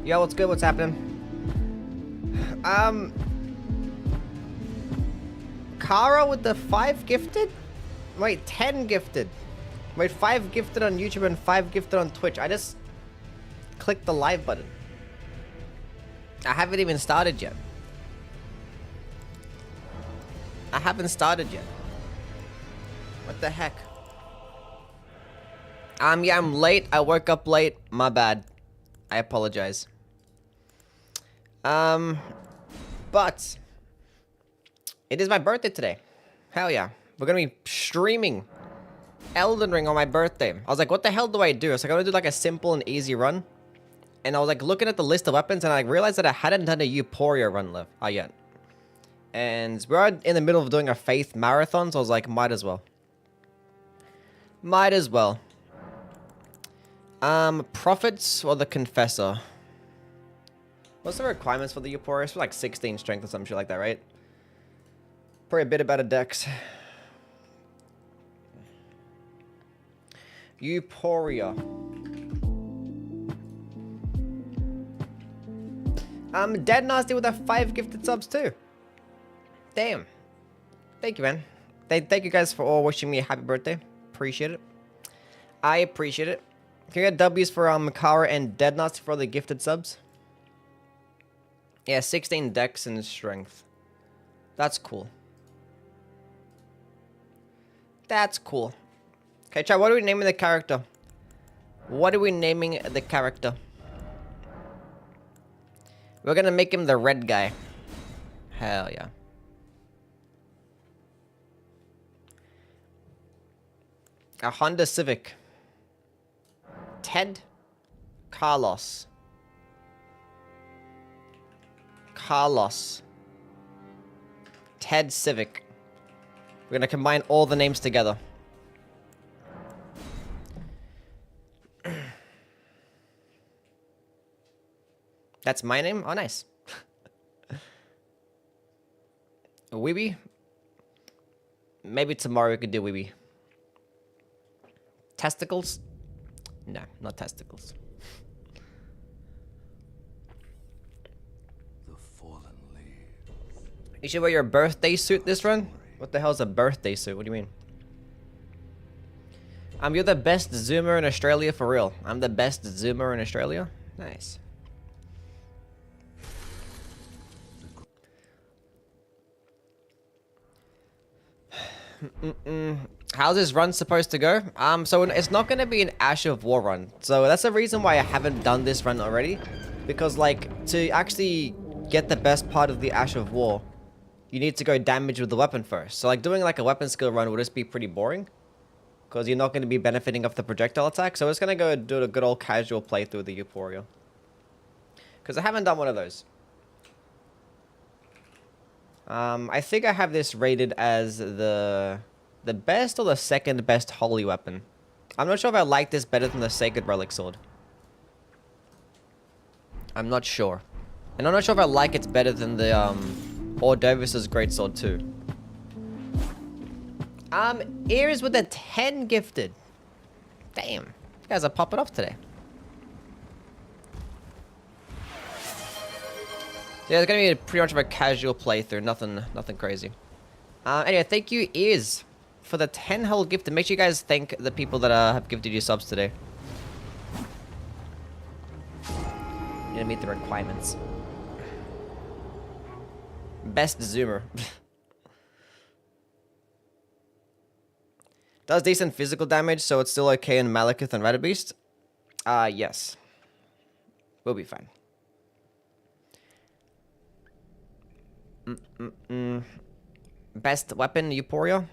Yo, what's good? What's happening? Kara with the 5 gifted? Wait, 10 gifted. Wait, 5 gifted on YouTube and 5 gifted on Twitch. I just clicked the live button. I haven't even started yet. I haven't started yet. What the heck? Yeah, I'm late. I woke up late. My bad. I apologize. But it is my birthday today. Hell yeah. We're gonna be streaming Elden Ring on my birthday. I was like, what the hell do I do? So I'm gonna do like a simple and easy run. And I was like looking at the list of weapons and I realized that I hadn't done a Euporia run yet. And we're in the middle of doing a faith marathon, so I was like, might as well. Might as well. Prophets or the Confessor? What's the requirements for the Euporia? It's for like 16 strength or some shit like that, right? Probably a bit about a dex. Euporia. Dead Nasty with a 5 gifted subs too. Damn. Thank you, man. Thank you guys for all wishing me a happy birthday. Appreciate it. I appreciate it. Can you get W's for Kara and Dead Nasty for the gifted subs? Yeah, 16 dex and strength. That's cool. That's cool. Okay, chat, what are we naming the character? What are we naming the character? We're gonna make him the red guy. Hell yeah. A Honda Civic. Ted. Carlos. Carlos. Ted Civic. We're gonna combine all the names together. That's my name? Oh, nice. Weeby? Maybe tomorrow we could do Weeby. Testicles? No, not testicles. The fallen leaves. You should wear your birthday suit this run? What the hell is a birthday suit? What do you mean? You're the best zoomer in Australia for real. I'm the best zoomer in Australia? Nice. How's this run supposed to go? So it's not going to be an Ash of War run. So that's the reason why I haven't done this run already. Because, like, to actually get the best part of the Ash of War, you need to go damage with the weapon first. So, like, doing, like, a weapon skill run would just be pretty boring. Because you're not going to be benefiting off the projectile attack. So we're just going to go do a good old casual playthrough of the Euporia. Because I haven't done one of those. I think I have this rated as the best or the second best holy weapon. I'm not sure if I like this better than the Sacred Relic Sword. I'm not sure. And I'm not sure if I like it better than the Ordovis's Greatsword too. Ears with a 10 gifted. Damn. You guys are popping off today. Yeah, it's gonna be pretty much of a casual playthrough, nothing crazy. Anyway, thank you, Ears, for the 10 whole gift. And make sure you guys thank the people that have gifted you subs today. You're gonna meet the requirements. Best zoomer. Does decent physical damage, so it's still okay in Malekith and Radabeast? Yes. We'll be fine. Best weapon, Euporia?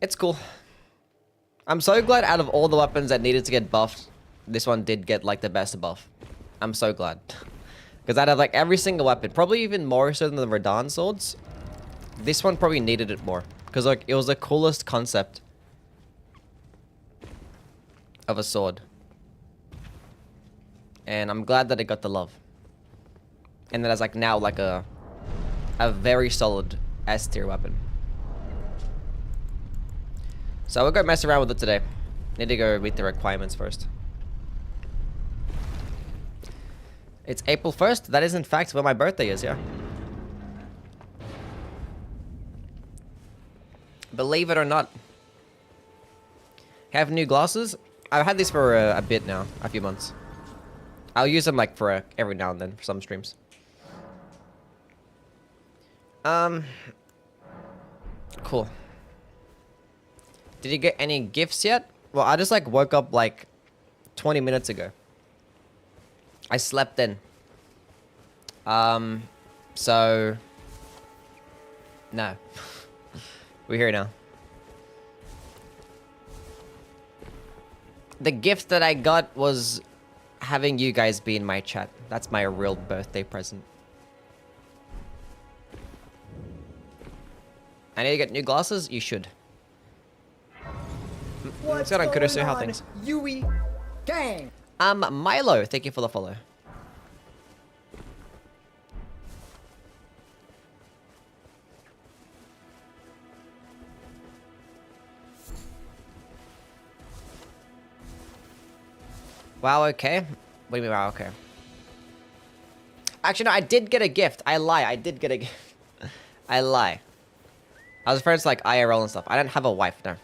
It's cool. I'm so glad out of all the weapons that needed to get buffed, this one did get, like, the best buff. I'm so glad. Because out of, like, every single weapon, probably even more so than the Radahn swords, this one probably needed it more. Because, like, it was the coolest concept of a sword. And I'm glad that it got the love. And that it's, like, now, like, a very solid S tier weapon. So we'll go mess around with it today. Need to go meet the requirements first. It's April 1st. That is in fact where my birthday is, yeah. Believe it or not. Have new glasses? I've had these for a bit now, a few months. I'll use them like for every now and then for some streams. Cool. Did you get any gifts yet? Well, I just like woke up like 20 minutes ago. I slept in. So no. We're here now. The gift that I got was having you guys be in my chat. That's my real birthday present. I need to get new glasses? You should. What's going on, Kudos? How things? Yui gang. Milo, thank you for the follow. Wow, okay. What do you mean, wow, okay? Actually, no, I did get a gift. I lie, I did get a gift. I lie. I was friends like IRL and stuff. I didn't have a wife, no.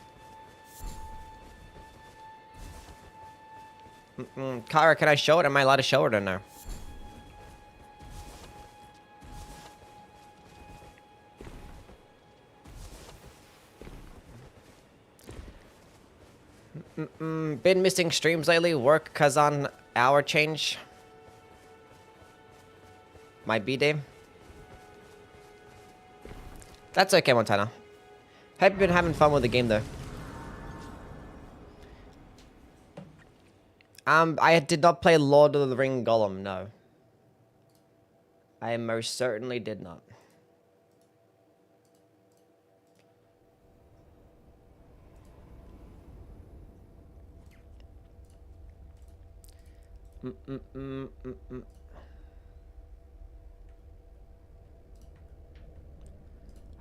Kara, can I show it? Am I allowed to show it or no? Been missing streams lately. Work, Kazan, hour change. My B-day. That's okay, Montana. Hope you've been having fun with the game, though. I did not play Lord of the Ring Golem, no. I most certainly did not.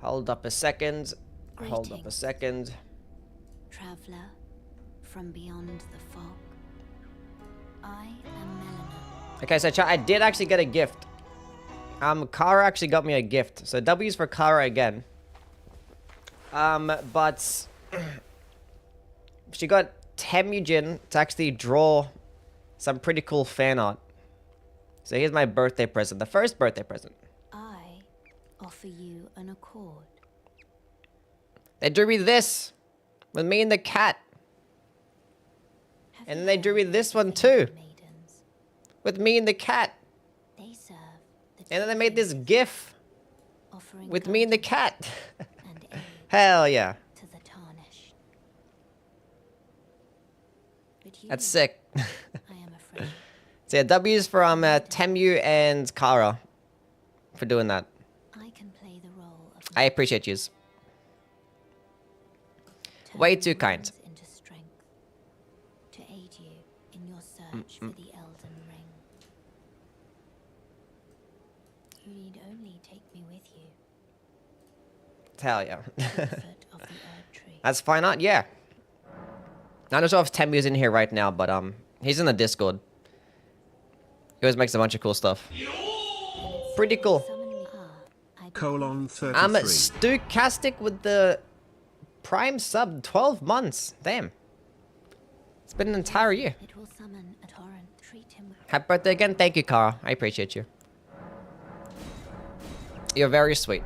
Hold up a second. Hold up a second. Traveler from beyond the fog. I am Melina. Okay, so chat, I did actually get a gift. Kara actually got me a gift. So W's for Kara again. But she got Temujin to actually draw some pretty cool fan art. So here's my birthday present, the first birthday present. I offer you an accord. They drew me this with me and the cat. Have And you then they drew me heard this of one the too. Elden Maidens? With me and the cat. They serve the And then they made this chieftains, gif offering with me and the guidance cat. and aid Hell yeah. to the tarnished. But you, That's sick. I am afraid, So yeah, W's from Temu and Kara for doing that. I can play the role of I appreciate yous. Way turning too kind. winds into strength to aid you in your search for the Elden Ring. You need only take me with you. Hell yeah. To the foot of the Erd Tree. That's fine art, yeah. I don't know if Temu's in here right now, but he's in the Discord. He always makes a bunch of cool stuff. Pretty cool. Summon me. I Colon believe 33. Stochastic with the Prime sub 12 months. Damn. It's been an entire year. it will summon a torrent. Treat him with Happy birthday again. Thank you, Kara. I appreciate you. You're very sweet.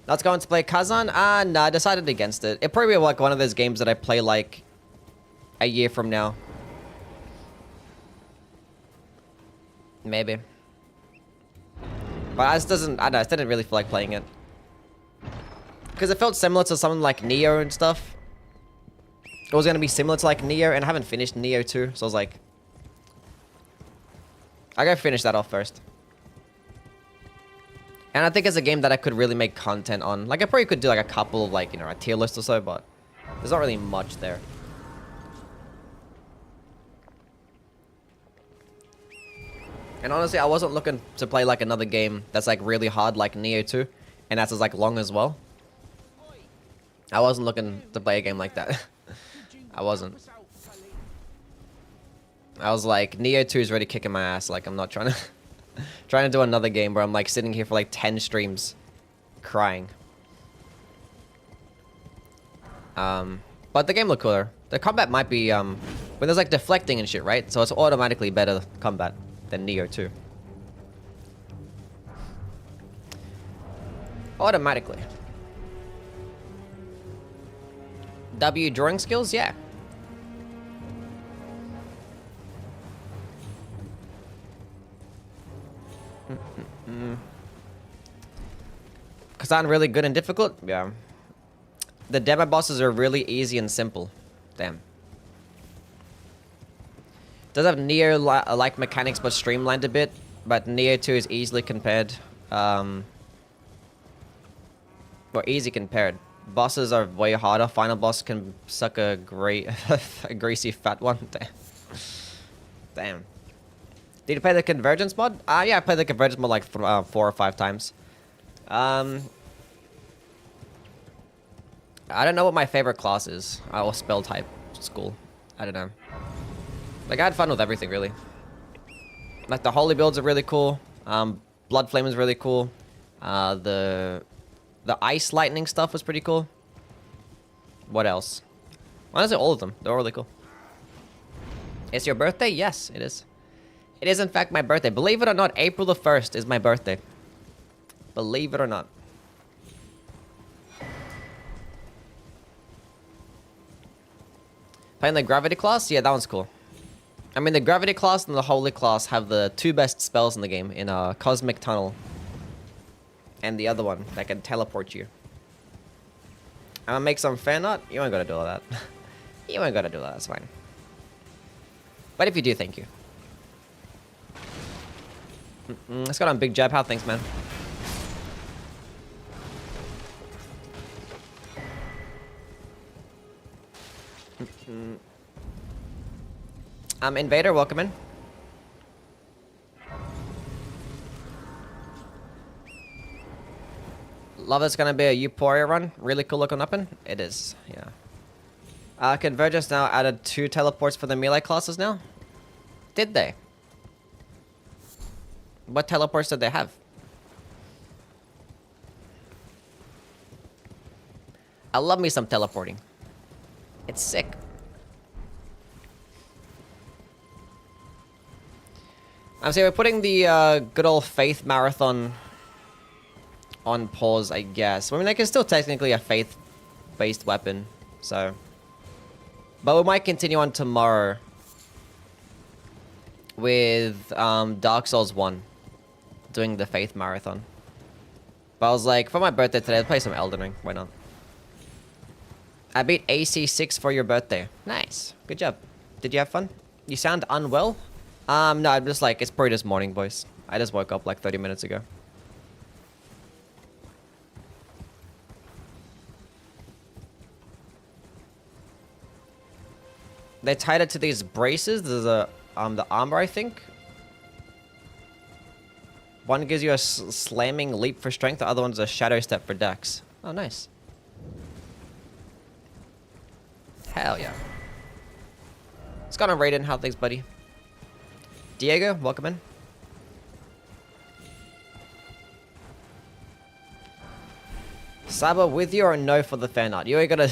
Not going to play Kazan? Nah, I decided against it. It'll probably be like one of those games that I play like a year from now. Maybe. But I just doesn't, I don't know, I just didn't really feel like playing it. Because it felt similar to something like Neo and stuff. It was going to be similar to like Neo, and I haven't finished Neo 2, so I was like, I gotta finish that off first. And I think it's a game that I could really make content on. Like, I probably could do like a couple of like, you know, a tier list or so, but there's not really much there. And honestly, I wasn't looking to play like another game that's like really hard like Neo 2, and that's as like long as well. I wasn't looking to play a game like that. I wasn't. I was like, Neo 2 is already kicking my ass. Like, I'm not trying to trying to do another game where I'm like sitting here for like 10 streams crying. But the game looked cooler. The combat might be when there's like deflecting and shit, right? So it's automatically better combat than Neo 2. Automatically. W drawing skills, yeah. Kazan really good and difficult? Yeah. The demo bosses are really easy and simple. Damn. Does have Neo-like mechanics but streamlined a bit, but Neo 2 is easily compared. Or easy compared. Bosses are way harder. Final boss can suck a greasy fat one. Damn. Damn. Did you play the Convergence mod? Yeah, I played the Convergence mod like 4 or 5 times. I don't know what my favorite class is. Or spell type. School. I don't know. Like, I had fun with everything, really. Like, the holy builds are really cool. Blood Flame is really cool. The ice lightning stuff was pretty cool. What else? Honestly, all of them. They're all really cool. It's your birthday? Yes, it is. It is, in fact, my birthday. Believe it or not, April the 1st is my birthday. Believe it or not. Playing the Gravity class? Yeah, that one's cool. I mean, the Gravity class and the Holy class have the 2 best spells in the game in Cosmic Tunnel. And the other one that can teleport you. I'm gonna make some fan art. You ain't gotta do all that. You ain't gotta do that. That's fine. But if you do, thank you. Let's go on Big Jab. How thanks, man. Invader, welcome in. Love it's gonna be a Euporia run. Really cool looking weapon. It is, yeah. Convergence now added 2 teleports for the melee classes now. Did they? What teleports did they have? I love me some teleporting. It's sick. I'm saying we're putting the good old Faith Marathon on pause, I guess. I mean, like, it's still technically a faith-based weapon, so. But we might continue on tomorrow with Dark Souls 1, doing the Faith Marathon. But I was like, for my birthday today, I'll play some Elden Ring. Why not? I beat AC6 for your birthday. Nice. Good job. Did you have fun? You sound unwell? No, I'm just like, it's probably just morning, boys. I just woke up like 30 minutes ago. They tied it to these braces. There's a the armor, I think. One gives you a slamming leap for strength. The other one's a shadow step for dex. Oh, nice. Hell yeah. Let's go on Raiden. How things, buddy? Diego, welcome in. Saba, with you or no for the fan art? You ain't gonna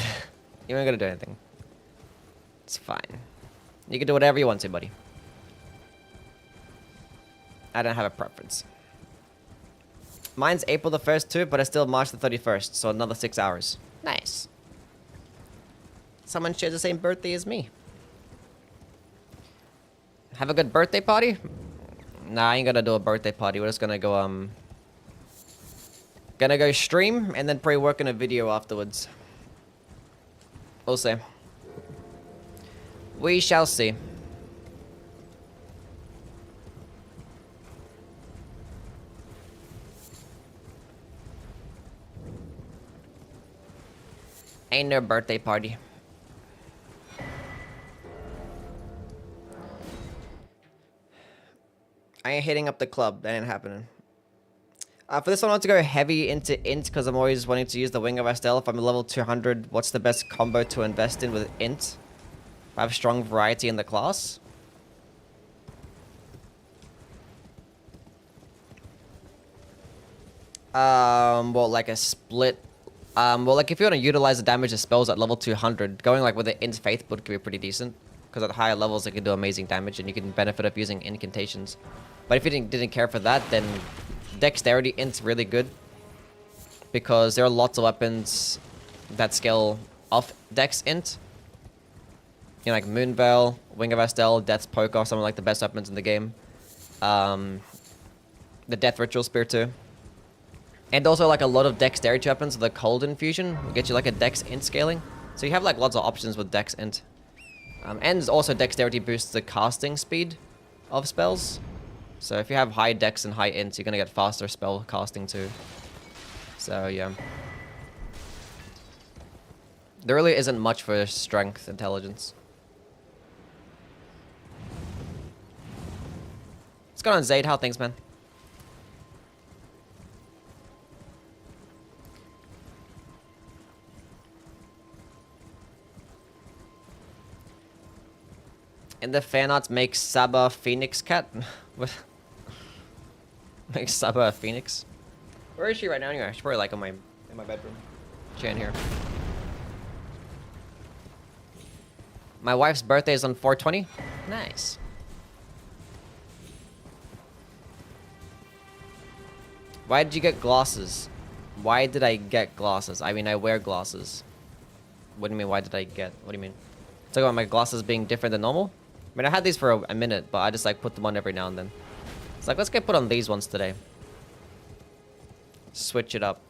do anything. It's fine. You can do whatever you want to, buddy. I don't have a preference. Mine's April the 1st too, but it's still March the 31st, so another 6 hours. Nice. Someone shares the same birthday as me. Have a good birthday party? Nah, I ain't gonna do a birthday party. We're just gonna go, gonna go stream and then probably work on a video afterwards. We'll see. We shall see. Ain't no birthday party. I ain't hitting up the club. That ain't happening. For this one, I want to go heavy into int because I'm always wanting to use the Wing of Estelle. If I'm level 200, what's the best combo to invest in with int? I have strong variety in the class. Well, like a split. Well, like if you want to utilize the damage of spells at level 200, going like with the int faith build could be pretty decent. Because at higher levels, it can do amazing damage and you can benefit of using incantations. But if you didn't care for that, then dexterity int's really good. Because there are lots of weapons that scale off dex int. You know, like Moonveil, Wing of Estelle, Death's Poker, some of like the best weapons in the game. The Death Ritual Spear too. And also like a lot of dexterity weapons, the Cold Infusion will get you like a dex int scaling. So you have like lots of options with dex int. And also dexterity boosts the casting speed of spells. So if you have high dex and high int, you're gonna get faster spell casting too. So yeah. There really isn't much for strength intelligence. What's going on, Zaid? How are things, man? In the fan arts, make Saba Phoenix cat. What? Make Saba a phoenix. Where is she right now? Anyway, she's probably like in my bedroom. She in here. My wife's birthday is on 4/20. Nice. Why did you get glasses? Why did I get glasses? I mean, I wear glasses. What do you mean? Why did I get? What do you mean? Talking about my glasses being different than normal? I mean, I had these for a minute, but I just like put them on every now and then. It's like, let's get put on these ones today. Switch it up.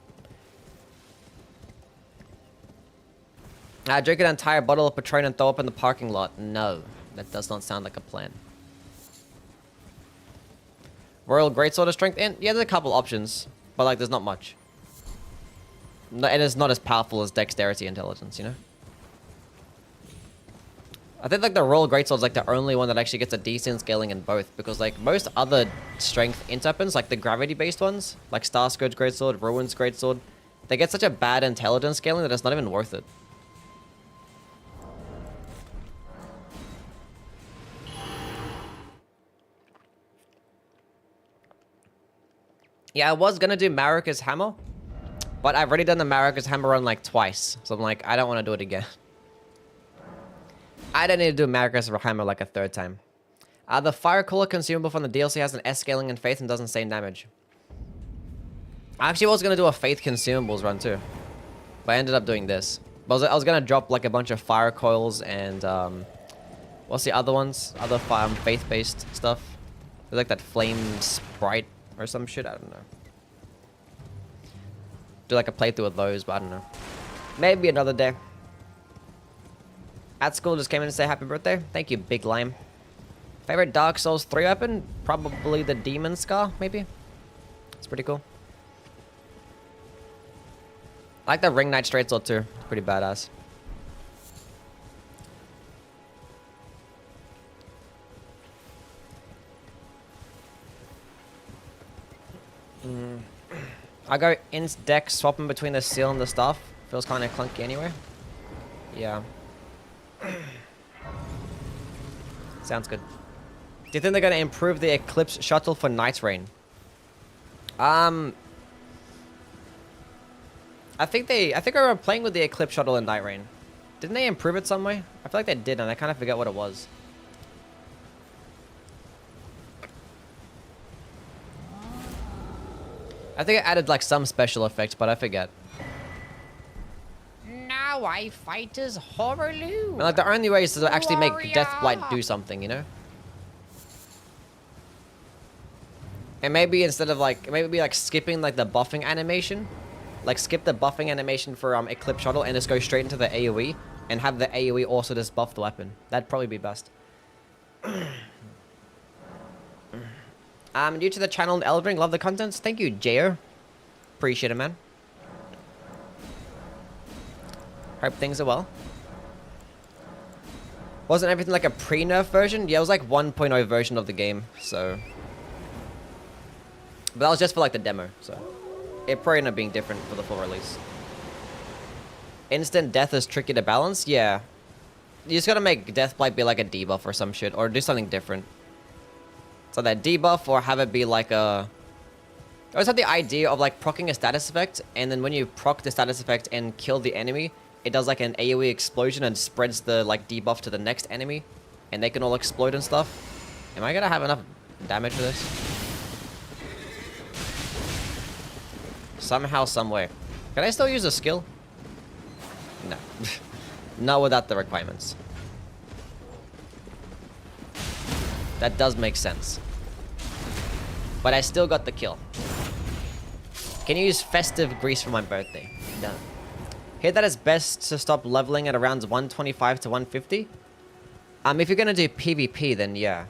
Drink an entire bottle of Patron and throw up in the parking lot. No, that does not sound like a plan. Royal Greatsword of Strength. And yeah, there's a couple options, but like, there's not much. No, and it's not as powerful as Dexterity Intelligence, you know? I think like the Royal Greatsword is like the only one that actually gets a decent scaling in both, because like most other strength int weapons, like the gravity based ones, like Star Scourge Greatsword, Ruin's Greatsword, they get such a bad intelligence scaling that it's not even worth it. Yeah, I was gonna do Marika's Hammer, but I've already done the Marika's Hammer run like twice, so I'm like, I don't want to do it again. I don't need to do Marika's Hammer like a third time. The Fire Cooler consumable from the DLC has an S scaling in Faith and doesn't say damage. I actually was going to do a Faith consumables run too, but I ended up doing this. But I was going to drop like a bunch of Fire Coils and, what's the other ones? Other Faith-based stuff. There's like that Flame Sprite or some shit, I don't know. Do like a playthrough with those, but I don't know. Maybe another day. At school just came in to say happy birthday. Thank you, Big Lime. Favorite Dark Souls 3 weapon? Probably the Demon Scar, maybe? It's pretty cool. I like the Ring Knight Straight Sword too. It's pretty badass. I go int deck swapping between the seal and the staff. Feels kind of clunky anyway. Yeah. Sounds good. Do you think they're going to improve the Eclipse shuttle for Night Rain? I think I were playing with the Eclipse shuttle in Night Rain. Didn't they improve it some way? I feel like they did, and I kind of forget what it was. I think it added like some special effects, but I forget. Now I fight as Horrorloo. And like the only way is to actually make Deathblight do something, you know? And maybe instead of like, maybe like skipping like the buffing animation, like skip the buffing animation for Eclipse Shuttle and just go straight into the AoE and have the AoE also just buff the weapon. That'd probably be best. New to the channel and Elden Ring, love the contents. Thank you, Jayo. Appreciate it, man. Hope things are well. Wasn't everything like a pre-nerf version? Yeah, it was like 1.0 version of the game, so... But that was just for like the demo, so it probably ended up being different for the full release. Instant death is tricky to balance? Yeah. You just gotta make Deathblight be like a debuff or some shit, or do something different. So that debuff, or have it be like a... I always had the idea of like proccing a status effect, and then when you proc the status effect and kill the enemy, it does like an AoE explosion and spreads the like debuff to the next enemy, and they can all explode and stuff. Am I gonna have enough damage for this? Somehow, someway. Can I still use a skill? No. Not without the requirements. That does make sense. But I still got the kill. Can you use festive grease for my birthday? No. Hear that it's best to stop leveling at around 125 to 150? If you're gonna do PvP, then yeah.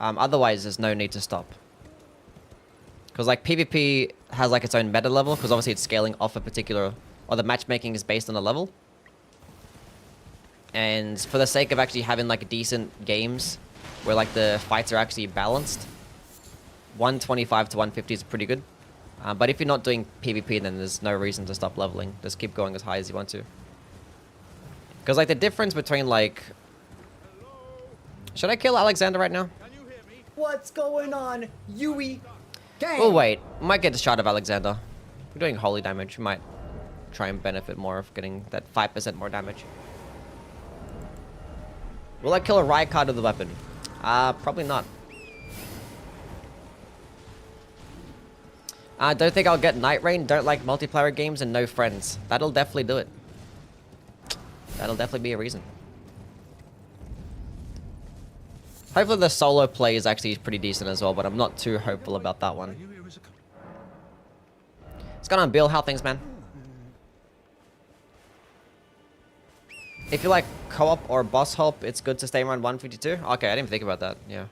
Otherwise, there's no need to stop. Because like PvP has like its own meta level, because obviously it's scaling off a particular, or the matchmaking is based on a level. And for the sake of actually having like decent games, where like the fights are actually balanced, 125 to 150 is pretty good. But if you're not doing PvP, then there's no reason to stop leveling. Just keep going as high as you want to. Because like the difference between like... Should I kill Alexander right now? What's going on, Yui? Gang. Oh wait, might get a shot of Alexander. We're doing holy damage. We might try and benefit more of getting that 5% more damage. Will I kill a Rykard with the weapon? Probably not. I don't think I'll get Night Rain, don't like multiplayer games, and no friends. That'll definitely do it. That'll definitely be a reason. Hopefully the solo play is actually pretty decent as well, but I'm not too hopeful about that one. What's going on, Bill? How are things, man? If you like co-op or boss help, it's good to stay around 152. Okay, I didn't even think about that. Yeah.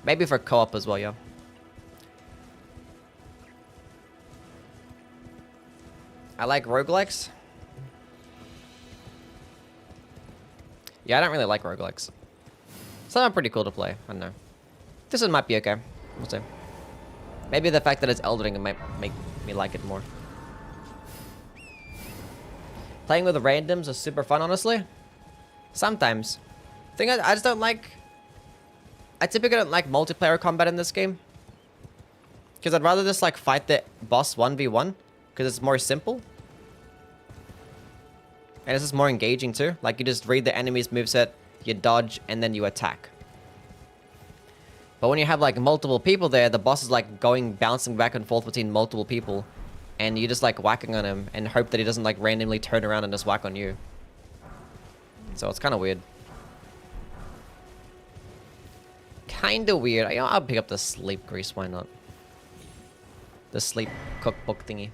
Maybe for co-op as well, yeah. I like roguelikes. Yeah, I don't really like roguelikes. Some are pretty cool to play. I don't know. This one might be okay. We'll see. Maybe the fact that it's Elden might make me like it more. Playing with randoms is super fun, honestly. Sometimes. Thing I just don't like... I typically don't like multiplayer combat in this game. Because I'd rather just like fight the boss 1v1. Because it's more simple. And it's just more engaging too. Like you just read the enemy's moveset, you dodge, and then you attack. But when you have like multiple people there, the boss is like bouncing back and forth between multiple people. And you just like whacking on him and hope that he doesn't like randomly turn around and just whack on you. So it's kind of weird. Kind of weird. I'll pick up the sleep grease, why not? The sleep cookbook thingy.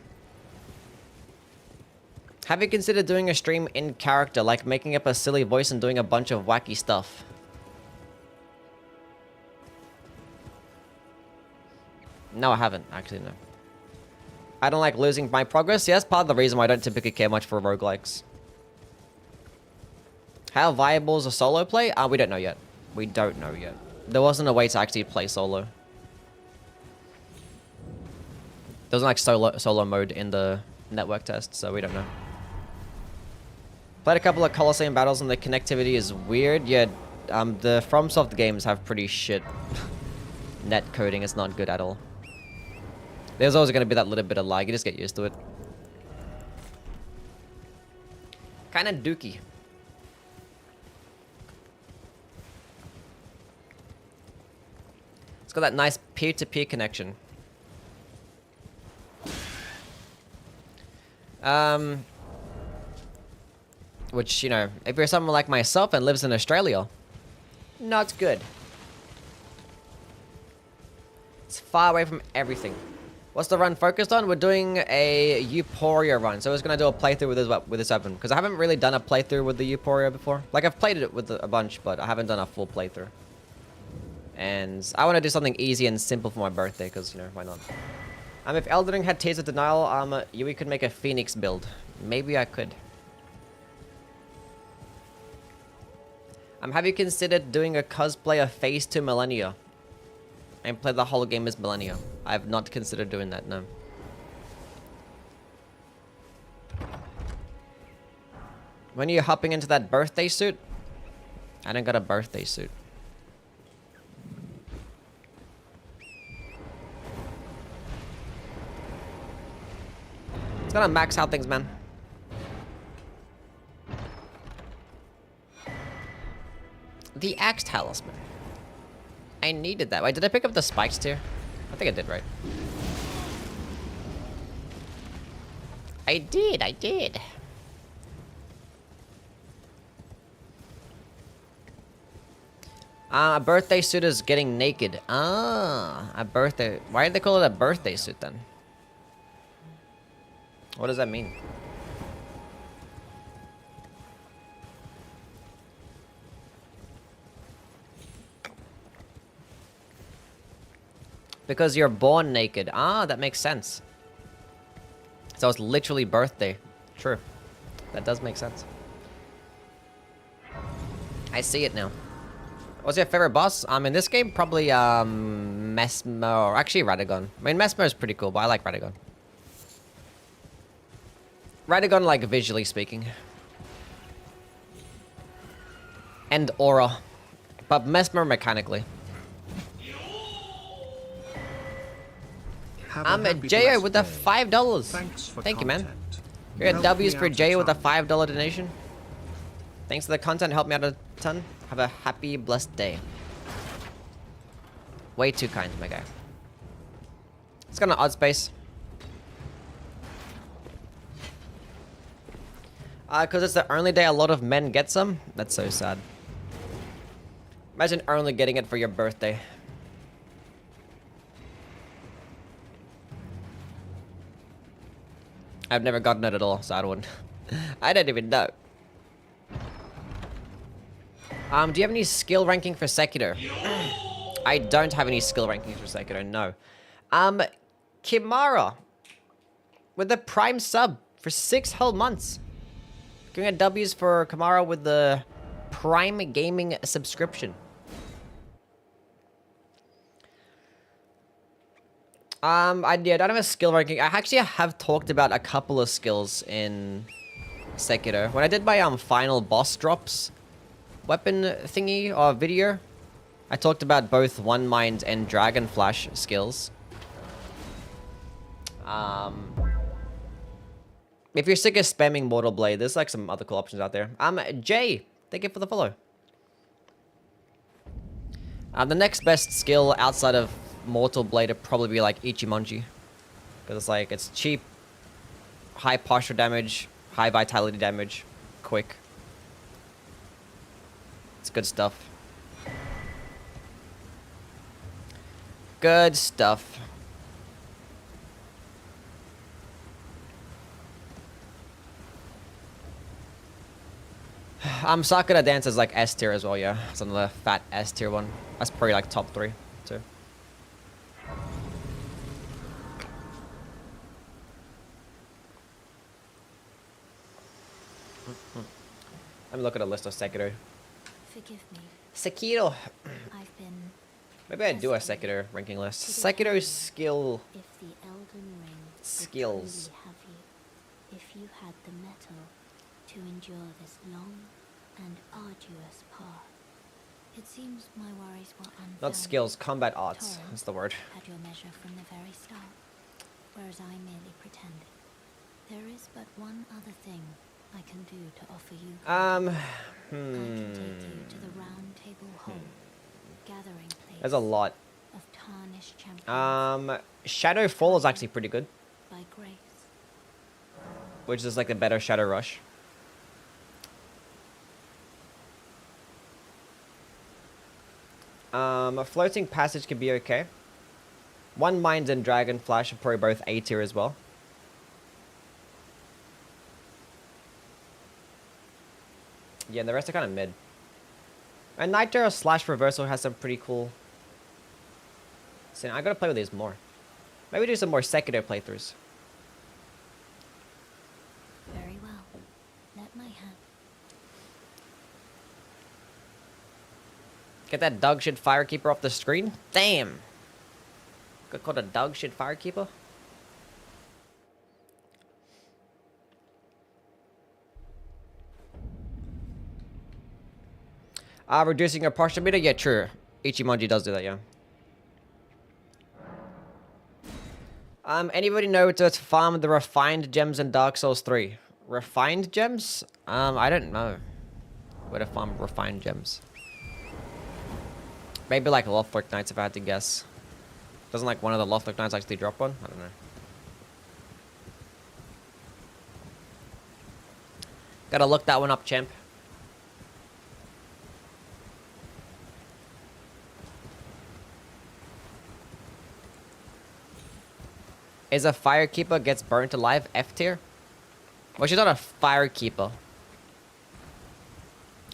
Have you considered doing a stream in character, like making up a silly voice and doing a bunch of wacky stuff? No, I haven't, actually, no. I don't like losing my progress. Yeah, that's part of the reason why I don't typically care much for roguelikes. How viable is a solo play? We don't know yet. We don't know yet. There wasn't a way to actually play solo. There wasn't like solo mode in the network test, so we don't know. Played a couple of Colosseum battles and the connectivity is weird. Yeah, the FromSoft games have pretty shit net coding. It's not good at all. There's always going to be that little bit of lag. You just get used to it. Kind of dookie. It's got that nice peer-to-peer connection. Which, you know, if you're someone like myself and lives in Australia, not good. It's far away from everything. What's the run focused on? We're doing a Euporia run, so I was gonna do a playthrough with this weapon because I haven't really done a playthrough with the Euporia before. Like I've played it with a bunch, but I haven't done a full playthrough. And I want to do something easy and simple for my birthday, because you know why not? If Elden Ring had Tears of Denial, we could make a Phoenix build. Maybe I could. Have you considered doing a cosplay of Phase 2 Millennia? and play the whole game as Millennia. I've not considered doing that, no. When are you hopping into that birthday suit? I don't got a birthday suit. It's gonna max out things, man. The Axe Talisman. I needed that. Wait, did I pick up the spikes tier? I think I did, right? I did. A birthday suit is getting naked. Ah, a birthday. Why did they call it a birthday suit then? What does that mean? Because you're born naked. Ah, that makes sense. So it's literally birthday. True. That does make sense. I see it now. What's your favorite boss? In this game, probably Mesmer, or actually Radagon. I mean, Mesmer is pretty cool, but I like Radagon. Radagon, like, visually speaking. And Aura. But Mesmer mechanically. I'm at Jo with the $5. Thank you, man. You're at W's for Jo with a $5 donation. Thanks for the content. Help me out a ton. Have a happy, blessed day. Way too kind, my guy. It's got an odd space. Because it's the only day a lot of men get some. That's so sad. Imagine only getting it for your birthday. I've never gotten it at all, so I don't. I don't even know. Do you have any skill ranking for Sekiro? I don't have any skill rankings for Sekiro, no. Kimara with the Prime sub for 6 whole months. Giving a W's for Kimara with the Prime Gaming subscription. I don't have a skill ranking. I actually have talked about a couple of skills in Sekiro. When I did my final boss drops weapon thingy or video, I talked about both One Mind and Dragon Flash skills. If you're sick of spamming Mortal Blade, there's like some other cool options out there. Jay, thank you for the follow. The next best skill outside of Mortal Blade would probably be like Ichimonji. Because it's like, it's cheap, high posture damage, high vitality damage, quick. It's good stuff. Good stuff. Sakura Dance is like S tier as well, yeah. It's another fat S tier one. That's probably like top 3 too. Let me look at a list of Sekiro. Forgive me. Sekiro. I've been. Maybe I do a Sekiro ranking list. Sekiro skill If the Elden Ring skills. would truly have you, if you had the mettle to endure this long and arduous path, it seems my worries were unfounded. Not skills, combat arts. Torrent That's the word. had your measure from the very start, whereas I merely pretended. There is but one other thing I can do to offer you. I can take you to the Round Table Hall, gathering place. There's a lot. Of tarnished champions. Shadowfall is actually pretty good, By grace. which is like a better Shadow Rush. A floating passage could be okay. One Mind and Dragon Flash are probably both A tier as well. Yeah, and the rest are kind of mid. And Nitro slash Reversal has some pretty cool. So I gotta play with these more. Maybe do some more Sekiro playthroughs. Very well. Let my hand. Get that dog shit Firekeeper off the screen? Damn! Got called a dog shit firekeeper. Reducing your posture meter? Yeah, true. Ichimonji does do that, yeah. Anybody know where to farm the refined gems in Dark Souls 3? Refined gems? I don't know where to farm refined gems. Maybe like Lothric Knights if I had to guess. Doesn't like one of the Lothric Knights actually drop one? I don't know. Gotta look that one up, champ. Is a firekeeper gets burnt alive F tier? Well, she's not a firekeeper.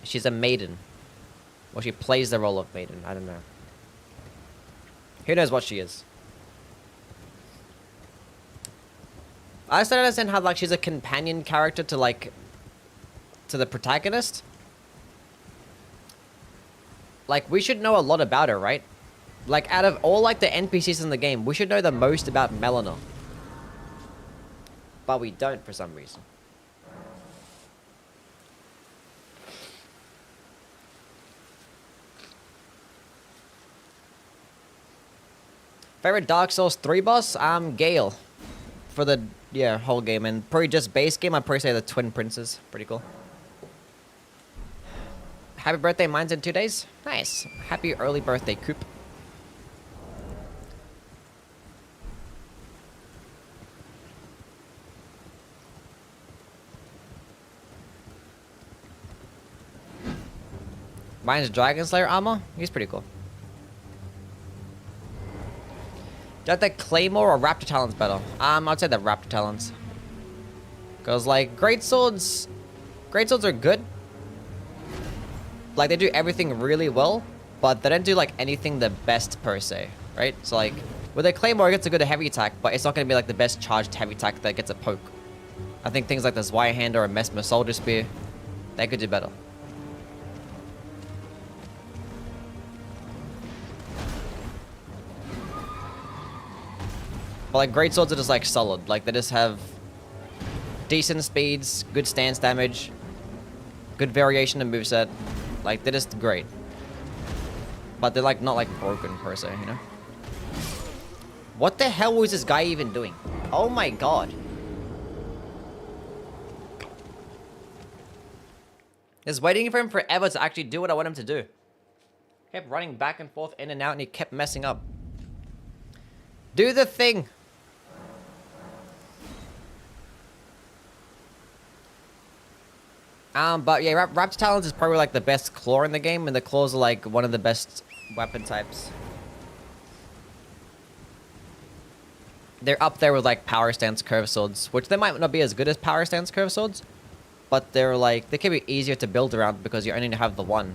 She's a maiden. Well, she plays the role of maiden. I don't know. Who knows what she is? I just don't understand how, like, she's a companion character to, like, to the protagonist. Like, we should know a lot about her, right? Like, out of all, like, the NPCs in the game, we should know the most about Melina. But we don't for some reason. Favorite Dark Souls 3 boss? Gale. For the, yeah, whole game. And probably just base game, I'd probably say the Twin Princes. Pretty cool. Happy birthday, mine's in 2 days. Nice. Happy early birthday, Coop. Mine's Dragon Slayer armor. He's pretty cool. Do you like the Claymore or Raptor Talons better? I'd say the Raptor Talons. Cause like great swords are good. Like they do everything really well, but they don't do like anything the best per se, right? So like with a Claymore, it gets a good heavy attack, but it's not gonna be like the best charged heavy attack that gets a poke. I think things like the Zweihander or a Mesmer Soldier Spear, they could do better. But like great swords are just like solid. Like they just have decent speeds, good stance damage, good variation in moveset. Like they're just great. But they're like not like broken per se, you know? What the hell was this guy even doing? Oh my god. Just waiting for him forever to actually do what I want him to do. Kept running back and forth in and out and he kept messing up. Do the thing. But yeah, Raptor Talons is probably like the best claw in the game, and the claws are like one of the best weapon types. They're up there with like power stance curve swords, which they might not be as good as power stance curve swords, but they're like, they can be easier to build around because you only have the one.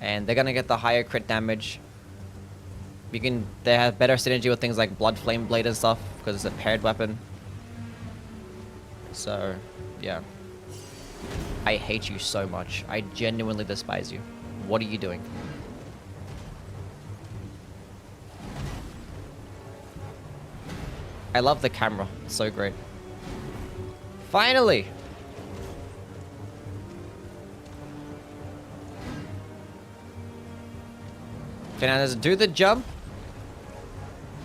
And they're gonna get the higher crit damage. They have better synergy with things like Blood Flame Blade and stuff, because it's a paired weapon. So, yeah. I hate you so much. I genuinely despise you. What are you doing? I love the camera. It's so great. Finally! Okay, now let's do the jump.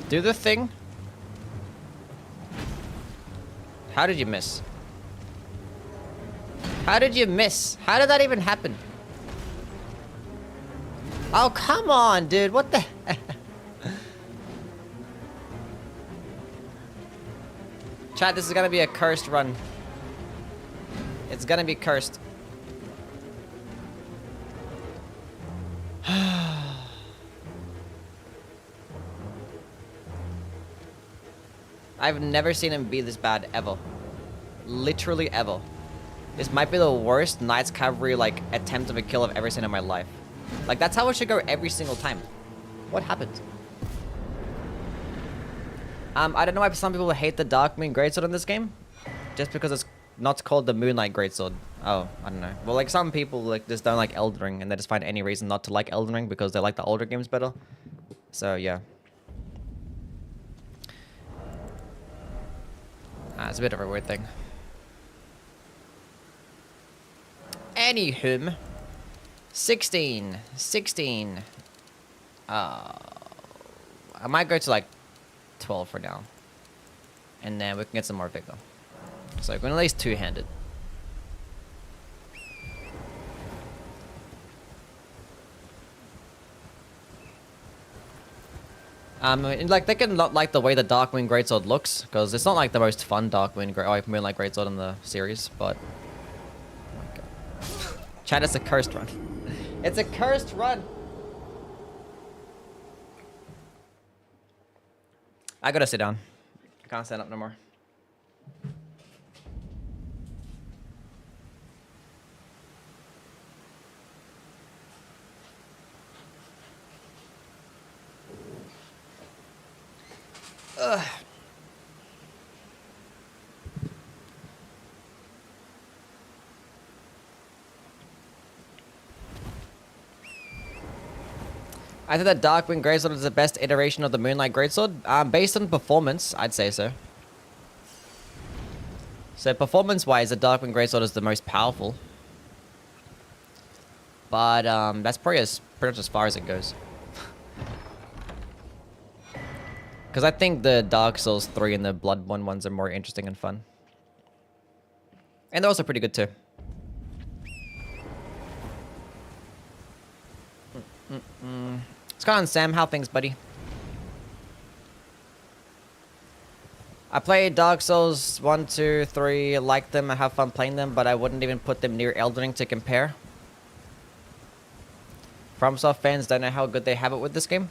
Do the thing. How did you miss? How did you miss? How did that even happen? Oh, come on, dude. What the... Chat, this is gonna be a cursed run. It's gonna be cursed. I've never seen him be this bad, ever. Literally ever. This might be the worst Knights Cavalry, like, attempt of a kill I've ever seen in my life. Like, that's how it should go every single time. What happened? I don't know why some people hate the Dark Moon Greatsword in this game. Just because it's not called the Moonlight Greatsword. Oh, I don't know. Well, like, some people, like, just don't like Elden Ring, and they just find any reason not to like Elden Ring because they like the older games better. So, yeah. It's a bit of a weird thing. Anywhom. 16. 16. I might go to like 12 for now. And then we can get some more vigor. So we're going to at least two-handed. And like they can not like the way the Darkwind Greatsword looks, because it's not like the most fun Moonlight Greatsword in the series, but Chad, it's a cursed run. It's a cursed run. I gotta sit down. I can't stand up no more. Ugh. I think that Darkwind Greatsword is the best iteration of the Moonlight Greatsword. Based on performance, I'd say so. So performance-wise, the Darkwind Greatsword is the most powerful. But that's probably pretty much as far as it goes. Because I think the Dark Souls 3 and the Bloodborne ones are more interesting and fun. And they're also pretty good too. What's going on, Sam? How things, buddy? I played Dark Souls 1, 2, 3, like them, I have fun playing them, but I wouldn't even put them near Elden Ring to compare. FromSoft fans don't know how good they have it with this game.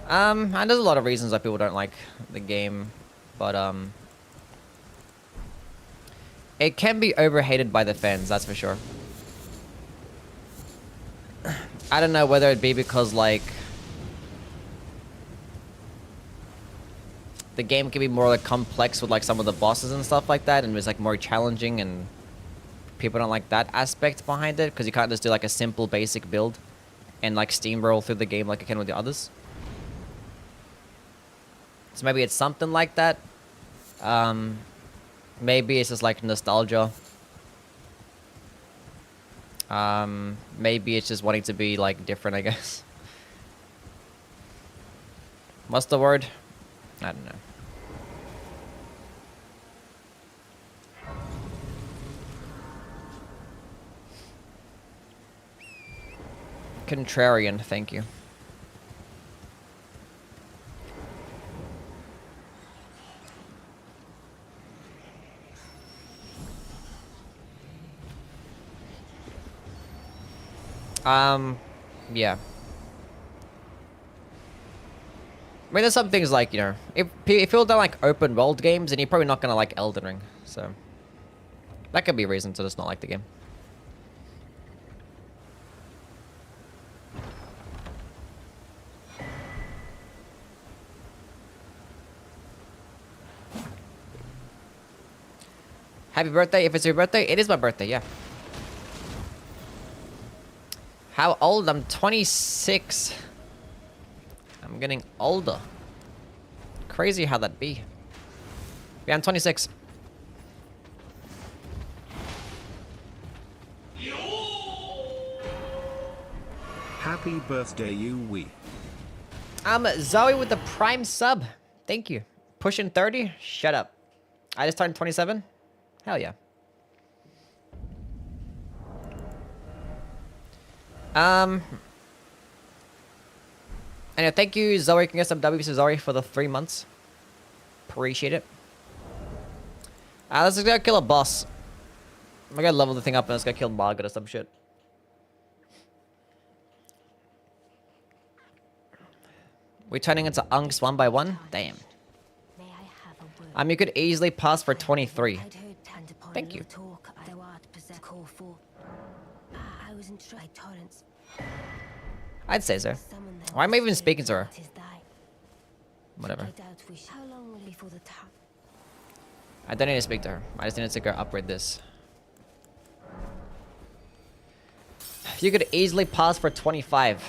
And there's a lot of reasons why people don't like the game, but it can be overhated by the fans, that's for sure. I don't know whether it'd be because like the game can be more like complex with like some of the bosses and stuff like that, and it's like more challenging, and people don't like that aspect behind it because you can't just do like a simple basic build and like steamroll through the game like you can with the others. So maybe it's something like that. Maybe it's just like nostalgia. Maybe it's just wanting to be like different, I guess. What's the word? I don't know. Contrarian, thank you. Yeah. I mean, there's some things like, you know, if people don't like open world games, then you're probably not gonna like Elden Ring, so that could be a reason to just not like the game. Happy birthday. If it's your birthday, it is my birthday, yeah. How old? I'm 26. I'm getting older. Crazy how that be. Yeah, I'm 26. Happy birthday, you. Zoe with the prime sub. Thank you. Pushing 30? Shut up. I just turned 27? Hell yeah. Anyway, thank you, Zoe. Can get some W's to Zoe for the 3 months. Appreciate it. Let's just go kill a boss. I'm gonna level the thing up and let's go kill Margaret or some shit. We're turning into Unks one by one? Damn. You could easily pass for 23. Thank you. I'd say so. Why am I even speaking to her? Whatever. I don't need to speak to her. I just need to go upgrade this. You could easily pass for 25.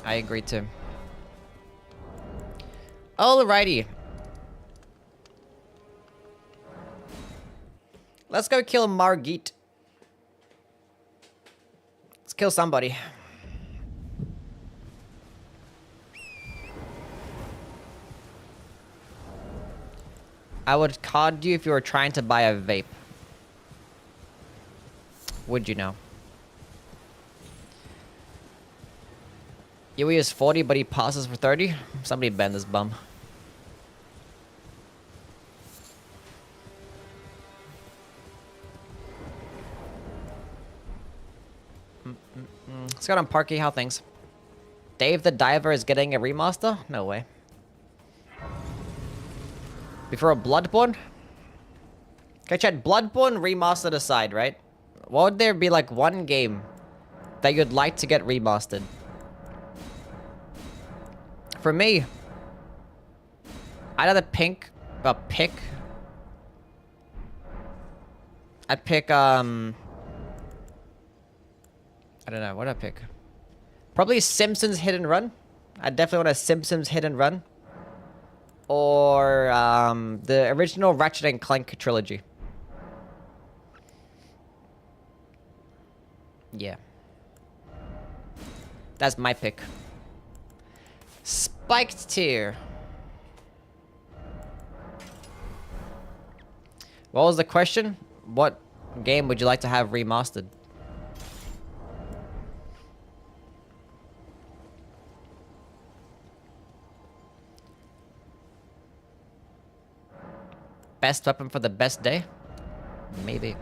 I agree too. Let's go kill Margit. Let's kill somebody. I would card you if you were trying to buy a vape. Would you know? Yui is 40, but he passes for 30. Somebody ban this bum. Let's go on Parky. How things? Dave the Diver is getting a remaster? No way. Before a Bloodborne? Okay, Chad, Bloodborne remastered aside, right? What would there be like one game that you'd like to get remastered? For me, I'd either pick... I'd pick, I don't know, what'd I pick? Probably Simpsons Hit and Run. I definitely want a Simpsons Hit and Run. Or, the original Ratchet and Clank trilogy. Yeah. That's my pick. Spiked tier. What was the question? What game would you like to have remastered? Best weapon for the best day? Maybe.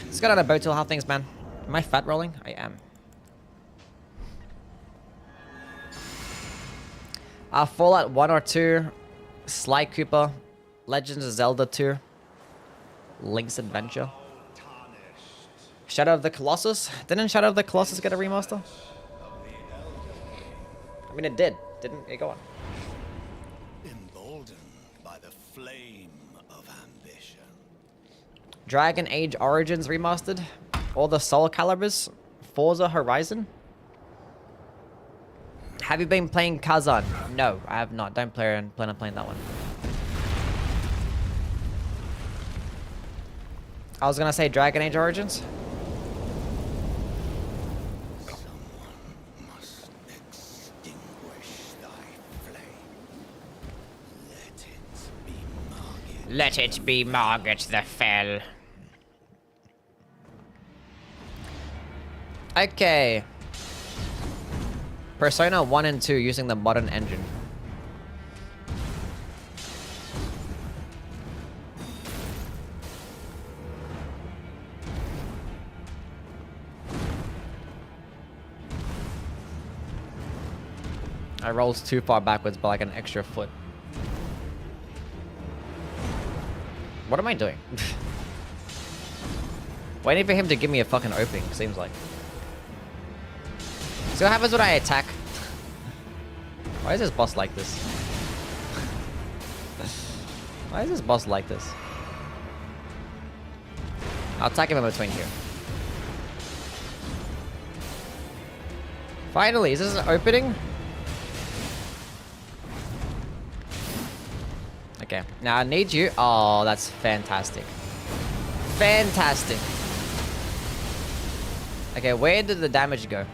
Let's get on a boat till how things, man. Am I fat rolling? I am. Fallout 1 or 2, Sly Cooper, Legends of Zelda 2, Link's Adventure, Shadow of the Colossus. Didn't Shadow of the Colossus get a remaster? I mean, it did. Didn't it? Go on. Emboldened by the flame of ambition. Dragon Age Origins remastered. All the Soul Caliburs. Forza Horizon. Have you been playing Kazan? No, I have not. Don't plan on playing that one. I was gonna say Dragon Age Origins. Let it be Margaret the Fell. Okay. Persona 1 and 2 using the modern engine. I rolled too far backwards by like an extra foot. What am I doing? Waiting for him to give me a fucking opening, seems like. See what happens when I attack? Why is this boss like this? Why is this boss like this? I'll attack him in between here. Finally, is this an opening? Okay, now I need you. Oh, that's fantastic. Fantastic. Okay, where did the damage go?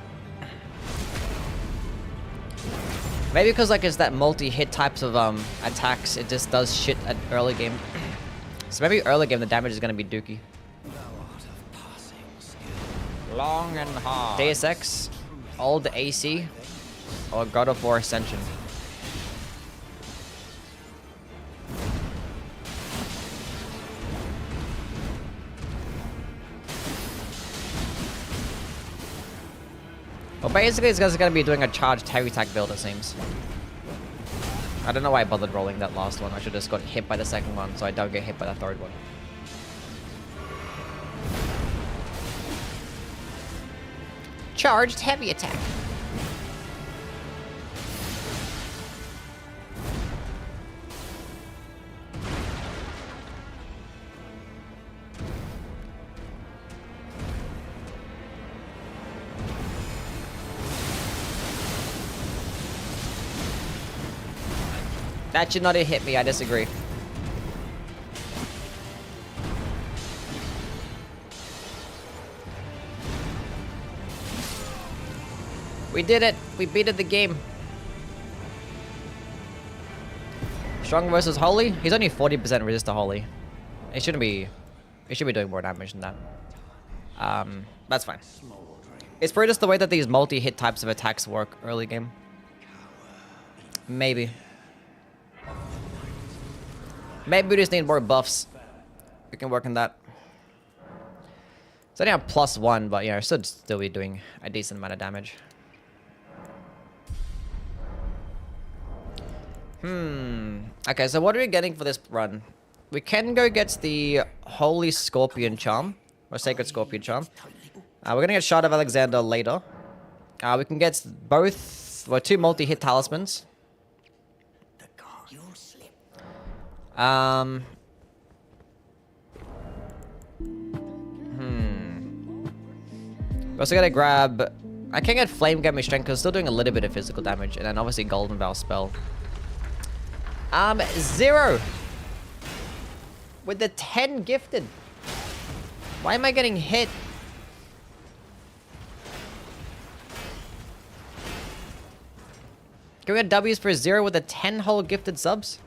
Maybe because like it's that multi-hit types of attacks, it just does shit at early game. So maybe early game the damage is gonna be dookie. Long and hard. Deus Ex, old AC, or God of War Ascension. Well, basically, this guy's gonna be doing a charged heavy attack build, it seems. I don't know why I bothered rolling that last one. I should have just got hit by the second one, so I don't get hit by the third one. Charged heavy attack. That should not have hit me, I disagree. We did it! We beat the game. Strong versus Holy? He's only 40% resist to Holy. It shouldn't be... It should be doing more damage than that. That's fine. It's probably just the way that these multi-hit types of attacks work early game. Maybe. Maybe we just need more buffs. We can work on that. It's only a +1, but yeah, should still be doing a decent amount of damage. Okay, so what are we getting for this run? We can go get the Holy Scorpion Charm. Or Sacred Scorpion Charm. We're gonna get Shard of Alexander later. We can get both... Well, 2 multi-hit talismans. We're also gonna grab... I can get Flame Gaming Strength because it's still doing a little bit of physical damage. And then obviously Golden Vow Spell. 0! With the 10 gifted. Why am I getting hit? Can we get W's for 0 with the 10 whole gifted subs?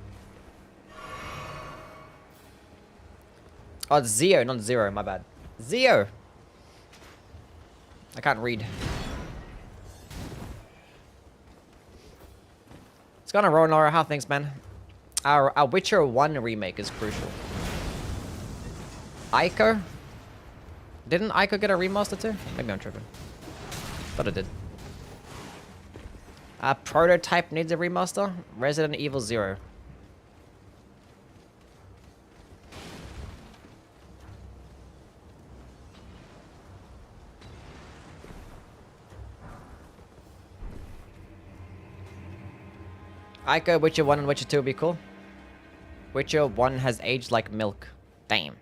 Oh, it's 0, not 0, my bad. 0! I can't read. It's gonna roll Nora, how things, man. Our Witcher 1 remake is crucial. Ico? Didn't Ico get a remaster too? Maybe I'm tripping. Thought it did. Prototype needs a remaster. Resident Evil 0. Ico, Witcher 1 and Witcher 2 would be cool. Witcher 1 has aged like milk. Damn.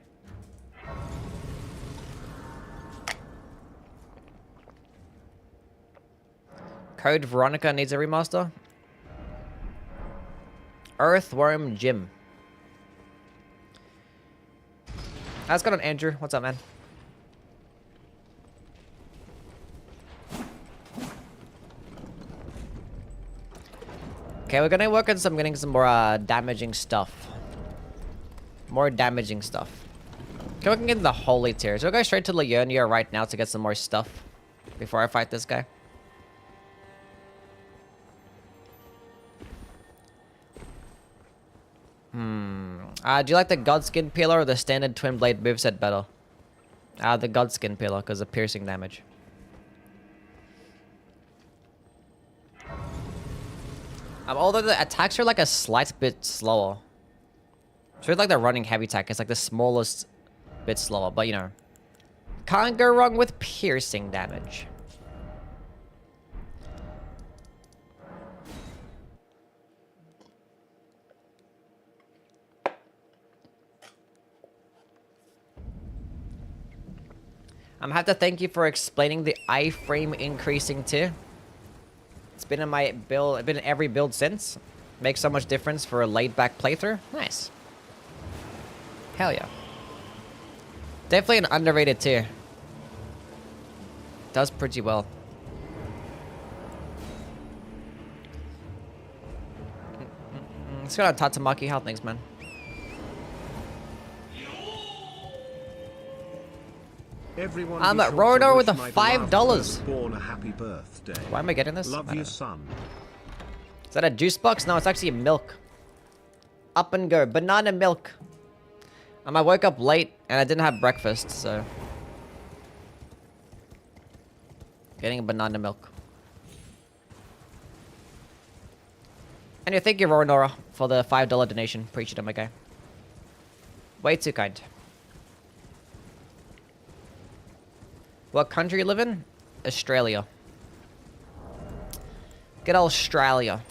Code Veronica needs a remaster. Earthworm Jim. How's it going on, Andrew? What's up, man? Okay, we're gonna work on getting some more damaging stuff. More damaging stuff. Okay, we can get the Holy Tier. So we'll go straight to Leonia right now to get some more stuff before I fight this guy. Do you like the Godskin Peeler or the standard Twin Blade moveset better? The Godskin Peeler because of piercing damage. Although the attacks are like a slight bit slower. So it's like the running heavy attack. It's like the smallest bit slower, but you know. Can't go wrong with piercing damage. I'm have to thank you for explaining the iframe increasing too. It's been in my build, been in every build since. Makes so much difference for a laid-back playthrough. Nice. Hell yeah. Definitely an underrated tier. Does pretty well. Let's go on Tatamaki. How things, man? I'm at Rorodor with a $5. Born a happy birthday. Why am I getting this? Love you, son. Is that a juice box? No, it's actually milk. Up and go. Banana milk. I woke up late and I didn't have breakfast, so... Getting a banana milk. Anyway, thank you, Roronora, for the $5 donation. Appreciate it, my guy. Way too kind. What country you live in? Australia. Get Australia.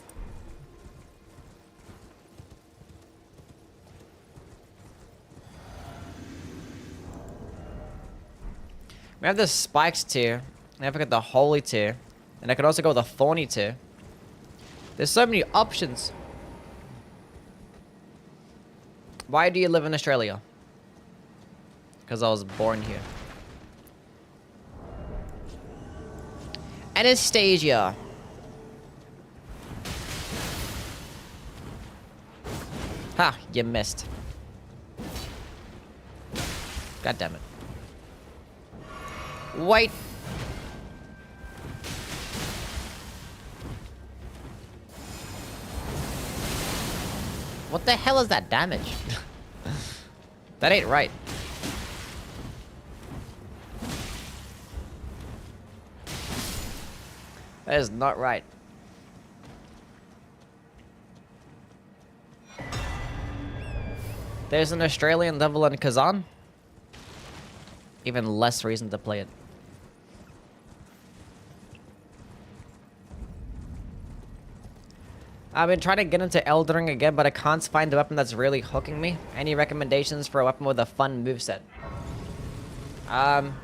We have the Spikes tier. And I forget the Holy tier. And I could also go with the Thorny tier. There's so many options. Why do you live in Australia? Because I was born here. Anastasia. Ha, you missed. God damn it. Wait. What the hell is that damage? That ain't right. That is not right. There's an Australian level in Kazan. Even less reason to play it. I've been trying to get into Elden again, but I can't find a weapon that's really hooking me. Any recommendations for a weapon with a fun moveset? I'm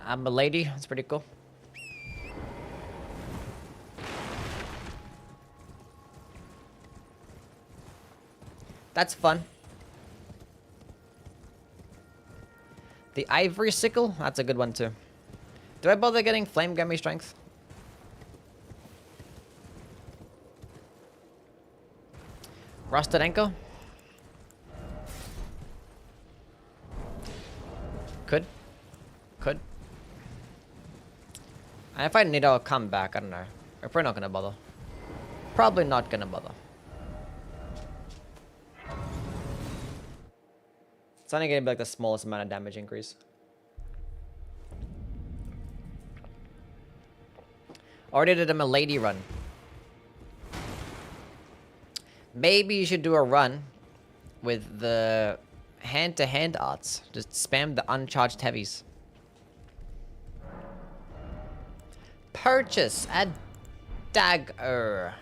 a lady. It's pretty cool. That's fun. The ivory sickle? That's a good one too. Do I bother getting flame gummy strength? Rusted ankle? Could. Could. And if I need, I'll come back. I don't know. We're probably not gonna bother. Probably not gonna bother. It's only gonna be like the smallest amount of damage increase. Already did a Milady run. Maybe you should do a run with the hand-to-hand arts. Just spam the uncharged heavies. Purchase a dagger.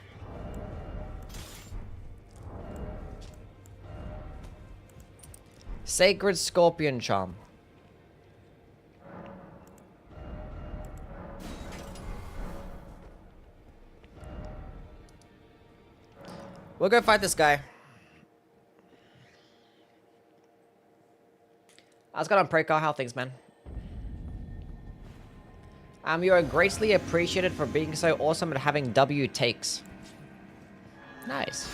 Sacred Scorpion Charm. We'll go fight this guy. I was going on Prekar. How things, man? You are greatly appreciated for being so awesome at having W takes. Nice.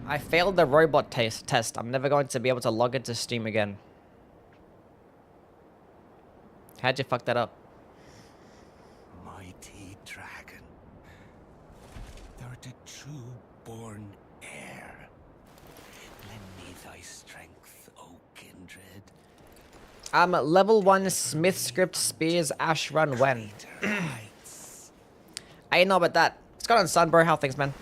I failed the robot test. I'm never going to be able to log into Steam again. How'd you fuck that up? Mighty dragon, thou'rt a true born heir. Lend me thy strength, O kindred. Level 1 Smith script spears Ash run when? I ain't know about that. It's got on Sun, bro. How things, man?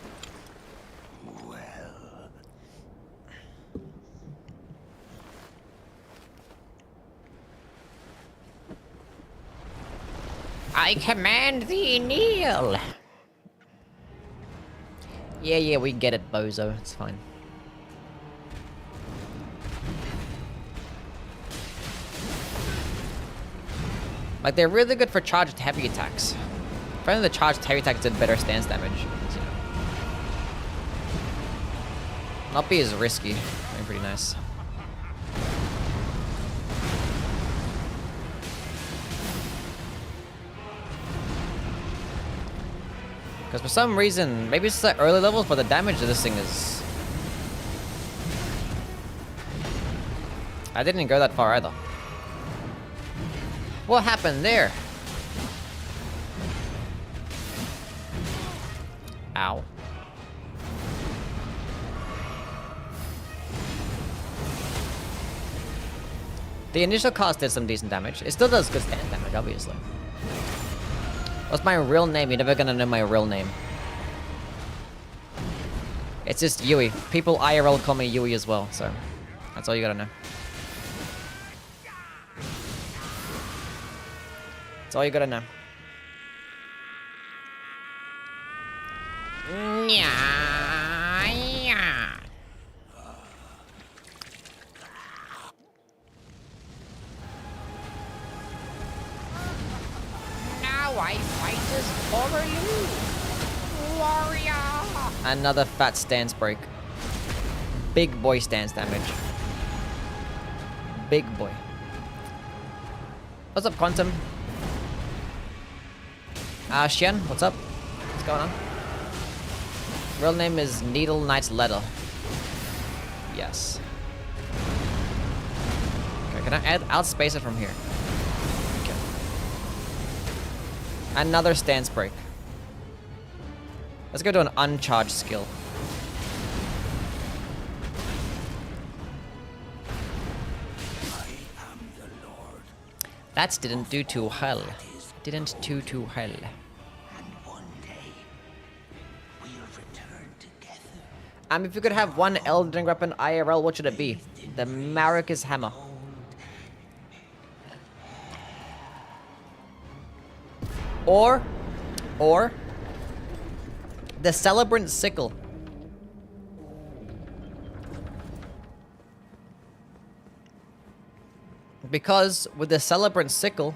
I command thee, kneel. Yeah, we get it, bozo. It's fine. Like, they're really good for charged heavy attacks. If only the charged heavy attacks did better stance damage. You know. Not be as risky. Pretty nice. Because for some reason, maybe it's the early levels, but the damage of this thing is... I didn't go that far either. What happened there? Ow. The initial cast did some decent damage. It still does good stand damage, obviously. What's my real name? You're never gonna know my real name. It's just Yui. People IRL call me Yui as well, so that's all you gotta know. That's all you gotta know. Another fat stance break. Big boy stance damage. Big boy. What's up, Quantum? Xian, what's up? What's going on? Real name is Needle Knight's Letter. Yes. Okay, can I outspace it from here? Okay. Another stance break. Let's go to an uncharged skill. That didn't do too well. Didn't do too well. And one day we'll return together. If you could have one Elden weapon IRL, what should it be? The Maracus Hammer. Or the Celebrant Sickle. Because with the Celebrant Sickle,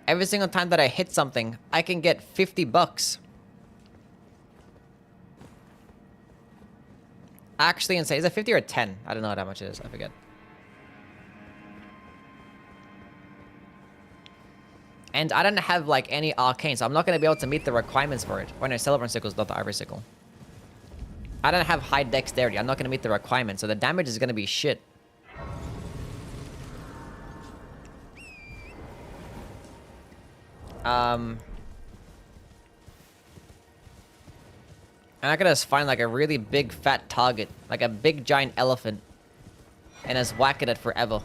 every single time that I hit something, I can get 50 bucks. Actually insane. Is it 50 or 10? I don't know how much it is. I forget. And I don't have like any arcane, so I'm not going to be able to meet the requirements for it. Or no, Celebrant Sickle is not the Ivory Sickle. I don't have high dexterity. I'm not going to meet the requirements, so the damage is going to be shit. And I gotta just find like a really big fat target, like a big giant elephant, and just whack it at forever.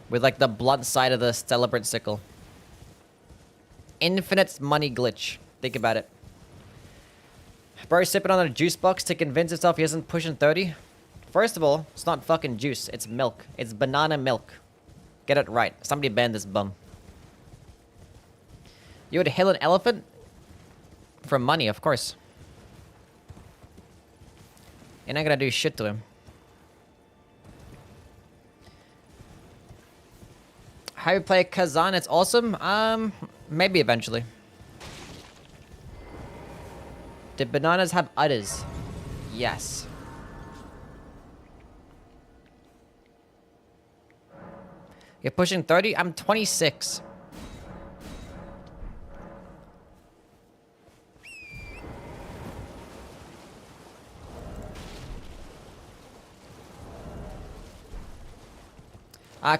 With like the blunt side of the Celebrant Sickle. Infinite money glitch. Think about it. Bro sipping on a juice box to convince himself he isn't pushing 30. First of all, it's not fucking juice, it's milk. It's banana milk. Get it right. Somebody ban this bum. You would hail an elephant? For money, of course. You're not gonna do shit to him. How you play Kazan? It's awesome. Maybe eventually. Did bananas have udders? Yes. You're pushing 30? I'm 26.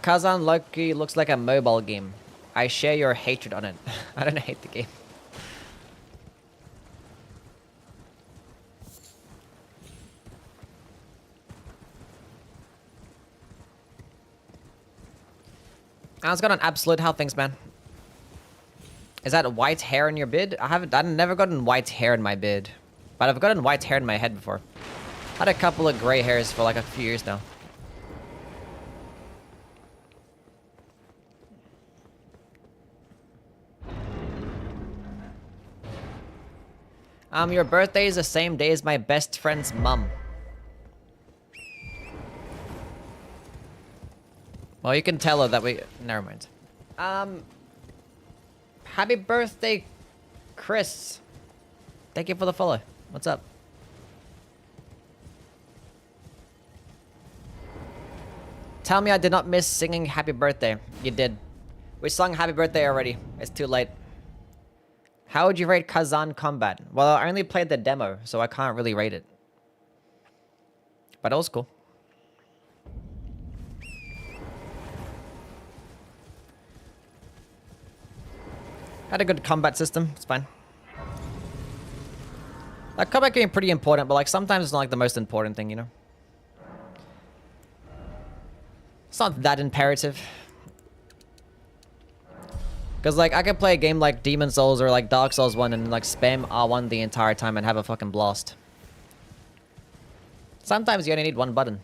Kazan Loki looks like a mobile game. I share your hatred on it. I don't hate the game. I was got an absolute. How things, man? Is that white hair in your beard? I've never gotten white hair in my beard. But I've gotten white hair in my head before. Had a couple of gray hairs for like a few years now. Your birthday is the same day as my best friend's mum. Well, you can tell her that we... Never mind. Happy birthday, Chris. Thank you for the follow. What's up? Tell me I did not miss singing happy birthday. You did. We sung happy birthday already. It's too late. How would you rate Kazan Combat? Well, I only played the demo, so I can't really rate it. But it was cool. Had a good combat system. It's fine. Like, combat can be pretty important, but like sometimes it's not like the most important thing, you know? It's not that imperative. Because, like, I could play a game like Demon Souls or, like, Dark Souls 1 and, like, spam R1 the entire time and have a fucking blast. Sometimes you only need one button.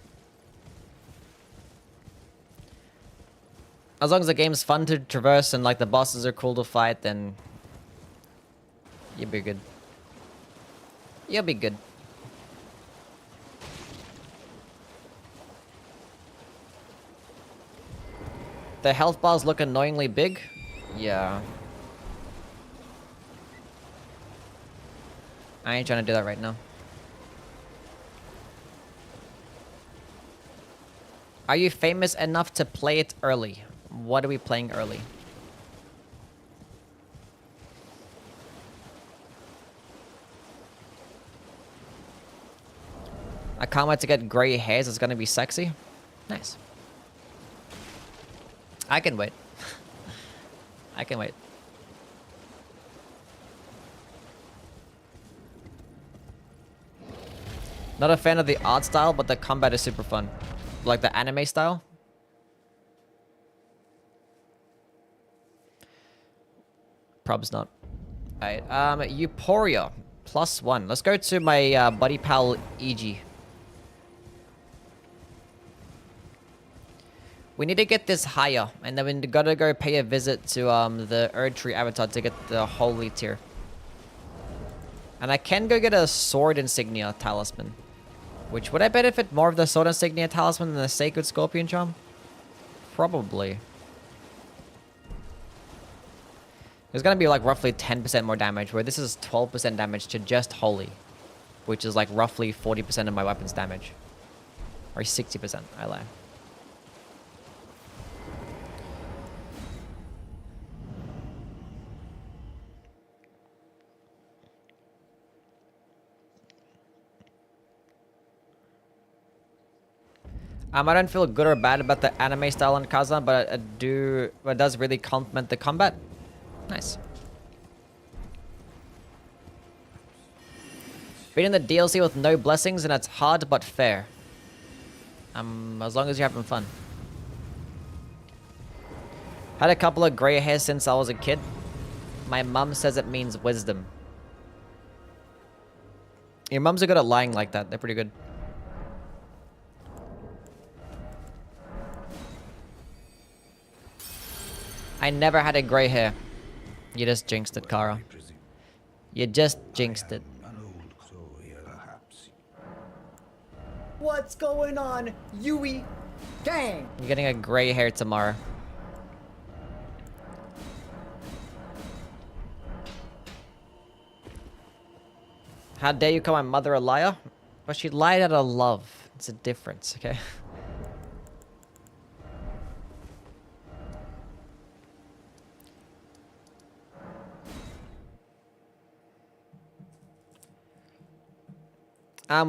As long as the game's fun to traverse and, like, the bosses are cool to fight, then... you'll be good. You'll be good. The health bars look annoyingly big. Yeah. I ain't trying to do that right now. Are you famous enough to play it early? What are we playing early? I can't wait to get gray hairs. It's gonna be sexy. Nice. I can wait. I can wait. Not a fan of the art style, but the combat is super fun. Like the anime style. Prob's not. Alright, Euporia. +1. Let's go to my buddy pal, EG. We need to get this higher, and then we gotta go pay a visit to the Erdtree avatar to get the holy tier. And I can go get a sword insignia talisman. Which, would I benefit more of the sword insignia talisman than the sacred scorpion charm? Probably. There's gonna be like roughly 10% more damage, where this is 12% damage to just holy. Which is like roughly 40% of my weapon's damage. Or 60%, I lie. I don't feel good or bad about the anime style on Kazan, but it does really complement the combat. Nice. Beating the DLC with no blessings, and it's hard but fair. As long as you're having fun. Had a couple of gray hairs since I was a kid. My mum says it means wisdom. Your mums are good at lying like that. They're pretty good. I never had a gray hair. You just jinxed it, Kara. You just jinxed it. What's going on, Yui? Gang! You're getting a gray hair tomorrow. How dare you call my mother a liar? But she lied out of love. It's a difference, okay?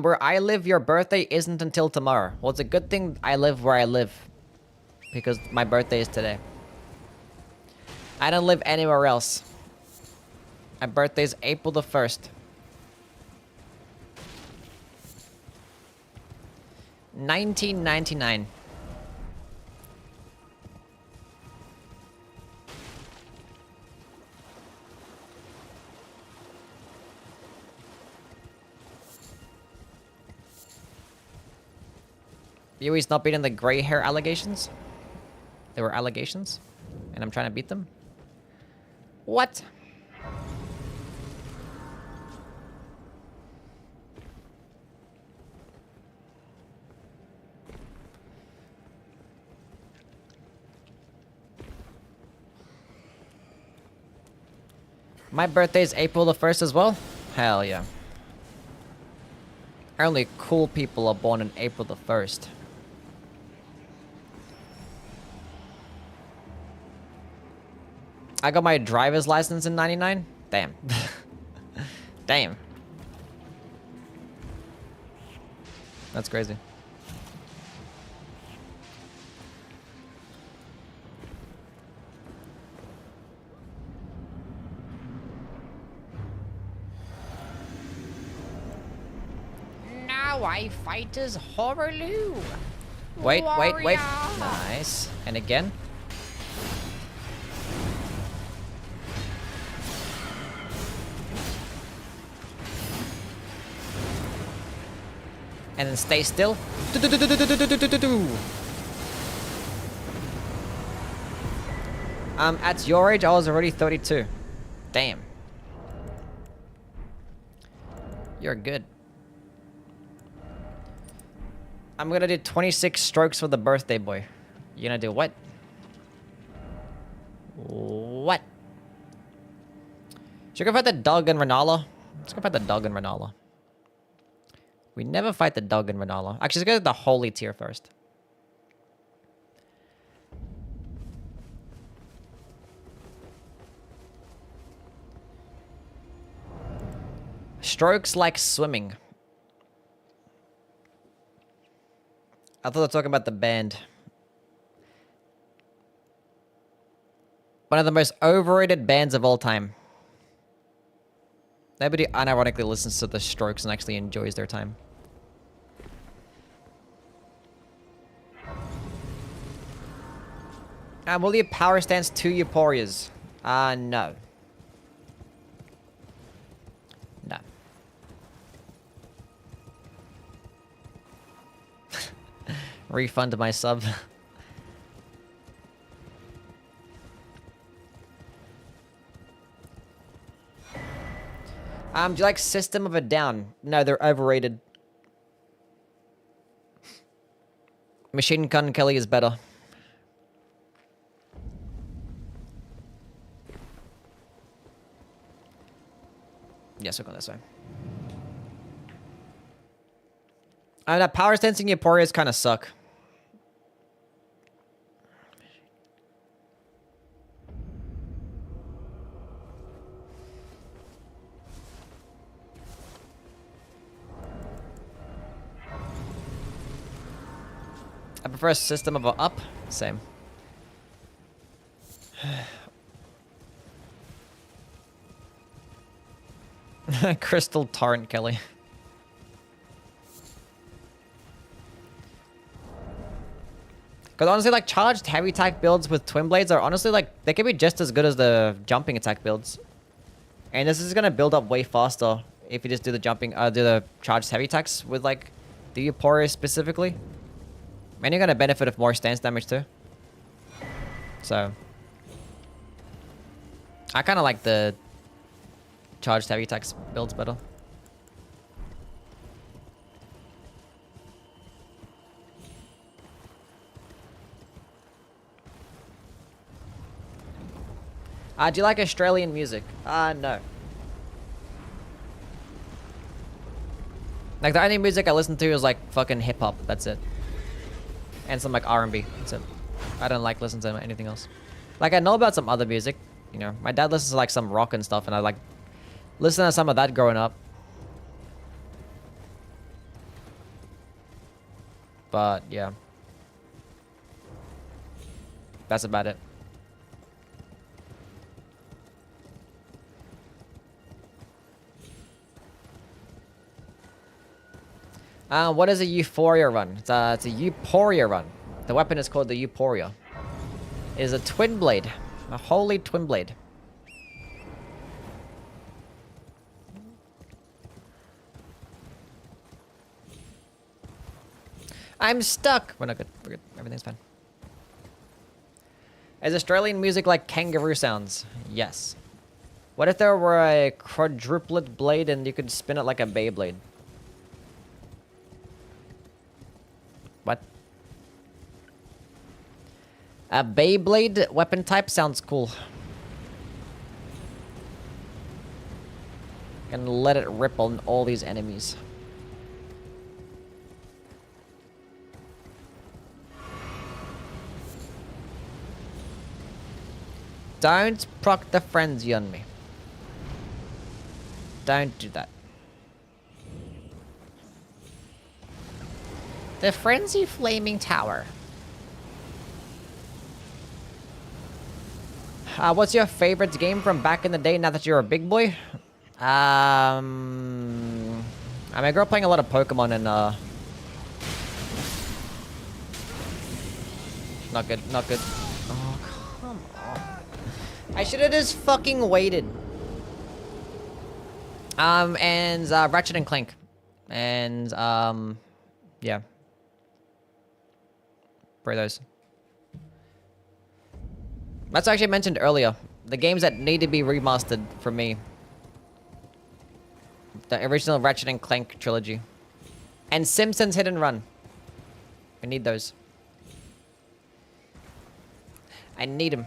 Where I live, your birthday isn't until tomorrow. Well, it's a good thing I live where I live. Because my birthday is today. I don't live anywhere else. My birthday is April the 1st. 1999. Yui's not beating the gray hair allegations? They were allegations? And I'm trying to beat them? What? My birthday is April the 1st as well? Hell yeah. Only cool people are born in April the 1st. I got my driver's license in 99? Damn. Damn. That's crazy. Now I fight as Horaloo. Wait. Nice. And again. And then stay still. At your age, I was already 32. Damn. You're good. I'm gonna do 26 strokes for the birthday boy. You're gonna do what? What? Should we go fight the dog and Renala? Let's go fight the dog in Renala. We never fight the dog in Renala. Actually, let's go to the holy tier first. Strokes like swimming. I thought they were talking about the band. One of the most overrated bands of all time. Nobody unironically listens to the Strokes and actually enjoys their time. Will you power stance 2 Euporias? No. No. Refund my sub. Do you like System of a Down? No, they're overrated. Machine Gun Kelly is better. Yes, we'll go this way. That power stancing Euporias kind of suck. I prefer a System of a Up. Same. Crystal Torrent Kelly. Because honestly, like, charged heavy attack builds with Twin Blades are honestly, like, they can be just as good as the jumping attack builds. And this is going to build up way faster if you just do the jumping, do the charged heavy attacks with, like, the Euporia specifically. And you're going to benefit of more stance damage too. So, I kind of like the charged heavy attacks builds better. Do you like Australian music? No. Like, the only music I listen to is, like, fucking hip-hop. That's it. And some, like, R&B. That's it. I don't like listening to anything else. Like, I know about some other music. You know, my dad listens to, like, some rock and stuff, and I, like, listen to some of that growing up. But, yeah. That's about it. What is a Euphoria run? It's a Euporia run. The weapon is called the Euporia. It is a twin blade. A holy twin blade. I'm stuck! We're not good. We're good. Everything's fine. Is Australian music like kangaroo sounds? Yes. What if there were a quadruplet blade and you could spin it like a Beyblade? What? A Beyblade weapon type sounds cool. And let it rip on all these enemies. Don't proc the frenzy on me. Don't do that. The Frenzy Flaming Tower. What's your favorite game from back in the day now that you're a big boy? I mean, I grew up playing a lot of Pokemon and, not good, not good. Oh, come on. I should have just fucking waited. And, Ratchet and Clank. And, yeah. For those. That's actually mentioned earlier. The games that need to be remastered for me. The original Ratchet and Clank trilogy. And Simpsons Hit and Run. I need those. I need them.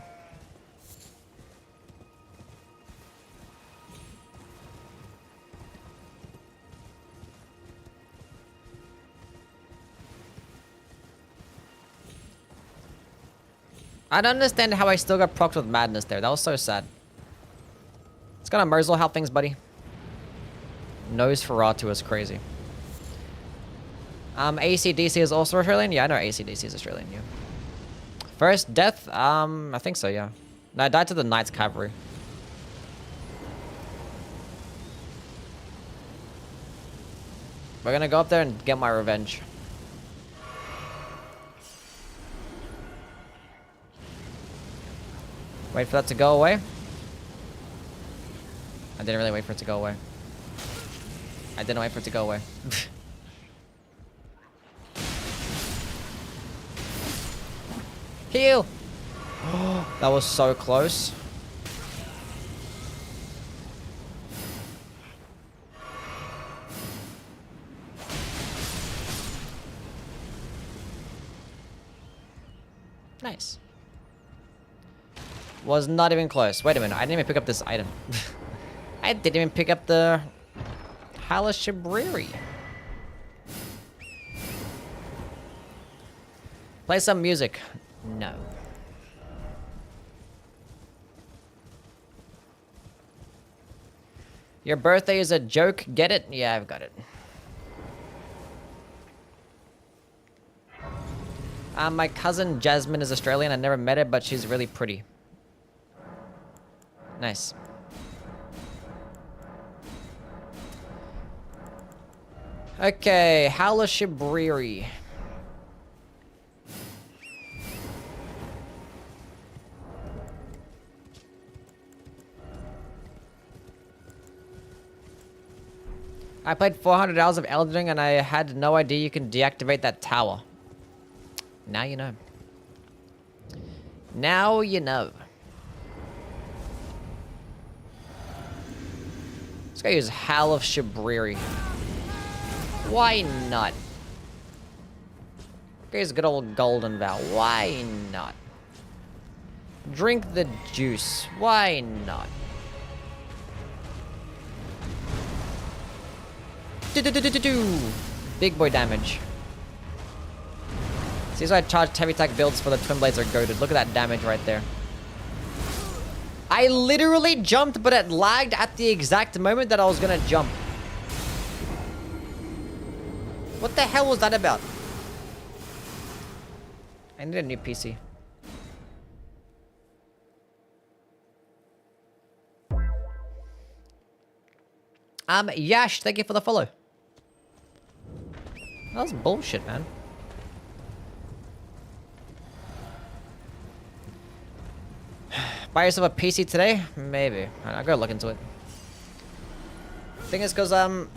I don't understand how I still got procced with madness there. That was so sad. It's gonna Merzel, how things, buddy? Nosferatu is crazy. ACDC is also Australian? Yeah, I know ACDC is Australian, yeah. First death? I think so, yeah. No, I died to the Knights Cavalry. We're gonna go up there and get my revenge. Wait for that to go away. I didn't really wait for it to go away. I didn't wait for it to go away. Heal! That was so close. Nice. Was not even close. Wait a minute, I didn't even pick up this item. I didn't even pick up the Halashibriri. Play some music. No. Your birthday is a joke, get it? Yeah, I've got it. My cousin Jasmine is Australian. I never met her, but she's really pretty. Nice. Okay, Halashibriri. I played 400 hours of Elden Ring and I had no idea you can deactivate that tower. Now you know. Now you know. Let's go use Halashibriri. Why not? Go use good old Golden Vow. Why not? Drink the juice. Why not? Big boy damage. See, so I charged heavy attack builds for the twin blades are goated. Look at that damage right there. I literally jumped, but it lagged at the exact moment that I was gonna jump. What the hell was that about? I need a new PC. Yash, thank you for the follow. That was bullshit, man. Buy yourself a PC today? Maybe. I'll go look into it. Thing is, because, I'm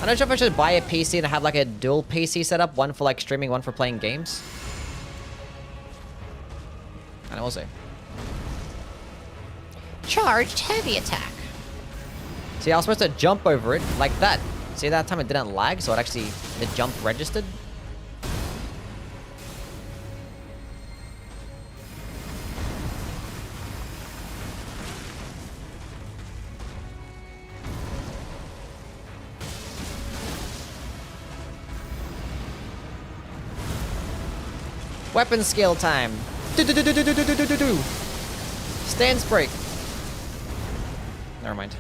not sure if I should buy a PC and have, like, a dual PC setup. One for, like, streaming, one for playing games. And we'll see. Charged heavy attack. See, I was supposed to jump over it like that. See, that time it didn't lag, so it actually, the jump registered. Weapon skill time. Stance break. Never mind.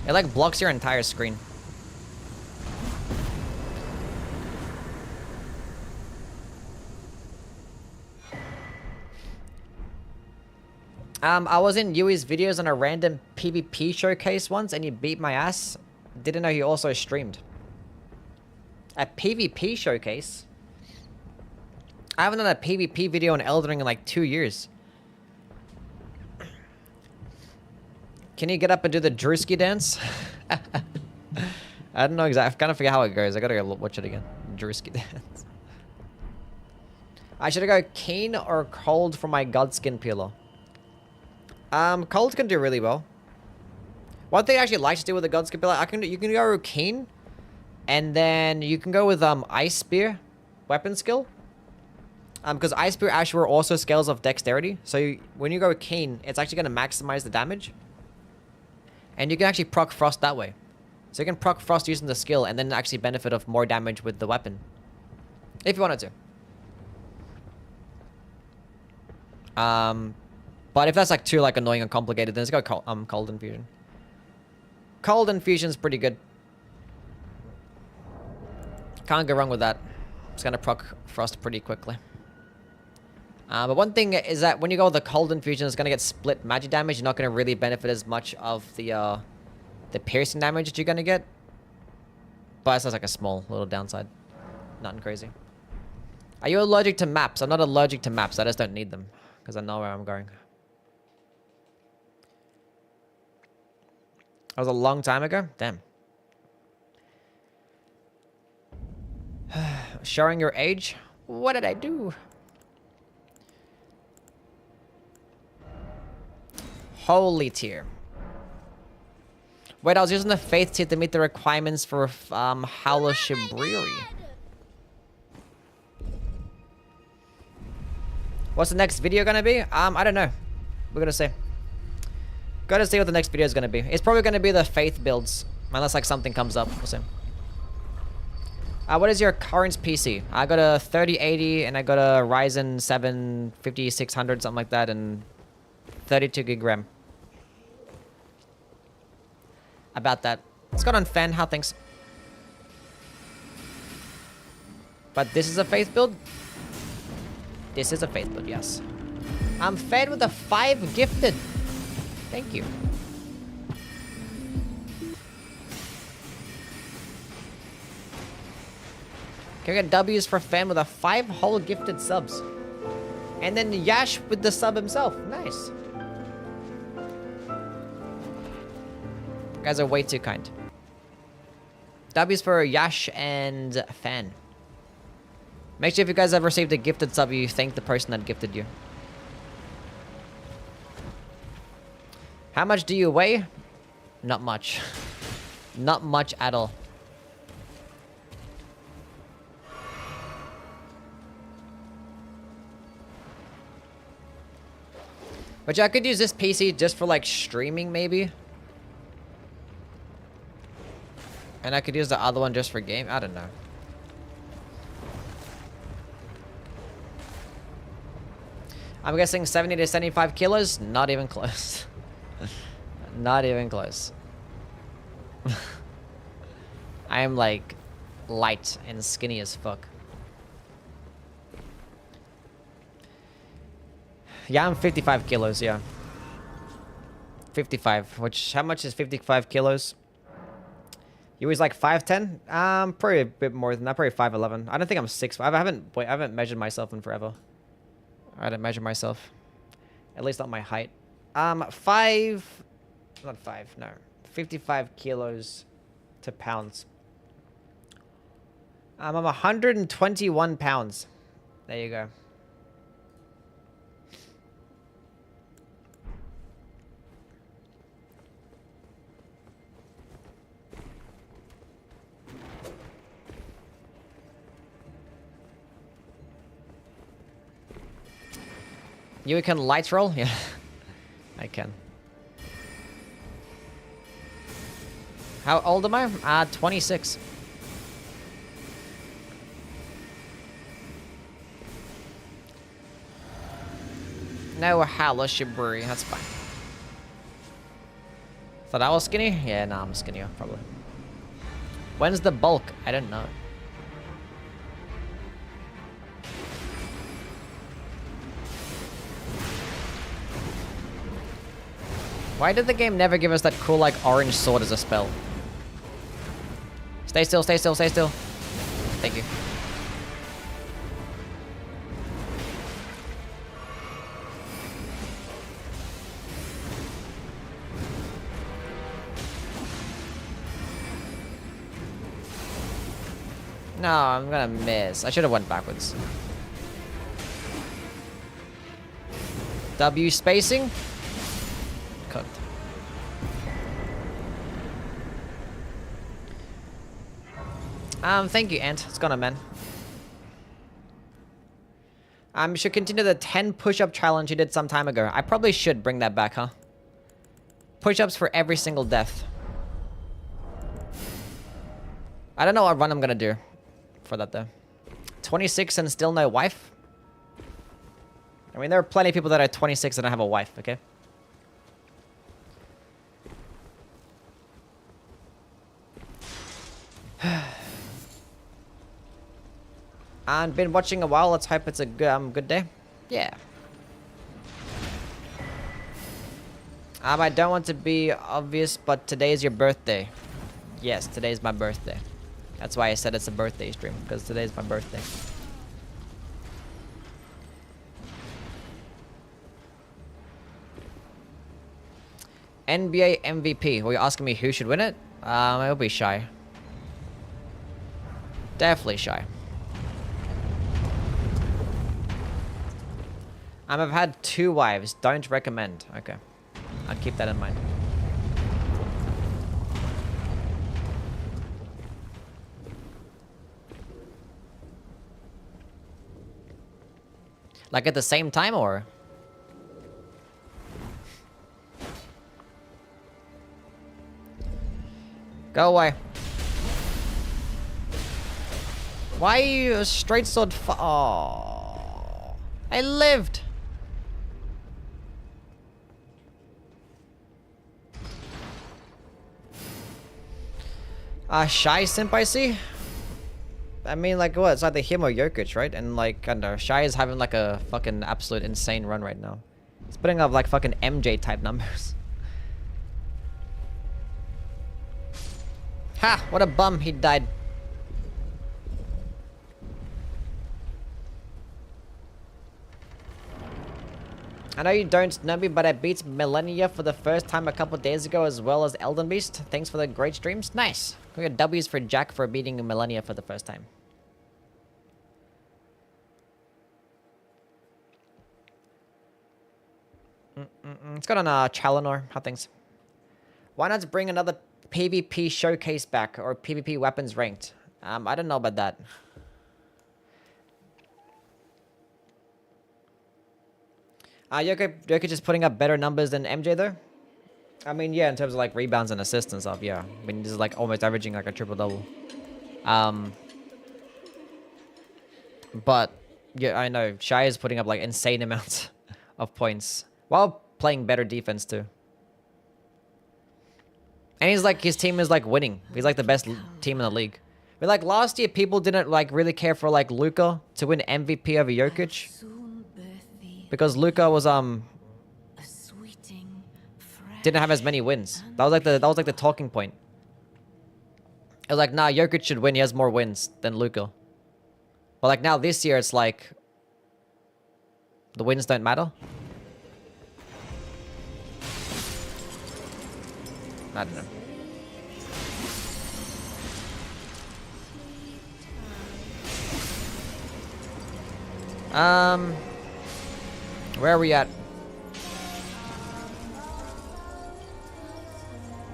It like blocks your entire screen. I was in Yui's videos on a random PvP showcase once and he beat my ass. Didn't know he also streamed. A PvP showcase? I haven't done a PvP video on Elden Ring in like 2 years. Can you get up and do the Drewski dance? I don't know exactly. I kind of forget how it goes. I gotta go watch it again. Drewski dance. I should go keen or cold for my Godskin peeler. Cold can do really well. One thing I actually like to do with the Godskin peeler, you can go keen, and then you can go with Ice Spear weapon skill. Because Ice Spear Ashura also scales of dexterity. So when you go keen, it's actually going to maximize the damage. And you can actually proc Frost that way. So you can proc Frost using the skill and then actually benefit of more damage with the weapon. If you wanted to. But if that's like too like annoying and complicated, then let's go Cold Infusion. Cold Infusion's pretty good. Can't go wrong with that. It's gonna proc Frost pretty quickly. But one thing is that when you go with the Cold Infusion, it's gonna get split magic damage. You're not gonna really benefit as much of the piercing damage that you're gonna get. But it's just like a small little downside. Nothing crazy. Are you allergic to maps? I'm not allergic to maps. I just don't need them because I know where I'm going. That was a long time ago? Damn. Showing your age? What did I do? Holy tier. Wait, I was using the faith tier to meet the requirements for Howler Shibriri. What's the next video gonna be? I don't know. We're gonna see. Gotta see what the next video is gonna be. It's probably gonna be the faith builds. Unless like something comes up. We'll see. What is your current PC? I got a 3080 and I got a Ryzen 7 5600, something like that, and 32 gig RAM. About that. What's going on, Fan? How things? But this is a faith build? This is a faith build, yes. I'm fed with a 5 gifted. Thank you. Can we get W's for Fan with a 5 whole gifted subs? And then Yash with the sub himself. Nice. You guys are way too kind. W's for Yash and Fan. Make sure if you guys have received a gifted sub, you thank the person that gifted you. How much do you weigh? Not much. Not much at all. But yeah, I could use this PC just for like streaming maybe. And I could use the other one just for game. I don't know. I'm guessing 70 to 75 kilos. Not even close. Not even close. I am like light and skinny as fuck. Yeah, I'm 55 kilos, yeah. 55, which, how much is 55 kilos? You was like 5'10"? Probably a bit more than that, probably 5'11". I don't think I'm 6'5". I haven't measured myself in forever. I didn't measure myself. At least not my height. 55 kilos to pounds. I'm 121 pounds. There you go. You can light roll? Yeah, I can. How old am I? 26. No Howler Shibriri, that's fine. Thought I was skinny? Yeah, nah, I'm skinnier, probably. When's the bulk? I don't know. Why did the game never give us that cool, like, orange sword as a spell? Stay still, stay still, stay still. Thank you. No, I'm gonna miss. I should have went backwards. W spacing? Cooked. Thank you, Ant. What's going on, man? Should continue the 10 push-up challenge you did some time ago. I probably should bring that back, huh? Push-ups for every single death. I don't know what run I'm gonna do for that, though. 26 and still no wife? I mean, there are plenty of people that are 26 and don't have a wife, okay? And been watching a while. Let's hope it's a good day. Yeah. I don't want to be obvious, but today is your birthday. Yes, today's my birthday. That's why I said it's a birthday stream, because today's my birthday. NBA MVP. Were you asking me who should win it? It'll be Shy. Definitely Shy. I've had 2 wives. Don't recommend. Okay. I'll keep that in mind. Like at the same time, or? Go away. Why are you a straight sword? Oh, I lived. Shy simp, I see. I mean, like, what? It's either him or Jokic, right? And, like, I don't know. Shy is having, like, a fucking absolute insane run right now. He's putting up, like, fucking MJ-type numbers. Ha! What a bum. He died. I know you don't know me, but I beat Millennia for the first time a couple days ago, as well as Elden Beast. Thanks for the great streams. Nice. We got W's for Jack for beating Millennia for the first time. Let's go on Chalinor. How things? Why not bring another PvP showcase back, or PvP weapons ranked? I don't know about that. Jokic is putting up better numbers than MJ though. I mean, yeah, in terms of like rebounds and assists and stuff, yeah. I mean, this is like almost averaging like a triple-double. But yeah, I know Shy is putting up like insane amounts of points while playing better defense too. And he's like, his team is like winning. He's like the best team in the league. But like last year, people didn't like really care for like Luka to win MVP over Jokic. Because Luka was didn't have as many wins. That was like the talking point. It was like, nah, Jokic should win. He has more wins than Luka. But like now this year, it's like the wins don't matter. I don't know. Where are we at?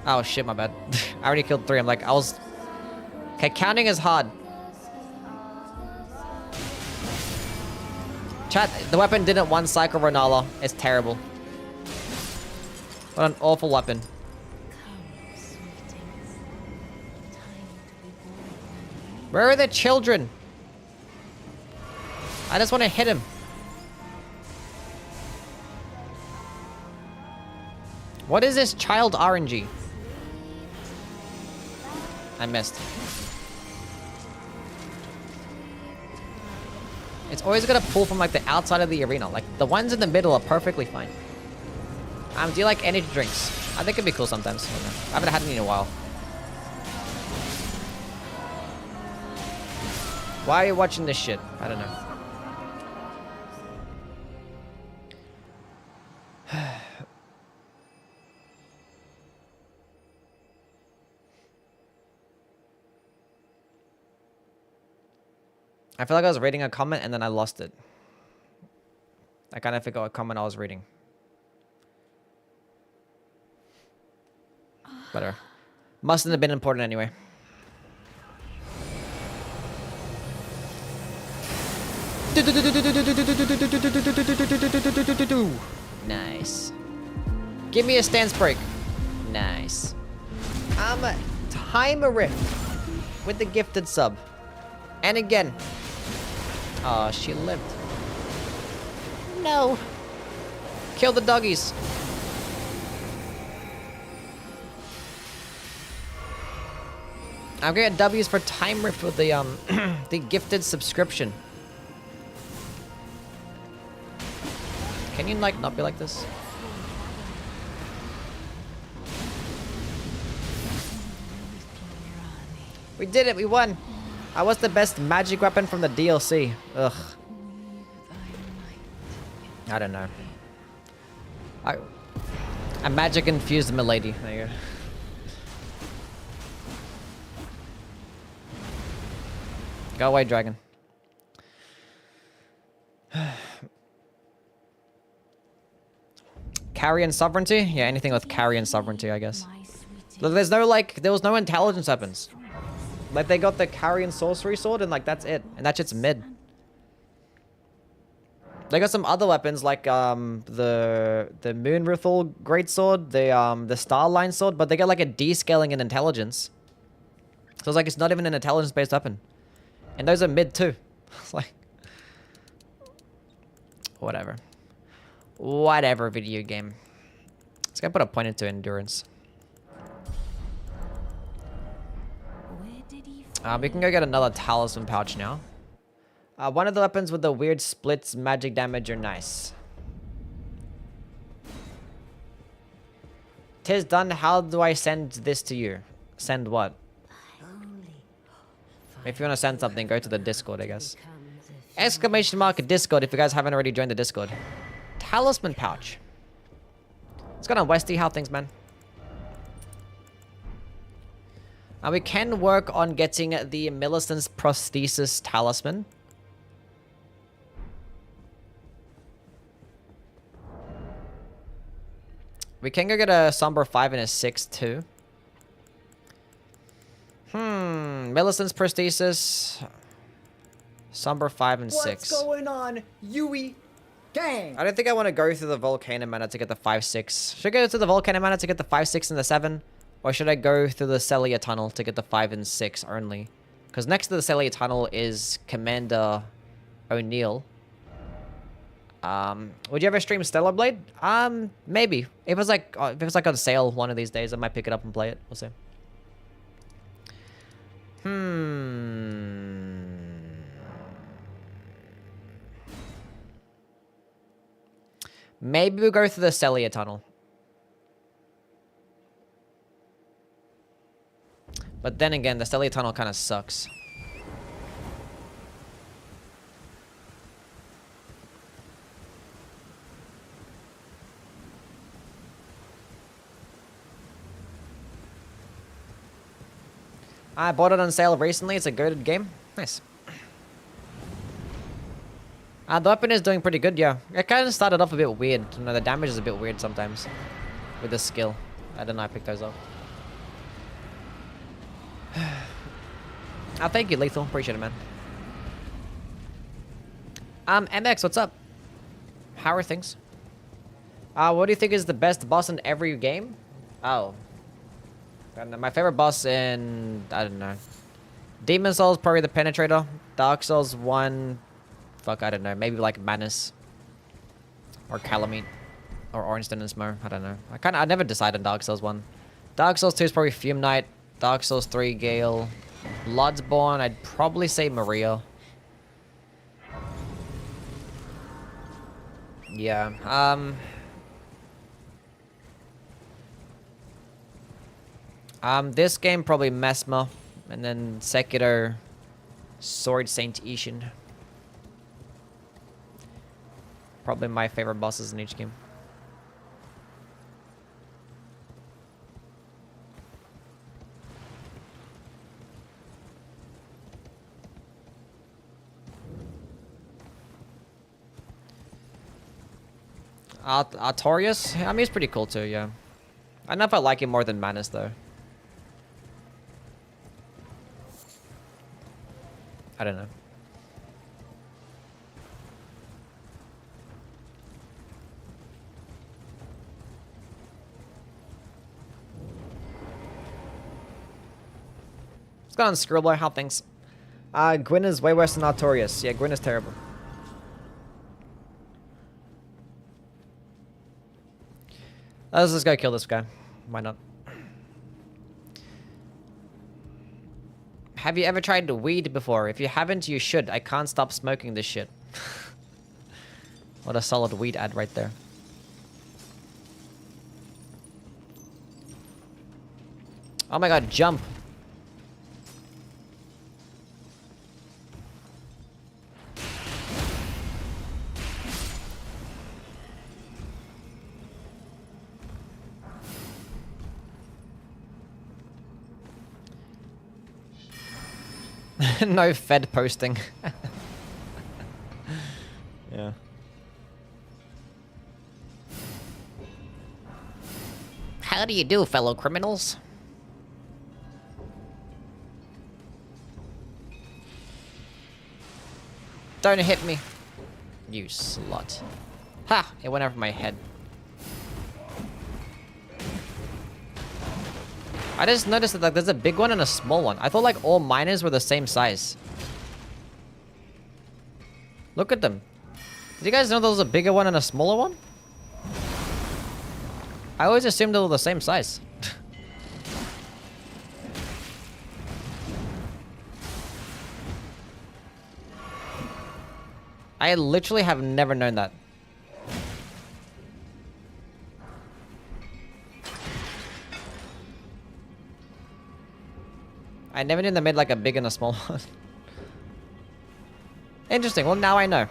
Oh shit, my bad. I already killed 3. I'm like, I was... Okay, counting is hard. Chat, the weapon didn't one cycle Ronala. It's terrible. What an awful weapon. Where are the children? I just want to hit him. What is this child RNG? I missed. It's always gonna pull from like the outside of the arena. Like the ones in the middle are perfectly fine. Do you like energy drinks? I think it'd be cool sometimes. I haven't had any in a while. Why are you watching this shit? I don't know. I feel like I was reading a comment and then I lost it. I kind of forgot what comment I was reading. Whatever. Mustn't have been important anyway. Nice. Give me a stance break. Nice. Time a rift with the gifted sub. And again, Oh, she lived. No. Kill the doggies. I'm getting W's for timer for the the gifted subscription. Can you like not be like this? We did it, we won. What's the best magic weapon from the DLC? Ugh. I don't know. A magic infused milady. There you go. Go away, dragon. Carrion sovereignty? Yeah, anything with carrion sovereignty, I guess. There's no, like, there was no intelligence weapons. Like, they got the carrion sorcery sword, and, like, that's it. And that shit's mid. They got some other weapons, like, the Moonrithal greatsword, the Starline sword, but they got, like, a descaling in intelligence. So it's like, it's not even an intelligence-based weapon. And those are mid, too. It's like... Whatever. Whatever, video game. Let's go put a point into endurance. We can go get another talisman pouch now. One of the weapons with the weird splits magic damage are nice. Tis done. How do I send this to you? Send what? If you want to send something, go to the Discord, I guess. Exclamation mark Discord if you guys haven't already joined the Discord. Talisman pouch. What's going on, Westy? How things, man? We can work on getting the Millicent's prosthesis talisman. We can go get a Somber 5 and a 6 too. Millicent's prosthesis. Somber 5 and 6. What's going on, Yui gang? I don't think I want to go through the Volcano Manor to get the 5-6. Should I go to the Volcano Manor to get the 5-6 and the 7? Or should I go through the Celia Tunnel to get the 5 and 6 only? Because next to the Celia Tunnel is Commander O'Neill. Would you ever stream Stellar Blade? Maybe. If it's like on sale one of these days, I might pick it up and play it. We'll see. Maybe we'll go through the Celia Tunnel. But then again, the Celia Tunnel kind of sucks. I bought it on sale recently. It's a good game. Nice. The weapon is doing pretty good, yeah. It kind of started off a bit weird. You know, the damage is a bit weird sometimes. With the skill. I don't know, I picked those up. Thank you, Lethal. Appreciate it, man. MX, what's up? How are things? What do you think is the best boss in every game? Oh. My favorite boss in... I don't know. Demon Souls, probably the Penetrator. Dark Souls 1... Fuck, I don't know. Maybe like Manus. Or Calamite. Or Ornstein and Smo. I don't know. I never decided on Dark Souls 1. Dark Souls 2 is probably Fume Knight. Dark Souls 3, Gale. Bloodborne, I'd probably say Maria. Yeah, this game probably Mesmer, and then Sekiro, Sword Saint Ishin. Probably my favorite bosses in each game. Artorias? I mean, he's pretty cool too, yeah. I don't know if I like him more than Manus, though. I don't know. What's going on, Scribbler? How things? Gwyn is way worse than Artorias. Yeah, Gwyn is terrible. Let's just go kill this guy. Why not? Have you ever tried weed before? If you haven't, you should. I can't stop smoking this shit. What a solid weed ad right there. Oh my god, jump. No Fed posting. Yeah. How do you do, fellow criminals? Don't hit me. You slut. Ha! It went over my head. I just noticed that like, there's a big one and a small one. I thought like all miners were the same size. Look at them. Did you guys know there was a bigger one and a smaller one? I always assumed they were the same size. I literally have never known that. I never knew they made like a big and a small one. Interesting. Well, now I know.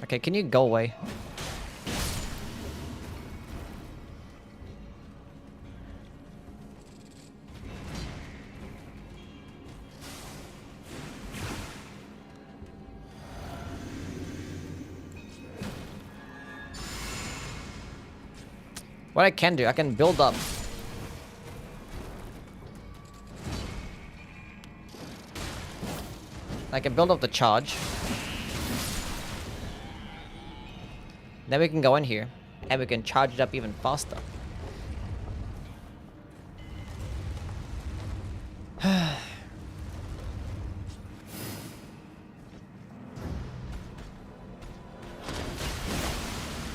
Okay, can you go away? What I can do, I can build up. I can build up the charge. Then we can go in here, and we can charge it up even faster.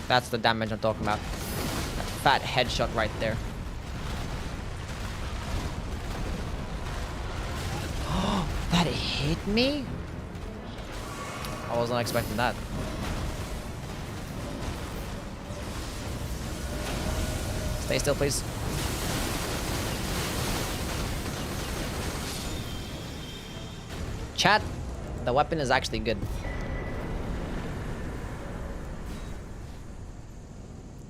That's the damage I'm talking about. That fat headshot right there. That hit me? I wasn't expecting that. Stay still, please. Chat, the weapon is actually good.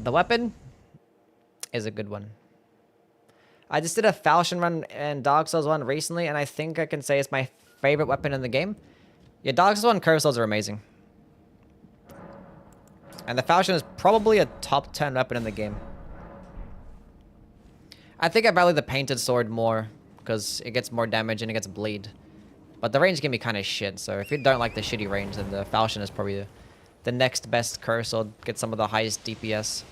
The weapon is a good one. I just did a Falchion run and Dark Souls 1 recently, and I think I can say it's my favorite weapon in the game. Yeah, Dark Souls 1 Curve Swords are amazing. And the Falchion is probably a top 10 weapon in the game. I think I value the Painted Sword more, because it gets more damage and it gets bleed. But the range can be kind of shit, so if you don't like the shitty range, then the Falchion is probably the next best Curve Sword. Get some of the highest DPS.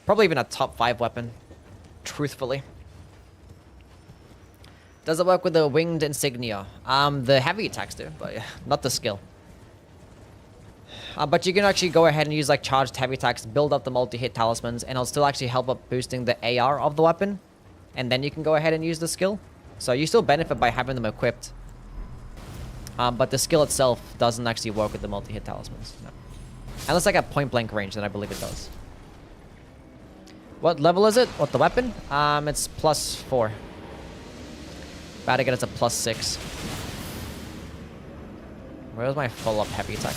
Probably even a top 5 weapon, truthfully. Does it work with the winged insignia? The heavy attacks do, but yeah, not the skill. But you can actually go ahead and use like charged heavy attacks, build up the multi-hit talismans, and it'll still actually help up boosting the AR of the weapon. And then you can go ahead and use the skill. So you still benefit by having them equipped. But the skill itself doesn't actually work with the multi-hit talismans. No. Unless like at point blank range, then I believe it does. What level is it? What, the weapon? It's +4. About to get it to +6. Where's my follow-up heavy attack?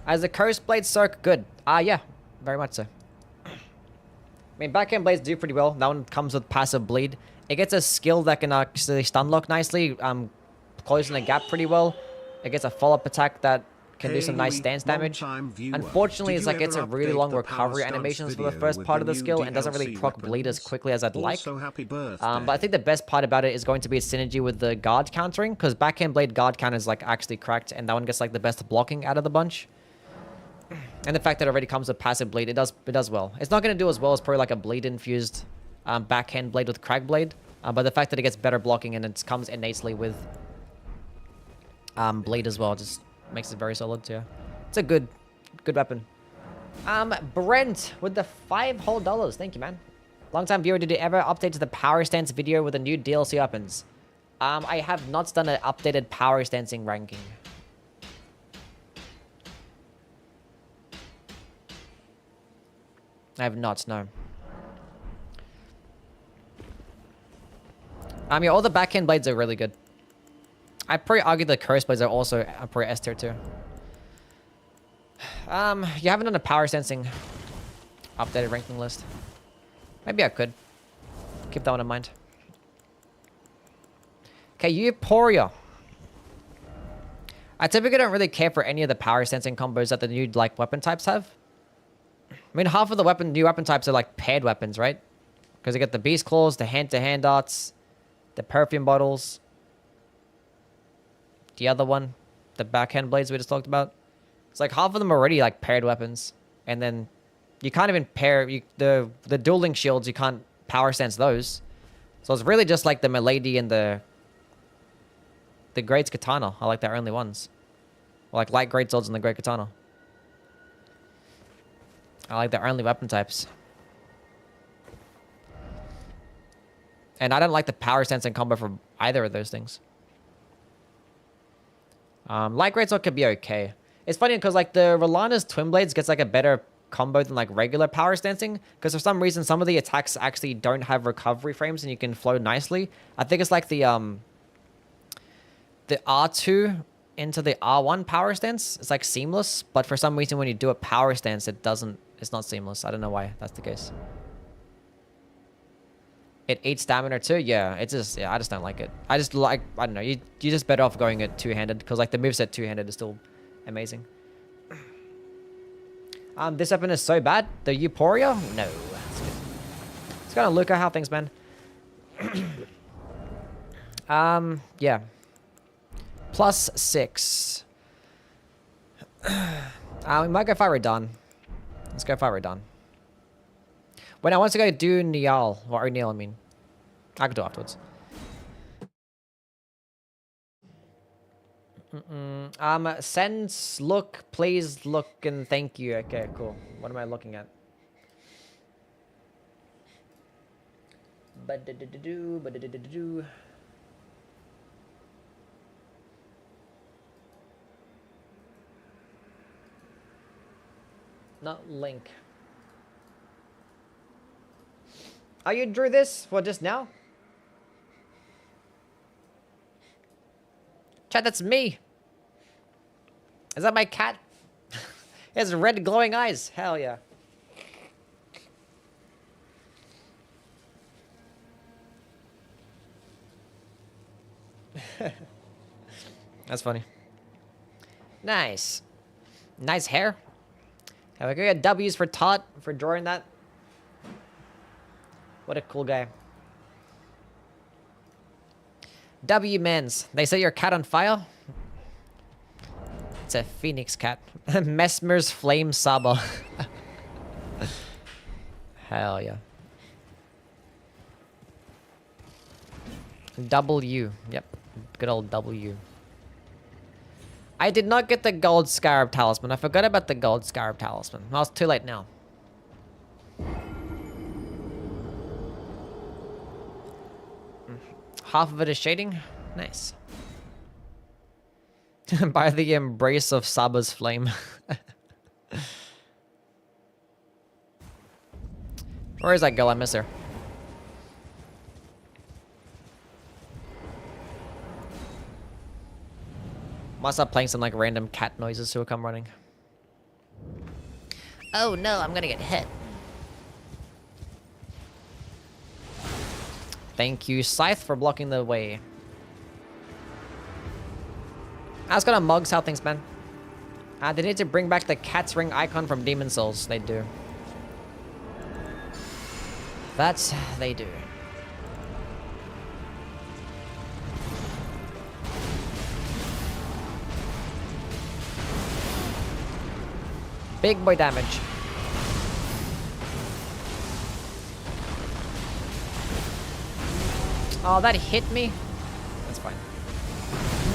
As a Cursed Blade Circ, good. Yeah, very much so. I mean, backhand blades do pretty well. That one comes with passive bleed. It gets a skill that can actually stun lock nicely, closing the gap pretty well. It gets a follow-up attack that can do some nice stance damage. Unfortunately, it's like it's a really long recovery animations for the first part of the skill and doesn't really proc bleed as quickly as I'd like. But I think the best part about it is going to be its synergy with the guard countering, because backhand blade guard counter is like actually cracked, and that one gets like the best blocking out of the bunch. And the fact that it already comes with passive bleed, it does well. It's not going to do as well as probably like a bleed infused backhand blade with crack blade, But the fact that it gets better blocking and it comes innately with bleed as well just makes it very solid too. It's a good weapon. Brent with the $5 whole. Thank you, man. Long time viewer, did you ever update to the power stance video with the new DLC weapons? I have not done an updated power stancing ranking. I have not, no. Yeah, all the backhand blades are really good. I probably argue the curse blades are also probably S tier too. You haven't done a power sensing updated ranking list. Maybe I could. Keep that one in mind. Okay, Euporia. I typically don't really care for any of the power sensing combos that the new like weapon types have. I mean, half of the new weapon types are like paired weapons, right? Because you get the beast claws, the hand-to-hand darts, the perfume bottles. The other one, the backhand blades we just talked about. It's like half of them are already like paired weapons. And then you can't even pair the dueling shields, you can't power sense those. So it's really just like the Milady and the Great Katana are like their only ones. Or like light great swords and the Great Katana. I like their only weapon types. And I don't like the power sense and combo for either of those things. Light greatsword could be okay. It's funny because like the Rolana's Twin Blades gets like a better combo than like regular power stancing, because for some reason some of the attacks actually don't have recovery frames and you can flow nicely. I think it's like the R2 into the R1 power stance. It's like seamless, but for some reason when you do a power stance it's not seamless. I don't know why that's the case. It 8 stamina too? Yeah, I just don't like it. I don't know, you're just better off going it two-handed, because like the moveset two-handed is still amazing. This weapon is so bad. The Euporia? No. It's gonna look at how things, man. Yeah. +6. We might go fight Radon. Let's go fight Radon. When I want to go do Niall, or O'Neal, I mean. I can do afterwards. Sends, look, please look, and thank you. Okay, cool. What am I looking at? Not link. Oh, you drew this? What, just now? Chat, that's me. Is that my cat? It has red glowing eyes. Hell yeah. That's funny. Nice. Nice hair. Have we got W's for Todd for drawing that? What a cool guy. W Mens. They set your cat on fire? It's a phoenix cat. Mesmer's Flame Saba. Hell yeah. W. Yep. Good old W. I did not get the gold scarab talisman. I forgot about the gold scarab talisman. Well, it's too late now. Half of it is shading. Nice. By the embrace of Saba's flame. Where is that girl? I miss her. Must stop playing some like random cat noises who will come running. Oh no, I'm gonna get hit. Thank you, Scythe, for blocking the way. I was gonna mugs how things, man. They need to bring back the cat's ring icon from Demon Souls. They do. That they do. Big boy damage. Oh, that hit me? That's fine.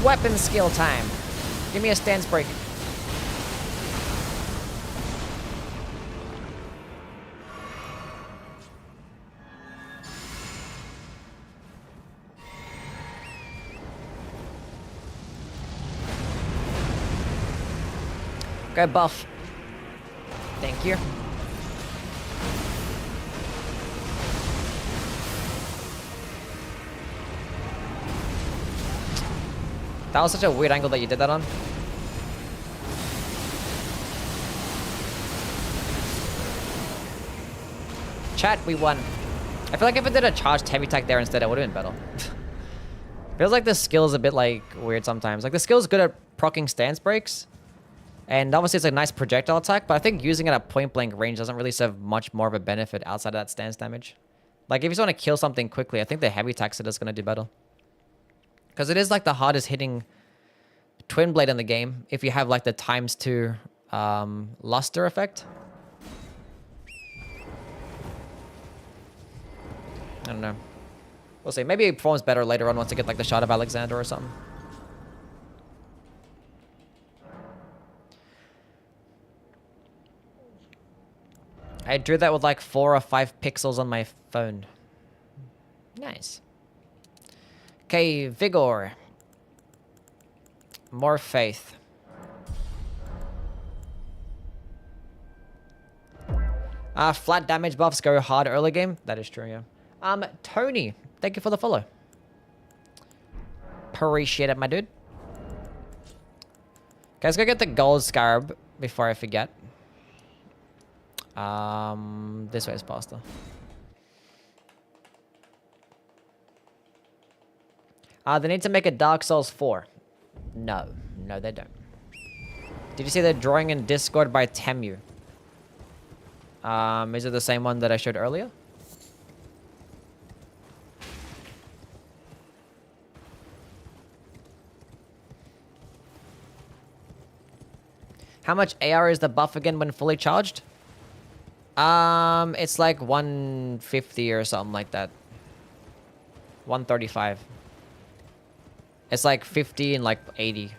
Weapon skill time. Give me a stance break. Go buff. Thank you. That was such a weird angle that you did that on. Chat, we won. I feel like if I did a charged heavy attack there instead, it would have been better. Feels like the skill is a bit like weird sometimes. Like the skill is good at proccing stance breaks. And obviously it's a nice projectile attack, but I think using it at point blank range doesn't really serve much more of a benefit outside of that stance damage. Like if you just want to kill something quickly, I think the heavy attack set is going to do better. Because it is like the hardest hitting twin blade in the game if you have like the ×2 luster effect. I don't know. We'll see. Maybe it performs better later on once I get like the shot of Alexander or something. I drew that with like 4 or 5 pixels on my phone. Nice. Okay, Vigor. More faith. Flat damage buffs go hard early game. That is true, yeah. Tony, thank you for the follow. Appreciate it, my dude. Guys, go get the gold scarab before I forget. This way is faster. They need to make a Dark Souls 4. No, they don't. Did you see the drawing in Discord by Temu? Is it the same one that I showed earlier? How much AR is the buff again when fully charged? It's like 150 or something like that. 135. It's like 50 and like 80.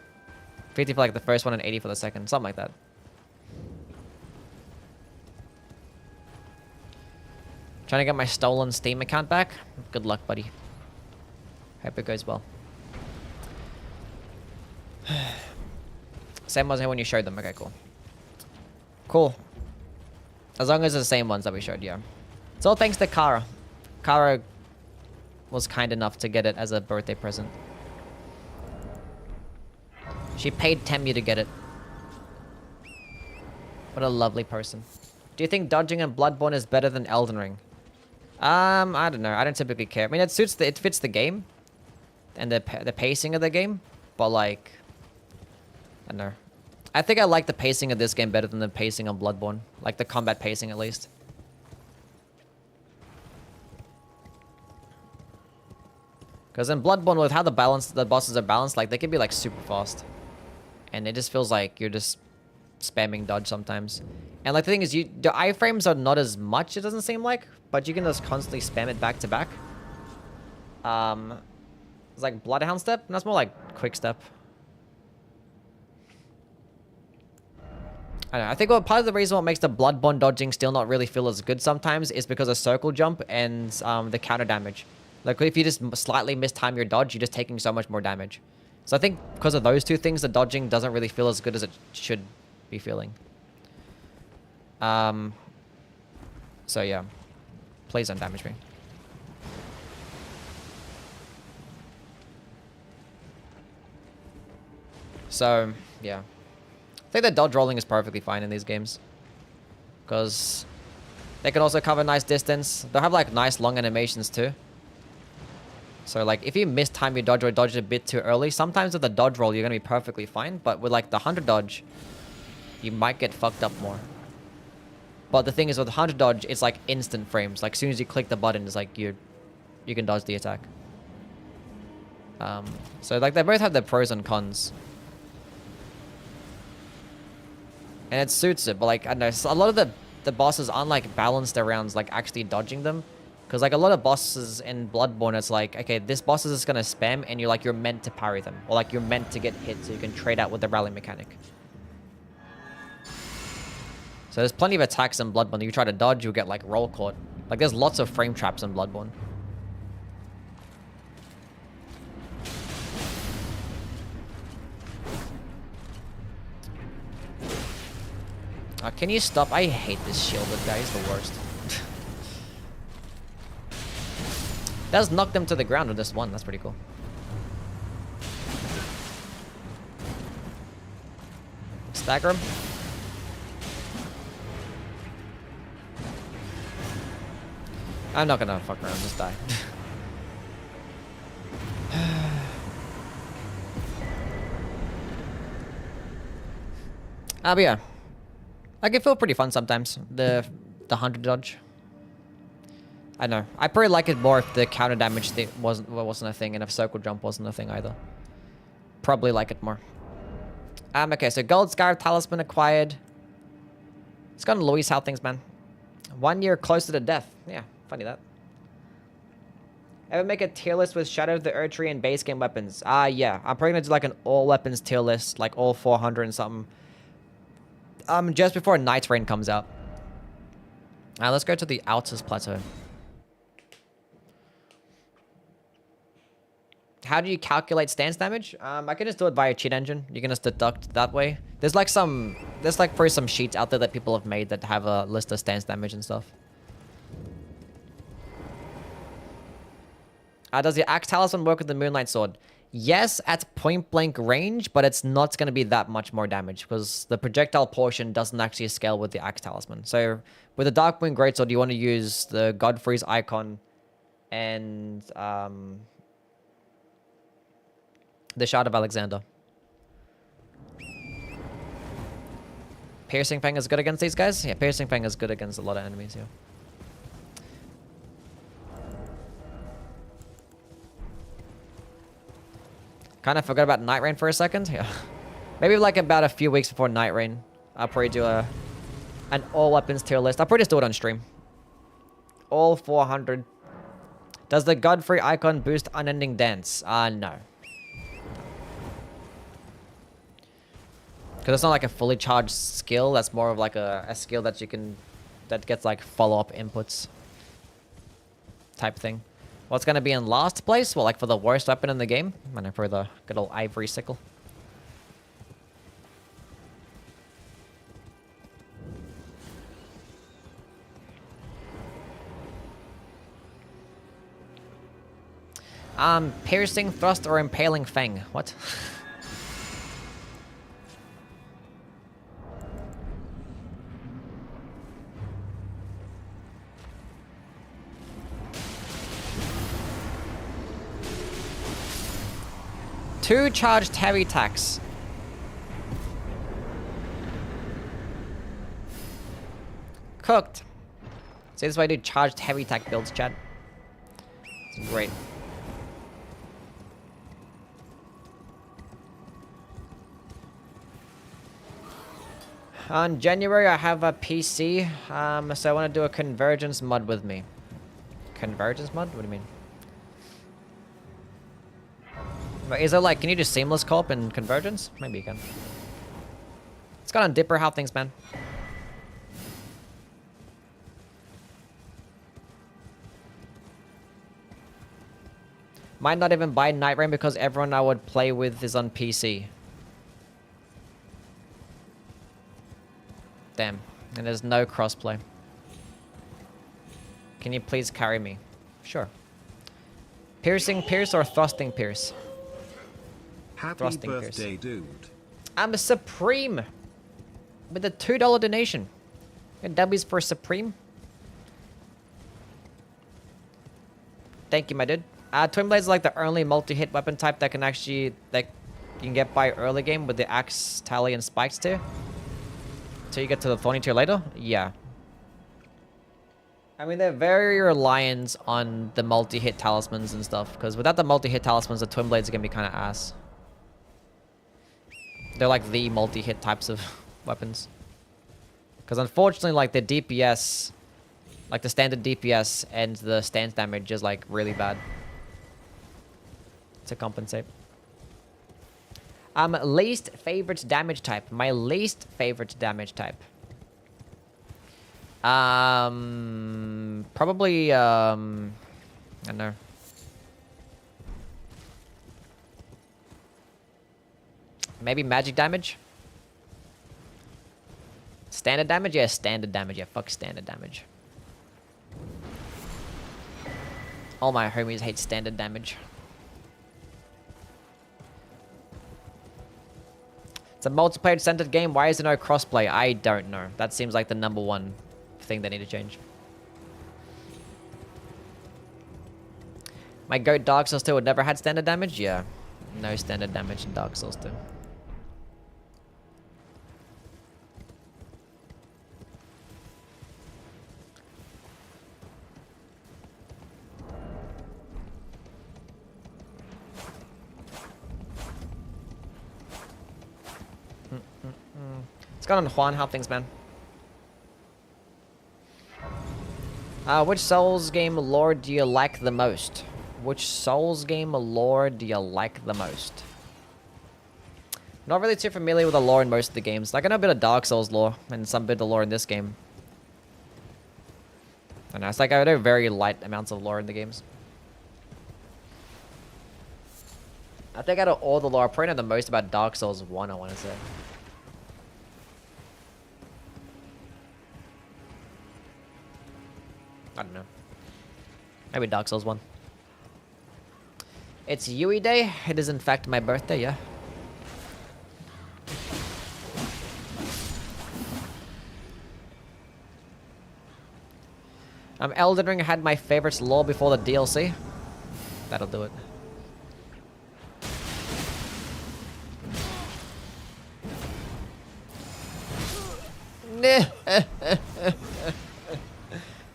50 for like the first one and 80 for the second. Something like that. Trying to get my stolen Steam account back. Good luck, buddy. Hope it goes well. Same ones when you showed them. Okay, cool. Cool. As long as it's the same ones that we showed, yeah. It's all thanks to Kara. Kara was kind enough to get it as a birthday present. She paid Temu to get it. What a lovely person. Do you think dodging in Bloodborne is better than Elden Ring? I don't know. I don't typically care. I mean, it fits the game and the pacing of the game, but like, I don't know. I think I like the pacing of this game better than the pacing on Bloodborne. Like the combat pacing, at least. Because in Bloodborne, with how the bosses are balanced, like they can be like super fast, and it just feels like you're just spamming dodge sometimes. And like the thing is, the iframes are not as much. It doesn't seem like, but you can just constantly spam it back to back. It's like Bloodhound step, and that's more like quick step. I don't know. I think part of the reason what makes the Bloodborne dodging still not really feel as good sometimes is because of circle jump and the counter damage. Like if you just slightly mistime your dodge, you're just taking so much more damage. So I think because of those two things, the dodging doesn't really feel as good as it should be feeling. So yeah, please don't damage me. So yeah. I think the dodge rolling is perfectly fine in these games. Because they can also cover nice distance. They'll have like nice long animations too. So like if you mistime your dodge or dodge a bit too early, sometimes with the dodge roll you're going to be perfectly fine. But with like the 100 dodge, you might get fucked up more. But the thing is with the 100 dodge, it's like instant frames. Like as soon as you click the button, it's like you can dodge the attack. So like they both have their pros and cons. And it suits it, but like, I don't know, a lot of the bosses aren't like balanced around like actually dodging them. Because like a lot of bosses in Bloodborne, it's like, okay, this boss is just gonna spam, and you're meant to parry them, or like you're meant to get hit, so you can trade out with the rally mechanic. So there's plenty of attacks in Bloodborne. You try to dodge, you'll get like roll caught. Like there's lots of frame traps in Bloodborne. Can you stop? I hate this shielded guy. He's the worst. Does knock them to the ground with this one. That's pretty cool. Stagger him. I'm not gonna fuck around. Just die. But yeah. Like, it feel pretty fun sometimes. The 100 dodge. I know. I probably like it more if the counter damage thing wasn't a thing, and if circle jump wasn't a thing either. Probably like it more. Okay, so gold scarab talisman acquired. It's gonna Louise how things, man. 1 year closer to death. Yeah, funny that. Ever make a tier list with Shadow of the Erdtree and base game weapons? Yeah. I'm probably gonna do like an all weapons tier list, like all 400 and something. Just before Night Rain comes out. Let's go to the Altus Plateau. How do you calculate stance damage? I can just do it via cheat engine. You can just deduct that way. There's like probably some sheets out there that people have made that have a list of stance damage and stuff. Does the Axe Talisman work with the Moonlight Sword? Yes, at point blank range, but it's not going to be that much more damage because the projectile portion doesn't actually scale with the Axe Talisman. So with the Darkmoon Greatsword, you want to use the Godfrey's Icon and the Shard of Alexander. Piercing Fang is good against these guys? Yeah, Piercing Fang is good against a lot of enemies here. Kind of forgot about Night Rain for a second. Yeah. Maybe like about a few weeks before Night Rain, I'll probably do an all weapons tier list. I'll probably just do it on stream. All 400. Does the Godfrey Icon boost Unending Dance? No. Because it's not like a fully charged skill. That's more of like a skill that that gets like follow-up inputs type thing. What's going to be in last place? Well, like for the worst weapon in the game? I know, for the good old ivory sickle. Piercing, thrust, or impaling fang. What? Two charged heavy attacks. Cooked. See, this is why I do charged heavy attack builds, chat. It's great. On January, I have a PC, so I want to do a convergence mod with me. Convergence mod? What do you mean? Is it like, can you do seamless co-op in Convergence? Maybe you can. It's got on Dipper, how things, man. Might not even buy Night Rain because everyone I would play with is on PC. Damn. And there's no crossplay. Can you please carry me? Sure. Piercing Pierce or Thrusting Pierce? Happy Thrusting birthday, Pierce. dude. I'm a Supreme. With a $2 donation. And W's for Supreme. Thank you, my dude. Twin Blades is like the only multi-hit weapon type that can actually, that you can get by early game with the Axe, Tally, and Spikes tier. Till you get to the Thorny tier later? Yeah. I mean, they're very reliant on the multi-hit talismans and stuff. Because without the multi-hit talismans, the Twin Blades are going to be kind of ass. They're like the multi-hit types of weapons. Because unfortunately, like, the DPS Like the standard DPS and the stance damage is like really bad to compensate. Least favorite damage type. My least favorite damage type. Probably, I don't know. Maybe magic damage? Standard damage? Yeah, standard damage. Yeah, fuck standard damage. All my homies hate standard damage. It's a multiplayer-centered game. Why is there no crossplay? I don't know. That seems like the #1 thing they need to change. My goat Dark Souls 2 would never had standard damage? Yeah. No standard damage in Dark Souls 2. What's going on, Juan? How things, man? Which Souls game lore do you like the most? Which Souls game lore do you like the most? Not really too familiar with the lore in most of the games. Like, I know a bit of Dark Souls lore and some bit of lore in this game. I know, it's like I know very light amounts of lore in the games. I think out of all the lore, I probably know the most about Dark Souls 1, I want to say. I don't know. Maybe Dark Souls 1. It's Yui Day. It is in fact my birthday, yeah. Elden Ring had my favorites lore before the DLC. That'll do it.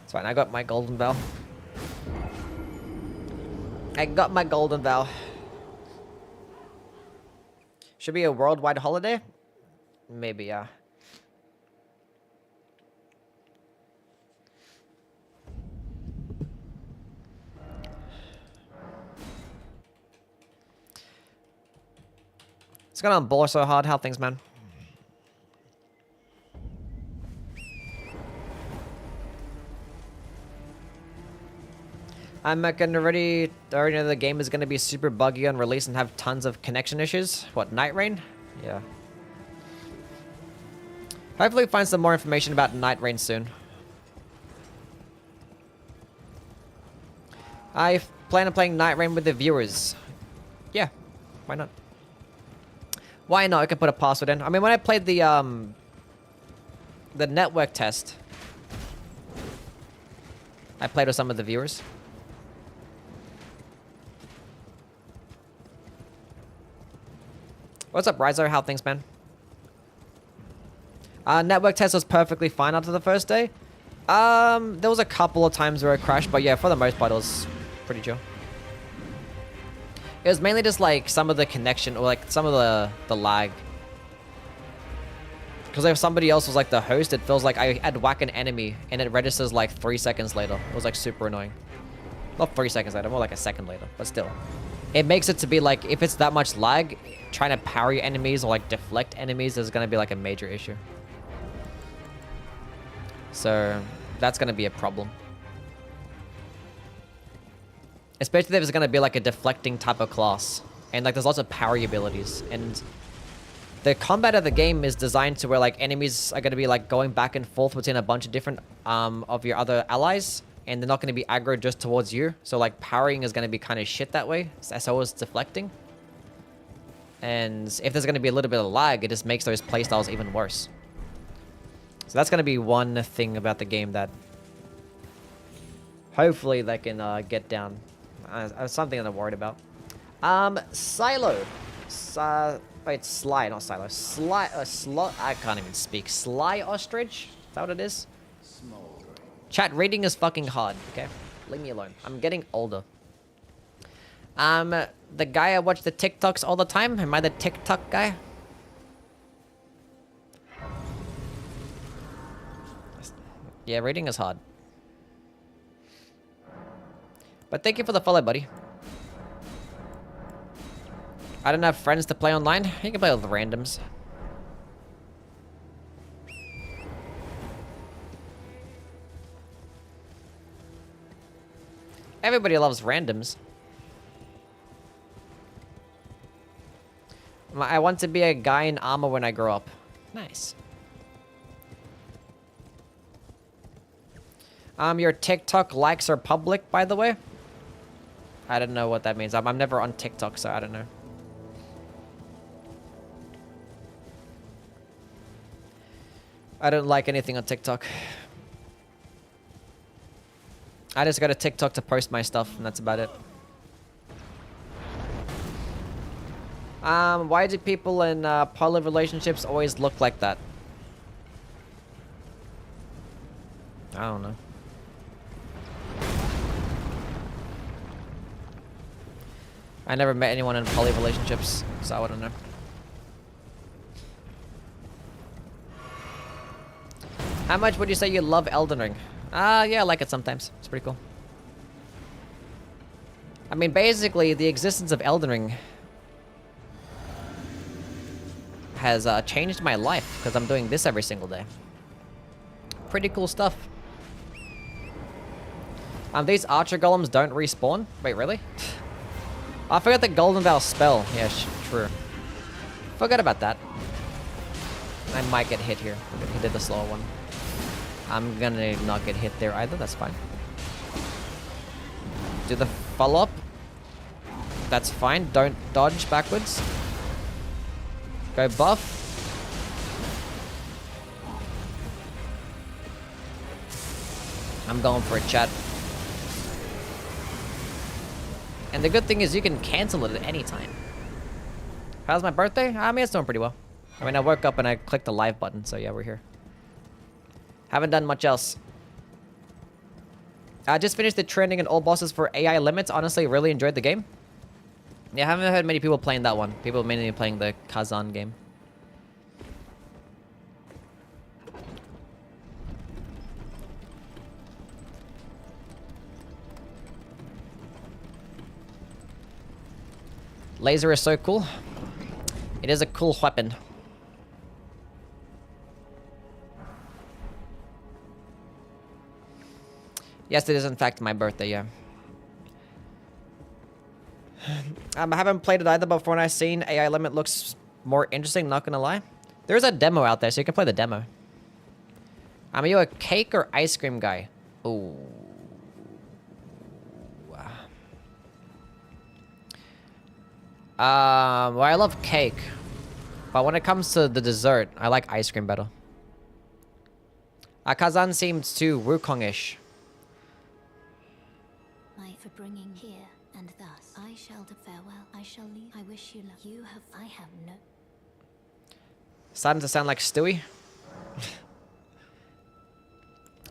It's fine, I got my golden bell. I got my golden bell. Should be a worldwide holiday? Maybe, yeah. It's gonna bore so hard. How things, man? I'm already know the game is gonna be super buggy on release and have tons of connection issues. What, Night Rain? Yeah. Hopefully find some more information about Night Rain soon. I plan on playing Night Rain with the viewers. Yeah, why not? Why not? I could put a password in. I mean, when I played the network test, I played with some of the viewers. What's up, Rizo? How things, man? Network test was perfectly fine after the first day. There was a couple of times where it crashed, but yeah, for the most part, it was pretty chill. It was mainly just like some of the connection or like some of the lag. Because if somebody else was like the host, it feels like I'd whack an enemy and it registers like 3 seconds later. It was like super annoying. Not 3 seconds later, more like a second later, but still. It makes it to be like, if it's that much lag, trying to parry enemies or like deflect enemies is going to be like a major issue. So that's going to be a problem. Especially if it's going to be like a deflecting type of class. And like there's lots of parry abilities. And the combat of the game is designed to where like enemies are going to be like going back and forth between a bunch of different of your other allies. And they're not going to be aggro just towards you. So like parrying is going to be kind of shit that way. So is deflecting. And if there's going to be a little bit of lag, it just makes those playstyles even worse. So that's going to be one thing about the game that hopefully they can get down. Something that I'm worried about. Silo. Wait, Sly, not Silo. I can't even speak. Sly Ostrich? Is that what it is? Chat, reading is fucking hard, okay? Leave me alone. I'm getting older. The guy I watch the TikToks all the time. Am I the TikTok guy? Yeah, reading is hard. But thank you for the follow, buddy. I don't have friends to play online. You can play with randoms. Everybody loves randoms. I want to be a guy in armor when I grow up. Nice. Your TikTok likes are public, by the way. I don't know what that means. I'm never on TikTok, so I don't know. I don't like anything on TikTok. I just go to TikTok to post my stuff, and that's about it. Why do people in poly relationships always look like that? I don't know. I never met anyone in poly relationships, so I wouldn't know. How much would you say you love Elden Ring? Yeah, I like it sometimes. It's pretty cool. I mean, basically, the existence of Elden Ring has changed my life, because I'm doing this every single day. Pretty cool stuff. These archer golems don't respawn? Wait, really? I forgot the Golden Vow spell. Yeah, true. Forgot about that. I might get hit here. He did the slower one. I'm gonna not get hit there either. That's fine. Do the follow-up. That's fine. Don't dodge backwards. Go buff. I'm going for a chat. And the good thing is you can cancel it at any time. How's my birthday? I mean, it's doing pretty well. I mean, I woke up and I clicked the live button, so yeah, we're here. Haven't done much else. I just finished the training and all bosses for AI limits. Honestly, really enjoyed the game. Yeah, I haven't heard many people playing that one. People mainly playing the Kazan game. Laser is so cool. It is a cool weapon. Yes, it is in fact my birthday, yeah. I haven't played it either, but from what I've seen, AI Limit looks more interesting, not gonna lie. There's a demo out there, so you can play the demo. Are you a cake or ice cream guy? Ooh. Well, I love cake. But when it comes to the dessert, I like ice cream better. Kazan seems too Wukong-ish. For bringing here, and thus I shall to farewell. I shall leave. I wish you luck. You have. I have no. Starting to sound like Stewie.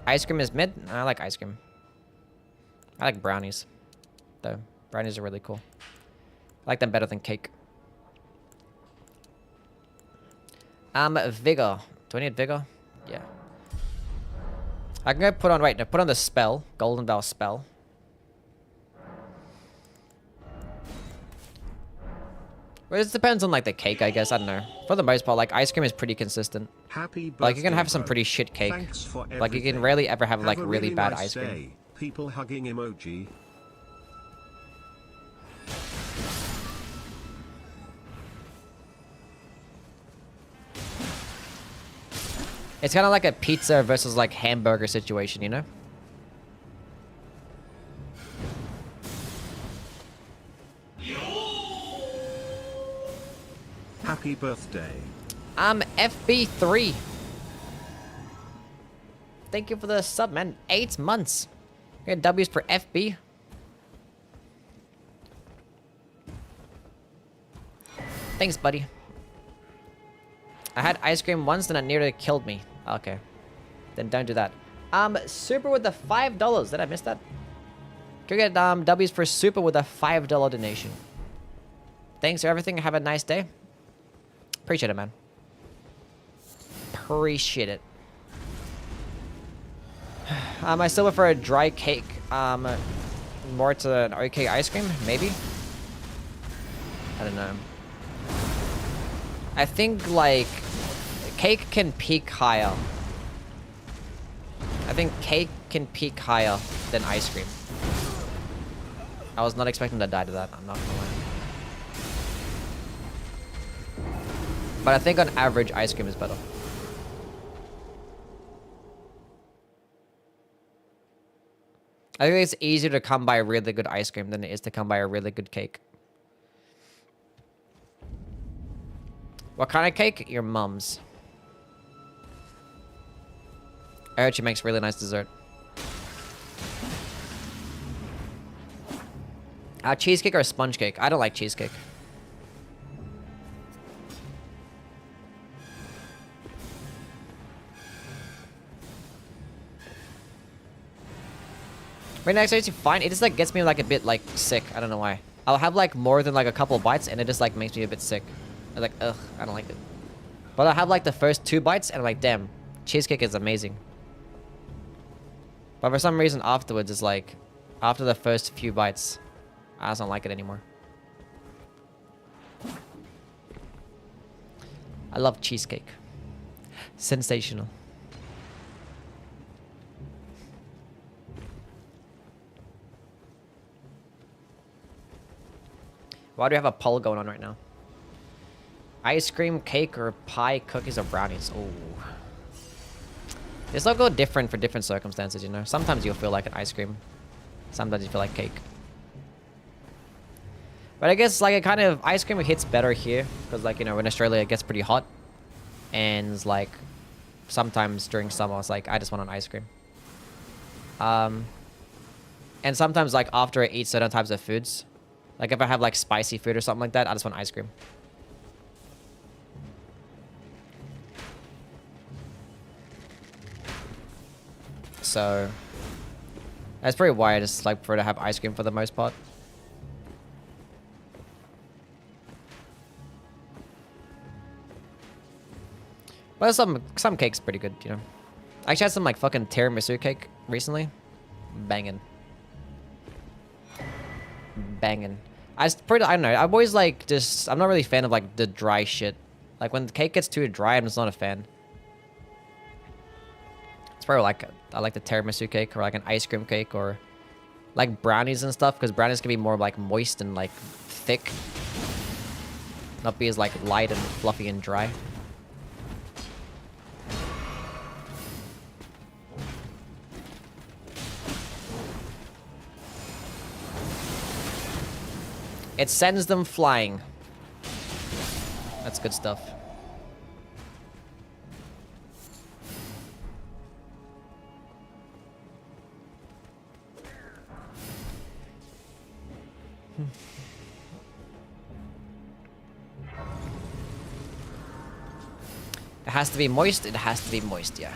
Ice cream is mid. I like ice cream. I like brownies, though. Brownies are really cool. I like them better than cake. Vigor. Do I need vigor? Yeah. I can go put on. Wait, no. Put on the spell. Golden Vow spell. Well, it depends on, like, the cake, I guess. I don't know. For the most part, like, ice cream is pretty consistent. Happy birthday, like, you can have some pretty shit cake. Like, you can rarely ever have, like, really bad ice cream. Day. People hugging emoji. It's kind of like a pizza versus, like, hamburger situation, you know? Happy birthday. FB3. Thank you for the sub, man. 8 months. We got W's for FB. Thanks, buddy. I had ice cream once and it nearly killed me. Okay. Then don't do that. Super with the $5. Did I miss that? Go get W's for Super with a $5 donation. Thanks for everything. Have a nice day. Appreciate it, man. Appreciate it. I still prefer a dry cake. more to an okay ice cream? Maybe? I don't know. I think, like, cake can peak higher. I think cake can peak higher than ice cream. I was not expecting to die to that, I'm not gonna lie. But I think on average, ice cream is better. I think it's easier to come by a really good ice cream than it is to come by a really good cake. What kind of cake? Your mum's. I heard she makes really nice dessert. Cheesecake or sponge cake? I don't like cheesecake. Right now, it's actually fine. It just like gets me like a bit like sick. I don't know why. I'll have like more than like a couple bites and it just like makes me a bit sick. I'm like, ugh, I don't like it. But I'll have like the first 2 bites and I'm like, damn, cheesecake is amazing. But for some reason afterwards, it's like, after the first few bites, I just don't like it anymore. I love cheesecake. Sensational. Why do we have a poll going on right now? Ice cream, cake, or pie, cookies, or brownies? Oh. This will go different for different circumstances, you know? Sometimes you'll feel like an ice cream. Sometimes you feel like cake. But I guess, like, it kind of... Ice cream hits better here. Because, like, you know, in Australia, it gets pretty hot. And, like, sometimes during summer, it's like, I just want an ice cream. And sometimes, like, after I eat certain types of foods... Like, if I have, like, spicy food or something like that, I just want ice cream. So... That's probably why I just, like, prefer to have ice cream for the most part. But some cake's pretty good, you know. I actually had some, like, fucking tiramisu cake recently. Banging. Banging. I don't know. I'm always like I'm not really a fan of like the dry shit. Like when the cake gets too dry, I'm just not a fan. It's probably like I like the tiramisu cake or like an ice cream cake or like brownies and stuff because brownies can be more like moist and like thick, not be as like light and fluffy and dry. It sends them flying. That's good stuff. It has to be moist. It has to be moist, yeah.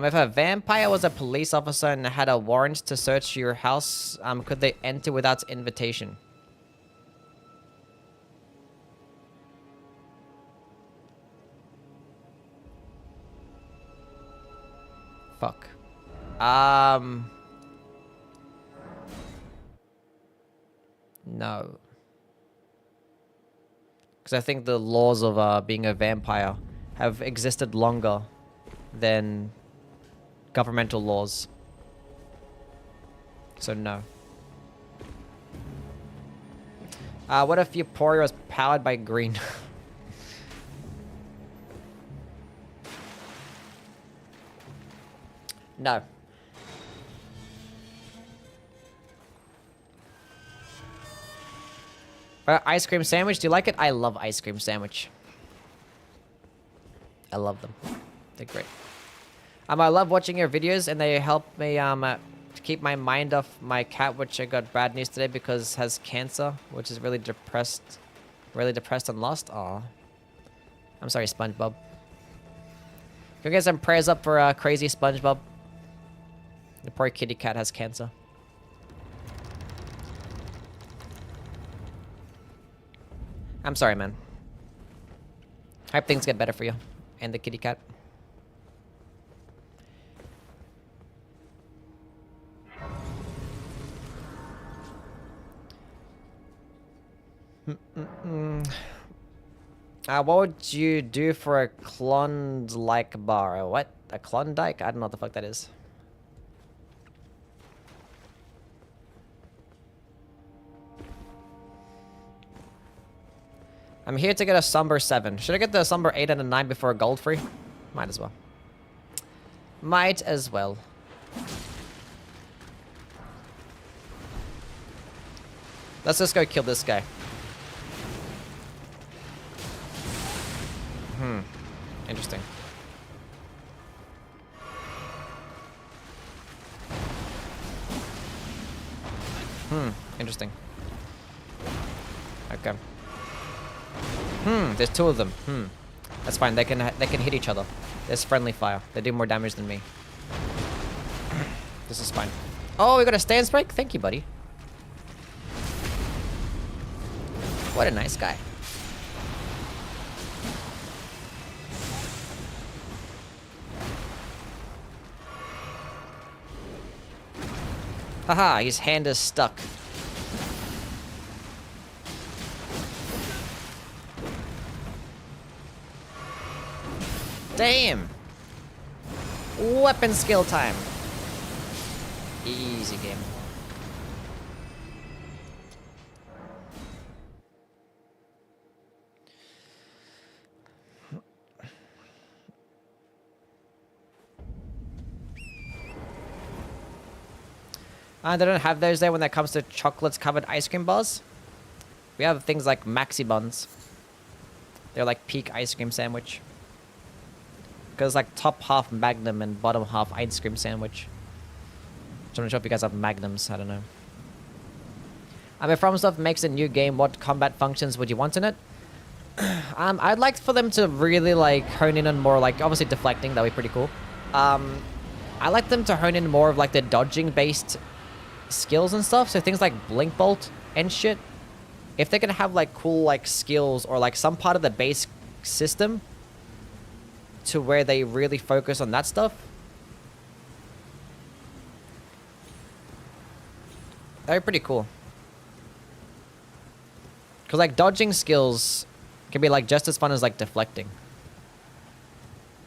If a vampire was a police officer and had a warrant to search your house, could they enter without invitation? Fuck. No. Because I think the laws of being a vampire have existed longer than governmental laws. So no. What if Euporia was powered by green? No. Ice cream sandwich, do you like it? I love ice cream sandwich. I love them. They're great. I love watching your videos, and they help me to keep my mind off my cat, which I got bad news today because has cancer, which is really depressed and lost. Aw. I'm sorry, SpongeBob. Can we get some prayers up for crazy SpongeBob? The poor kitty cat has cancer. I'm sorry, man. Hope things get better for you and the kitty cat. What would you do for a Klondike bar? What? A Klondike? I don't know what the fuck that is. I'm here to get a Somber 7. Should I get the Somber 8 and a 9 before a gold free? Might as well. Might as well. Let's just go kill this guy. Interesting. Interesting. Okay. There's two of them. That's fine. They can hit each other. There's friendly fire. They do more damage than me. This is fine. Oh, we got a stance break? Thank you, buddy. What a nice guy. Haha, his hand is stuck. Damn! Weapon skill time. Easy game. They don't have those there when it comes to chocolates covered ice cream bars. We have things like maxi buns. They're like peak ice cream sandwich. Because like top half Magnum and bottom half ice cream sandwich. So I'm not sure if you guys have Magnums. I don't know. If FromSoft makes a new game, what combat functions would you want in it? I'd like for them to really like hone in on more like obviously deflecting. That'd be pretty cool. I like them to hone in more of like the dodging based skills and stuff. So things like blink bolt and shit. If they're gonna have like cool like skills or like some part of the base system to where they really focus on that stuff, that'd be pretty cool. Cause like dodging skills can be like just as fun as like deflecting.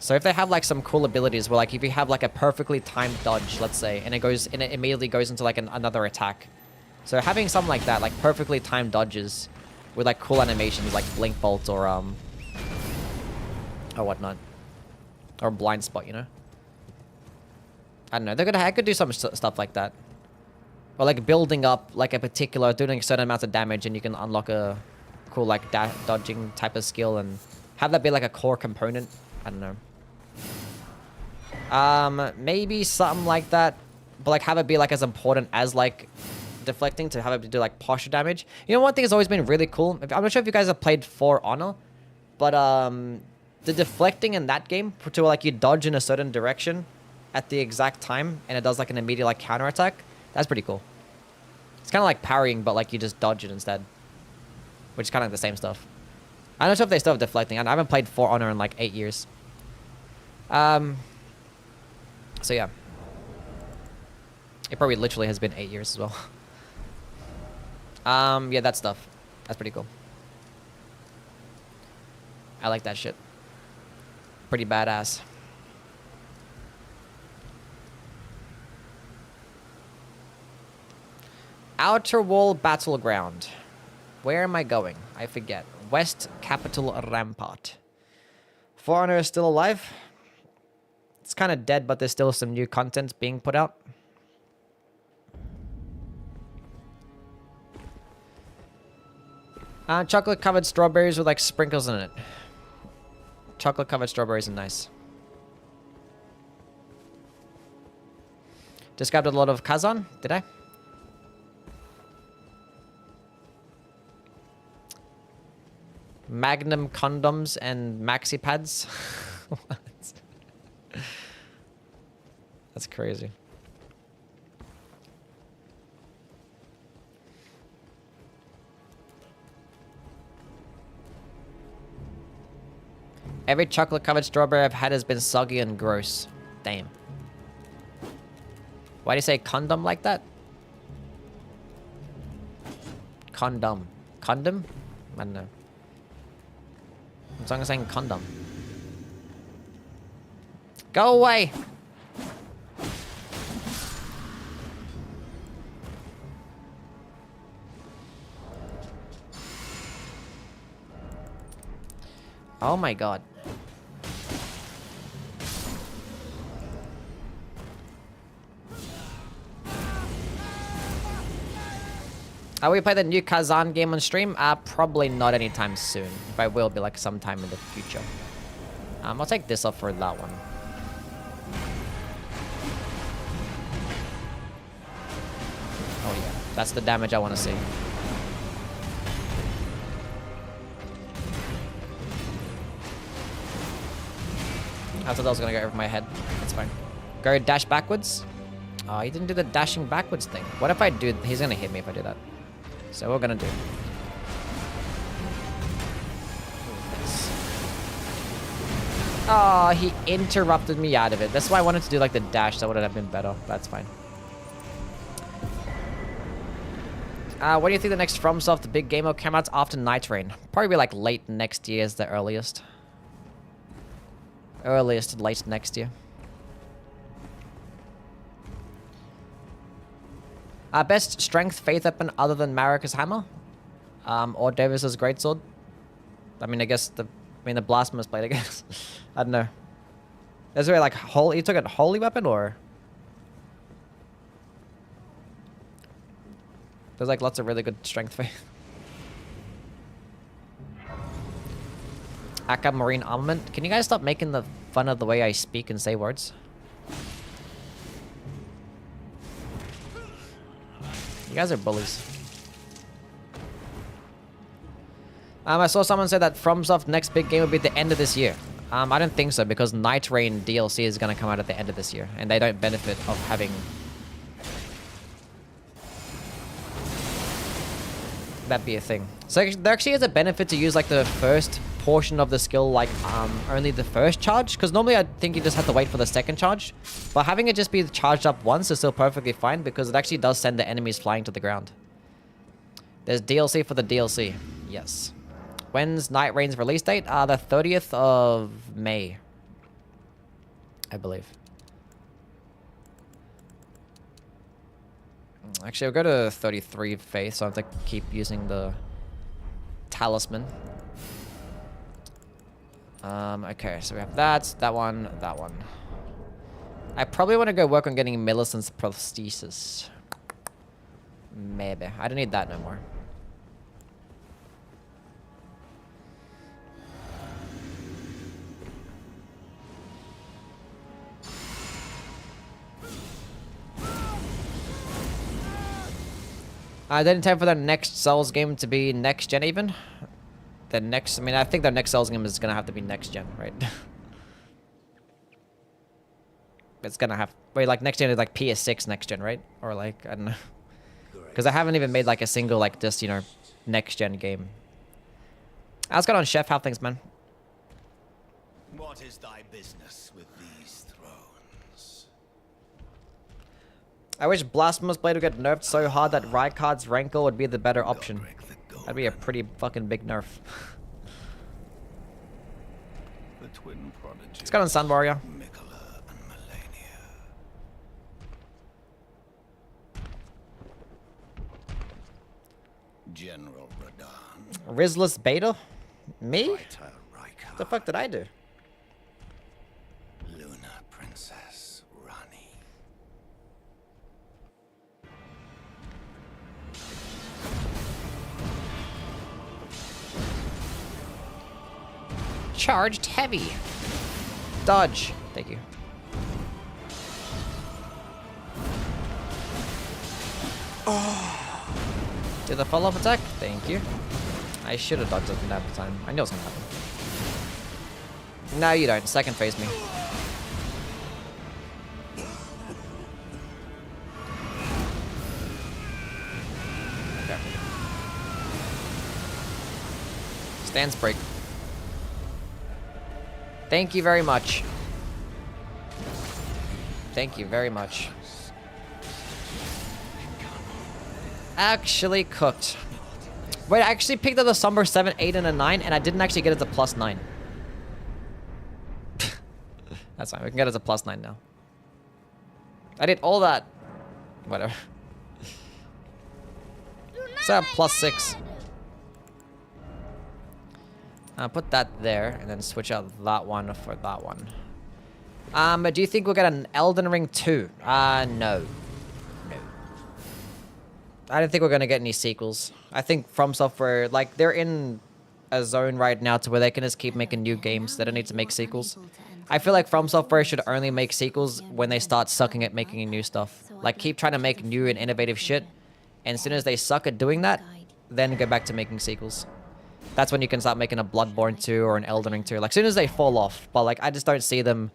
So if they have like some cool abilities where like if you have like a perfectly timed dodge, let's say, and it immediately goes into like another attack. So having something like that, like perfectly timed dodges with like cool animations like blink bolt or whatnot. Or blind spot, you know? I don't know. I could do some stuff like that. Or like building up like a particular, doing a certain amount of damage and you can unlock a cool like dodging type of skill and have that be like a core component. I don't know. Maybe something like that. But like have it be like as important as like deflecting, to have it do like posture damage. You know, one thing has always been really cool. I'm not sure if you guys have played For Honor, but the deflecting in that game to like you dodge in a certain direction at the exact time and it does like an immediate like counter attack. That's pretty cool. It's kind of like parrying, but like you just dodge it instead, which is kind of like the same stuff. I'm not sure if they still have deflecting. I haven't played For Honor in like 8 years. So yeah, it probably literally has been 8 years as well. Yeah, that stuff. That's pretty cool. I like that shit. Pretty badass. Outer Wall Battleground. Where am I going? I forget. West Capital Rampart. For Honor is still alive. It's kind of dead, but there's still some new content being put out. Chocolate-covered strawberries with like sprinkles in it. Chocolate-covered strawberries are nice. Just grabbed a lot of Kazan, did I? Magnum condoms and maxi pads. What? That's crazy. Every chocolate-covered strawberry I've had has been soggy and gross. Damn. Why do you say condom like that? Condom. Condom? I don't know. As long as I'm saying condom. Go away! Oh my god. We play the new Kazan game on stream? Probably not anytime soon. If I will, be like sometime in the future. I'll take this off for that one. Oh yeah, that's the damage I want to see. I thought that was gonna go over my head. That's fine. Go dash backwards. Oh, he didn't do the dashing backwards thing. What if I do? He's gonna hit me if I do that. So we're gonna do. Oh, he interrupted me out of it. That's why I wanted to do like the dash. That would have been better. That's fine. What do you think the next FromSoft big game will come out after Night Rain? Probably be like late next year is the earliest. Earliest late next year. Best strength faith weapon other than Marika's hammer? Or Davis's greatsword? I mean, I guess the blasphemous blade, I guess. I don't know. Is there like holy? You took a holy weapon or? There's like lots of really good strength faith. Aka Marine Armament. Can you guys stop making the fun of the way I speak and say words? You guys are bullies. I saw someone say that FromSoft next big game will be at the end of this year. I don't think so because Night Rain DLC is going to come out at the end of this year, and they don't benefit of having that be a thing. So there actually is a benefit to use like the first portion of the skill, like only the first charge, because normally I think you just have to wait for the second charge, but having it just be charged up once is still perfectly fine because it actually does send the enemies flying to the ground. There's DLC for the DLC. Yes. When's Night Rain's release date? The 30th of May, I believe. Actually, I'll go to 33 faith, so I have to keep using the talisman. Okay, so we have that one, that one. I probably want to go work on getting Millicent's prosthesis. Maybe. I don't need that no more. I didn't intend for the next Souls game to be next gen even. The next, I mean, I think the next Souls game is gonna have to be next gen, right? It's gonna have, wait, like next gen is like PS6 next gen, right? Or like, I don't know. Because I haven't even made like a single like this, you know, next gen game. How's it going on, Chef? How things, man? What is thy business with these thrones? I wish Blasphemous Blade would get nerfed so hard that Rykard's Rankle would be the better option. That'd be a pretty fucking big nerf. The twin prodigies. What's going on, Sun Warrior? Mikola and Melania. General Radahn. Rizless Beta? Me? Fighter Rykard. What the fuck did I do? Luna Princess Rani. Charged heavy. Dodge. Thank you. Oh. Do the follow-up attack? Thank you. I should have dodged it from that time. I knew it was gonna happen. No, you don't. Second phase me. Okay. Stance break. Thank you very much. Thank you very much. Actually cooked. Wait, I actually picked up the Somber 7, 8, and a 9, and I didn't actually get it to +9. That's fine. We can get it to +9 now. I did all that. Whatever. So +6. I'll put that there, and then switch out that one for that one. Do you think we'll get an Elden Ring 2? No. No. I don't think we're gonna get any sequels. I think From Software, like, they're in a zone right now to where they can just keep making new games. They don't need to make sequels. I feel like From Software should only make sequels when they start sucking at making new stuff. Like, keep trying to make new and innovative shit, and as soon as they suck at doing that, then go back to making sequels. That's when you can start making a Bloodborne 2 or an Elden Ring 2. Like, as soon as they fall off. But, like, I just don't see them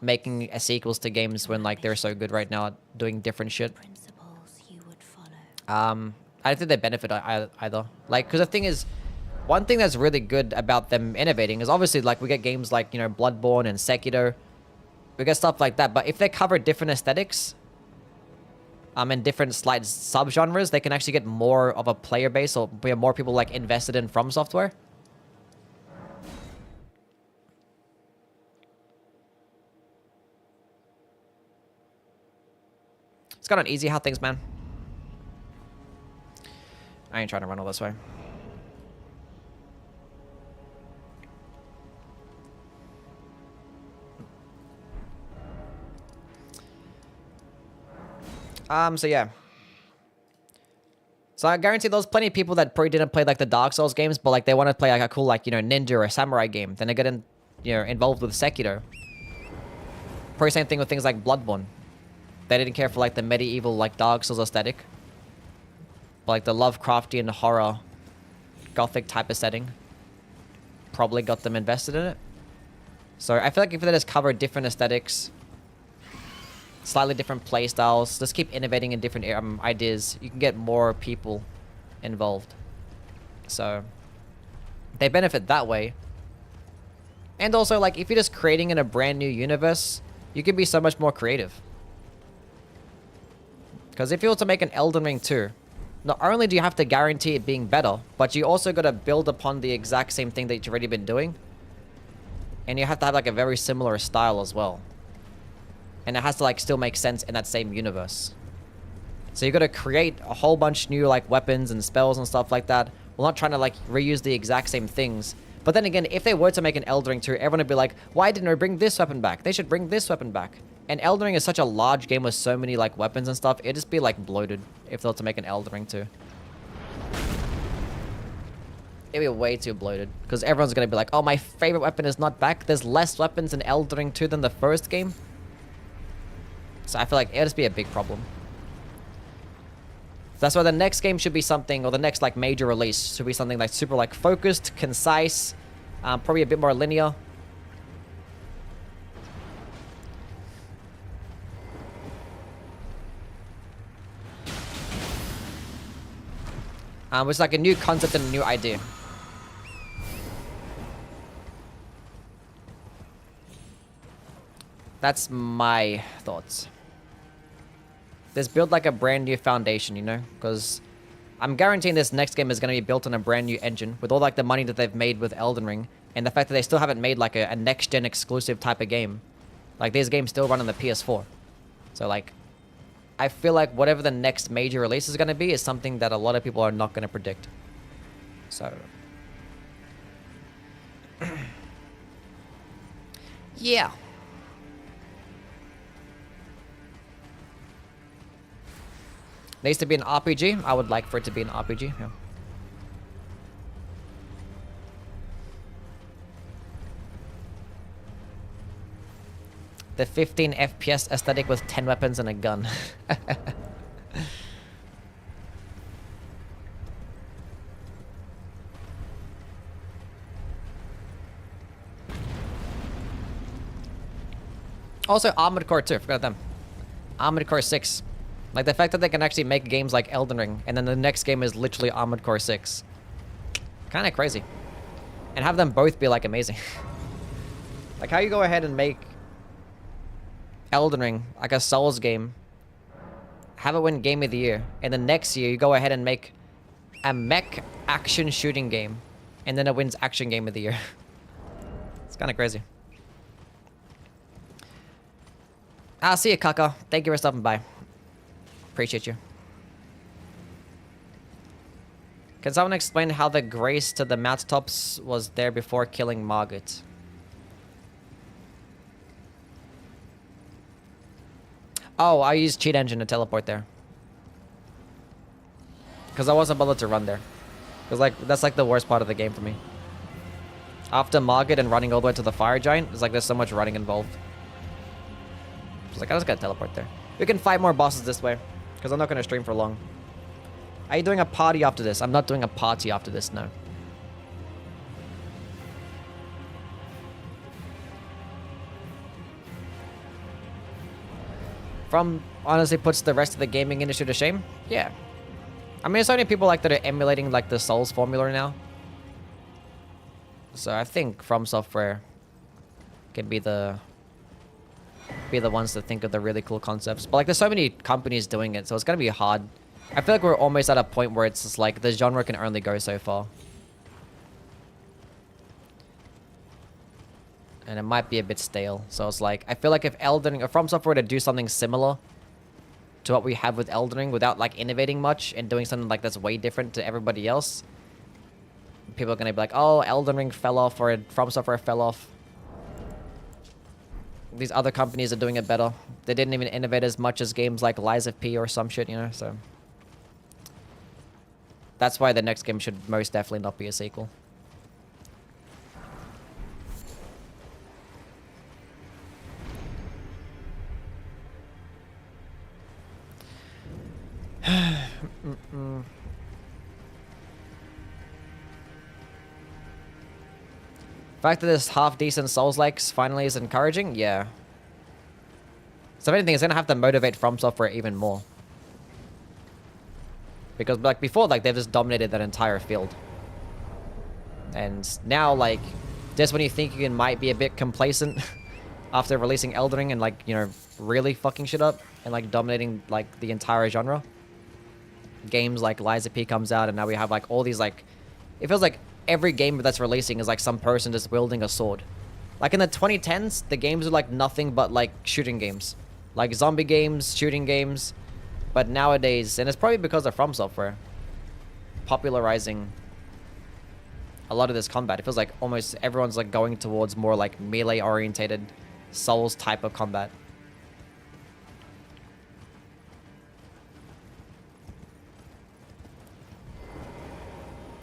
making sequels to games when, like, they're so good right now at doing different shit. I don't think they benefit either. Like, because the thing is, one thing that's really good about them innovating is obviously, like, we get games like, you know, Bloodborne and Sekiro. We get stuff like that. But if they cover different aesthetics, and different slight subgenres, they can actually get more of a player base, or we have more people, like, invested in From Software. It's got on easy. How things, man? I ain't trying to run all this way. So yeah. So I guarantee there's plenty of people that probably didn't play, like, the Dark Souls games, but, like, they want to play, like, a cool, like, you know, ninja or samurai game. Then they get in, you know, involved with Sekiro. Probably same thing with things like Bloodborne. They didn't care for, like, the medieval, like, Dark Souls aesthetic. But, like, the Lovecraftian horror gothic type of setting probably got them invested in it. So I feel like if they just cover different aesthetics, slightly different play styles, just keep innovating in different ideas, you can get more people involved. So they benefit that way. And also, like, if you're just creating in a brand new universe, you can be so much more creative. Because if you were to make an Elden Ring 2, not only do you have to guarantee it being better, but you also got to build upon the exact same thing that you've already been doing. And you have to have, like, a very similar style as well. And it has to, like, still make sense in that same universe. So you got to create a whole bunch new, like, weapons and spells and stuff like that. We're not trying to, like, reuse the exact same things. But then again, if they were to make an Elden Ring 2, everyone would be like, why didn't they bring this weapon back? They should bring this weapon back. And Elden Ring is such a large game with so many, like, weapons and stuff. It'd just be, like, bloated if they were to make an Elden Ring 2. It'd be way too bloated. Because everyone's going to be like, oh, my favorite weapon is not back. There's less weapons in Elden Ring 2 than the first game. So I feel like it'll just be a big problem. That's why the next game should be something, or the next, like, major release should be something, like, super, like, focused, concise, probably a bit more linear. It's like a new concept and a new idea. That's my thoughts. Just build, like, a brand new foundation, you know? Because I'm guaranteeing this next game is going to be built on a brand new engine with all, like, the money that they've made with Elden Ring. And the fact that they still haven't made, like, a next-gen exclusive type of game. Like, these games still run on the PS4. So, like, I feel like whatever the next major release is going to be is something that a lot of people are not going to predict. So. Yeah. Needs to be an RPG. I would like for it to be an RPG. Yeah. The 15 FPS aesthetic with 10 weapons and a gun. Also, Armored Core 2. Forgot them. Armored Core 6. Like, the fact that they can actually make games like Elden Ring, and then the next game is literally Armored Core 6. Kind of crazy. And have them both be, like, amazing. Like, how you go ahead and make Elden Ring, like a Souls game, have it win Game of the Year, and the next year you go ahead and make a mech action shooting game, and then it wins action game of the year. It's kind of crazy. I'll see you, Kaka. Thank you for stopping by. Appreciate you. Can someone explain how the grace to the mountaintops was there before killing Margaret? Oh, I used cheat engine to teleport there. Because I wasn't able to run there. Because like that's like the worst part of the game for me. After Margaret and running all the way to the fire giant, it's like there's so much running involved. It's like I just gotta teleport there. We can fight more bosses this way. Because I'm not gonna stream for long. Are you doing a party after this? I'm not doing a party after this, no. From honestly puts the rest of the gaming industry to shame? Yeah. I mean, there's so many people like that are emulating like the Souls formula now. So I think From Software can be the ones to think of the really cool concepts. But like there's so many companies doing it, so it's gonna be hard. I feel like we're almost at a point where it's just like the genre can only go so far. And it might be a bit stale. So it's like, I feel like if Elden, or From Software to do something similar to what we have with Elden Ring without like innovating much and doing something like that's way different to everybody else, people are gonna be like, oh, Elden Ring fell off or From Software fell off. These other companies are doing it better. They didn't even innovate as much as games like Lies of P or some shit, you know, so. That's why the next game should most definitely not be a sequel. The fact that this half-decent Souls-likes finally is encouraging? Yeah. So if anything, it's gonna have to motivate From Software even more. Because like before, like they've just dominated that entire field. And now, like, just when you think you might be a bit complacent after releasing Elden Ring and like, you know, really fucking shit up and like dominating like the entire genre. Games like Lies of P comes out and now we have like all these like, it feels like every game that's releasing is like some person just wielding a sword. Like in the 2010s, the games were like nothing but like shooting games. Like zombie games, shooting games. But nowadays, and it's probably because of From Software popularizing a lot of this combat. It feels like almost everyone's like going towards more like melee orientated Souls type of combat.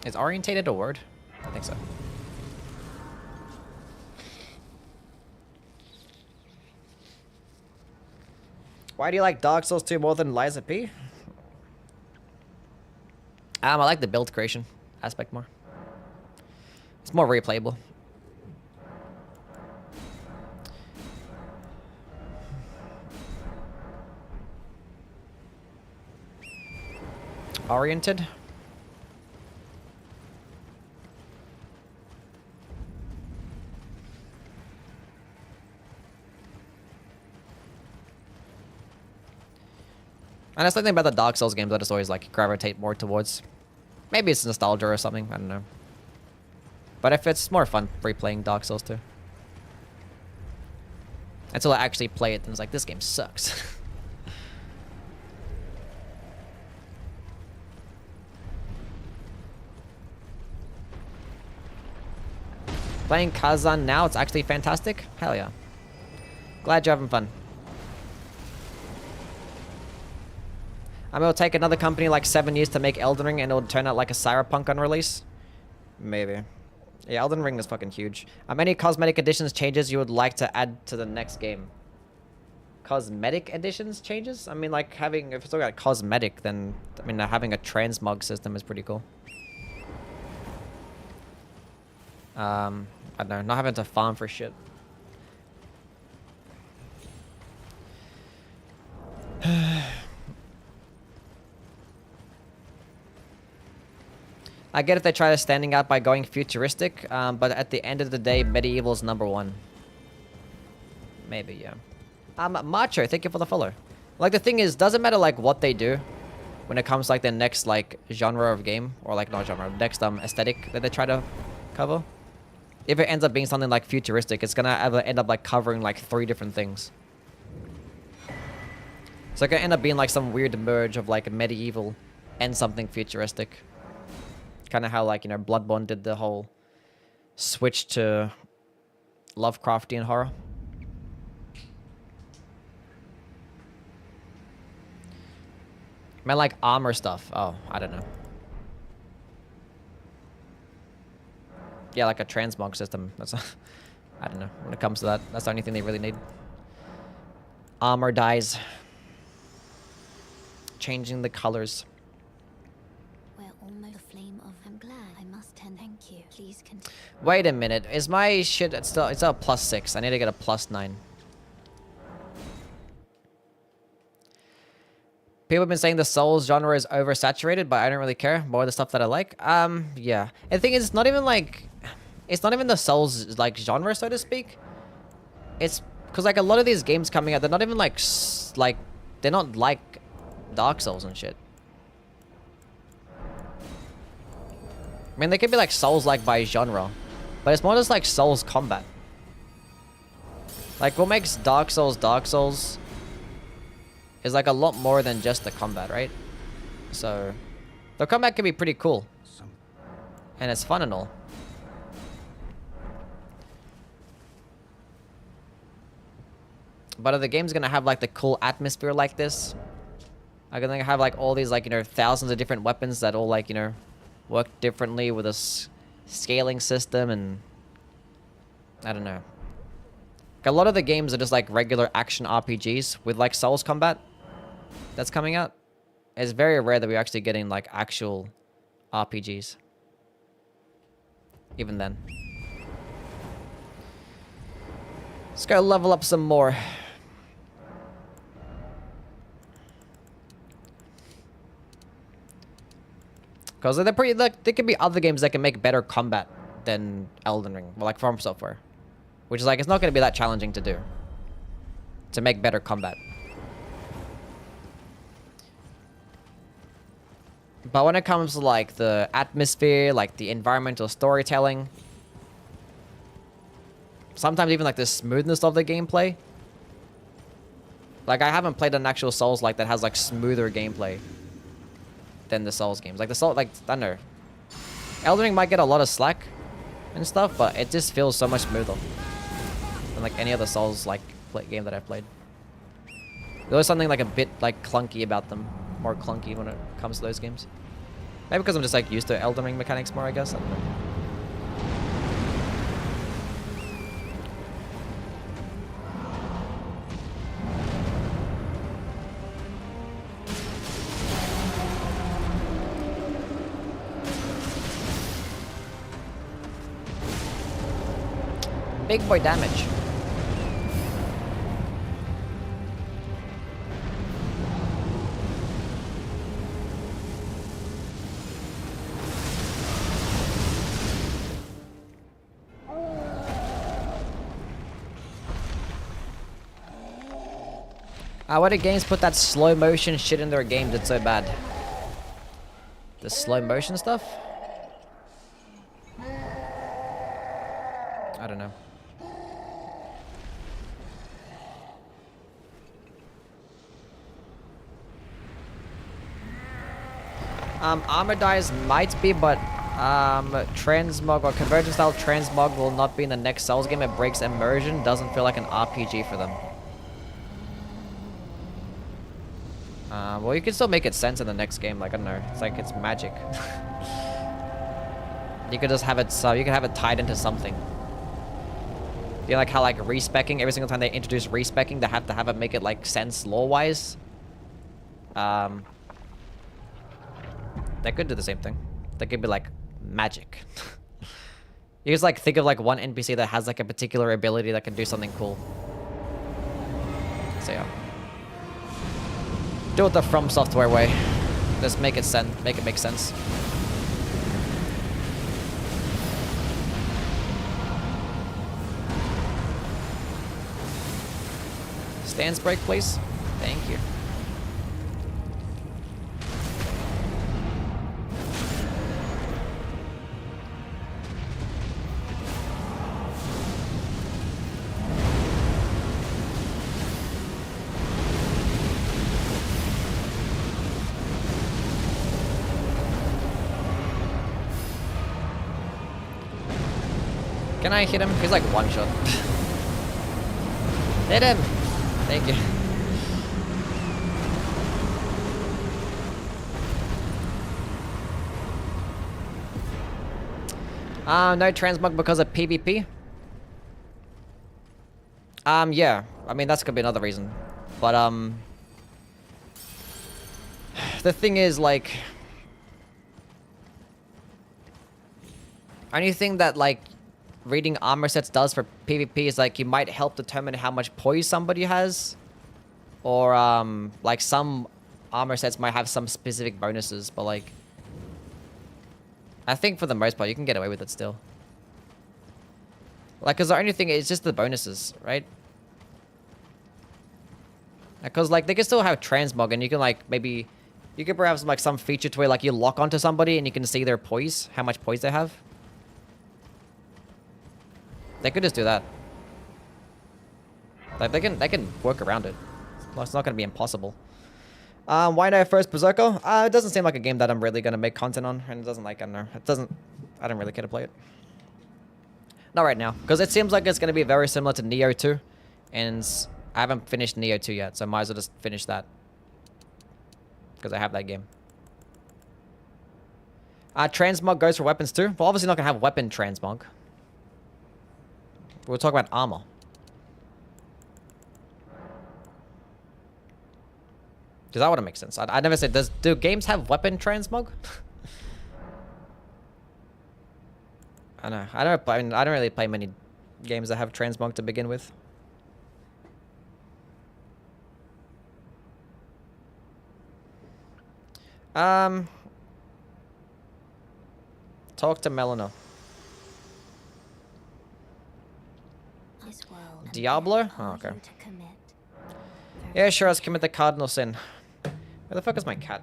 Is orientated a word? I think so. Why do you like Dark Souls 2 more than Lies of P? I like the build creation aspect more. It's more replayable. Oriented? And that's the thing about the Dark Souls games I just always like gravitate more towards. Maybe it's nostalgia or something, I don't know. But if it's more fun replaying Dark Souls 2. Until I actually play it and it's like, this game sucks. Playing Kazan now, it's actually fantastic? Hell yeah. Glad you're having fun. I mean, it'll take another company like 7 years to make Elden Ring and it'll turn out like a Cyberpunk on release. Maybe. Yeah, Elden Ring is fucking huge. Any cosmetic additions changes you would like to add to the next game? Cosmetic additions changes? I mean, like having, if it's talking about cosmetic, then, I mean, having a transmog system is pretty cool. I don't know, not having to farm for shit. I get if they try to standing out by going futuristic, but at the end of the day, medieval's #1. Maybe, yeah. Macho, thank you for the follow. Like, the thing is, doesn't matter, like, what they do. when it comes to like the next like genre of game, or like not genre, next aesthetic that they try to cover. If it ends up being something like futuristic, it's gonna ever end up like covering like 3 different things. So it could end up being like some weird merge of like medieval and something futuristic. Kind of how like, you know, Bloodborne did the whole switch to Lovecraftian horror. I mean, like armor stuff. Oh, I don't know. Yeah, like a transmog system. That's I don't know. When it comes to that, that's the only thing they really need. Armor dyes. Changing the colors. We're almost a flame of. I'm glad. I must tend. Thank you. Please continue. Wait a minute. Is my shit it's still a +6? I need to get a +9. People have been saying the Souls genre is oversaturated, but I don't really care. More of the stuff that I like. Yeah. And the thing is, it's not even the Souls like genre, so to speak. It's because like a lot of these games coming out, they're not even like they're not like Dark Souls and shit. I mean, they could be like Souls-like by genre, but it's more just like Souls combat. Like, what makes Dark Souls is like a lot more than just the combat, right? So, the combat can be pretty cool. And it's fun and all. But are the games gonna have like the cool atmosphere like this? Are gonna have like all these like, you know, thousands of different weapons that all like, you know, work differently with a scaling system, and I don't know. Like, a lot of the games are just like regular action RPGs with like Souls combat that's coming out. It's very rare that we're actually getting like actual RPGs. Even then. Let's go level up some more. Because they're pretty, like, there could be other games that can make better combat than Elden Ring. Well, like From Software. Which is like, it's not going to be that challenging to do. To make better combat. But when it comes to like the atmosphere, like the environmental storytelling. Sometimes even like the smoothness of the gameplay. Like I haven't played an actual Souls like that has like smoother gameplay than the Souls games. Like the Souls, like, I don't know. Elden Ring might get a lot of slack and stuff, but it just feels so much smoother than like any other Souls like game that I've played. There was something like a bit like clunky about them, more clunky when it comes to those games. Maybe because I'm just like used to Elden Ring mechanics more, I guess. I don't know. Big boy damage. Why do games put that slow motion shit in their games? It's so bad. The slow motion stuff? I don't know. Armor dies might be, but transmog or convergence style transmog will not be in the next Souls game. It breaks immersion. Doesn't feel like an RPG for them. Well, you can still make it sense in the next game. Like, I don't know. It's like it's magic. You could just have it so you can have it tied into something. You know, like how like respecking, every single time they introduce respecking, they have to have it make it like sense lore-wise. They could do the same thing. They could be like magic. You just like think of like one NPC that has like a particular ability that can do something cool. So yeah. Do it the From Software way. Just make it make sense. Stance break, please. Thank you. Can I hit him? He's like one shot. Hit him! Thank you. No transmog because of PvP. Yeah. I mean, that's gonna be another reason. But, the thing is, like... Only thing that, like, reading armor sets does for PvP is, like, you might help determine how much poise somebody has. Or, like, some armor sets might have some specific bonuses, but, like... I think for the most part, you can get away with it still. Like, because the only thing is just the bonuses, right? Because, like, they can still have transmog, and you can, like, maybe... You could perhaps, like, some feature to where, like, you lock onto somebody, and you can see their poise, how much poise they have. They could just do that. Like, they can work around it. It's not going to be impossible. Why no first Berserker? It doesn't seem like a game that I'm really going to make content on, and it doesn't, like, I don't know. I don't really care to play it. Not right now, because it seems like it's going to be very similar to Neo 2, and I haven't finished Neo 2 yet, so I might as well just finish that. Because I have that game. Transmog goes for weapons too. We're obviously not going to have weapon transmog. We'll talk about armor. Because that wouldn't make sense. I never said, do games have weapon transmog? I know. I don't really play many games that have transmog to begin with. Talk to Melina. Diablo? Oh, okay. Yeah, sure, let's commit the cardinal sin. Where the fuck is my cat?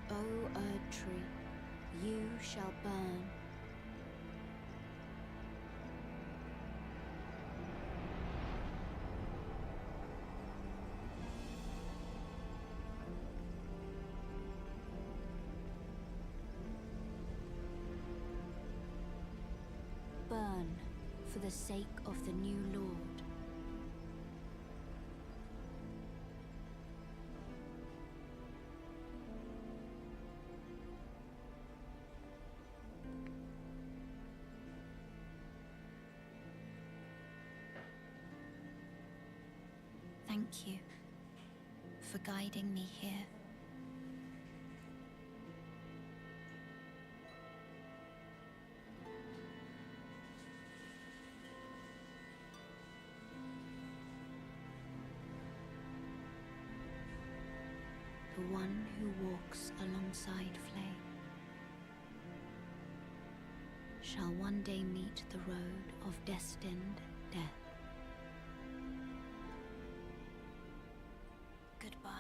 O Erd tree, you shall burn. Burn for the sake of the new Lord. Thank you for guiding me here. The one who walks alongside flame shall one day meet the road of destined death. Goodbye.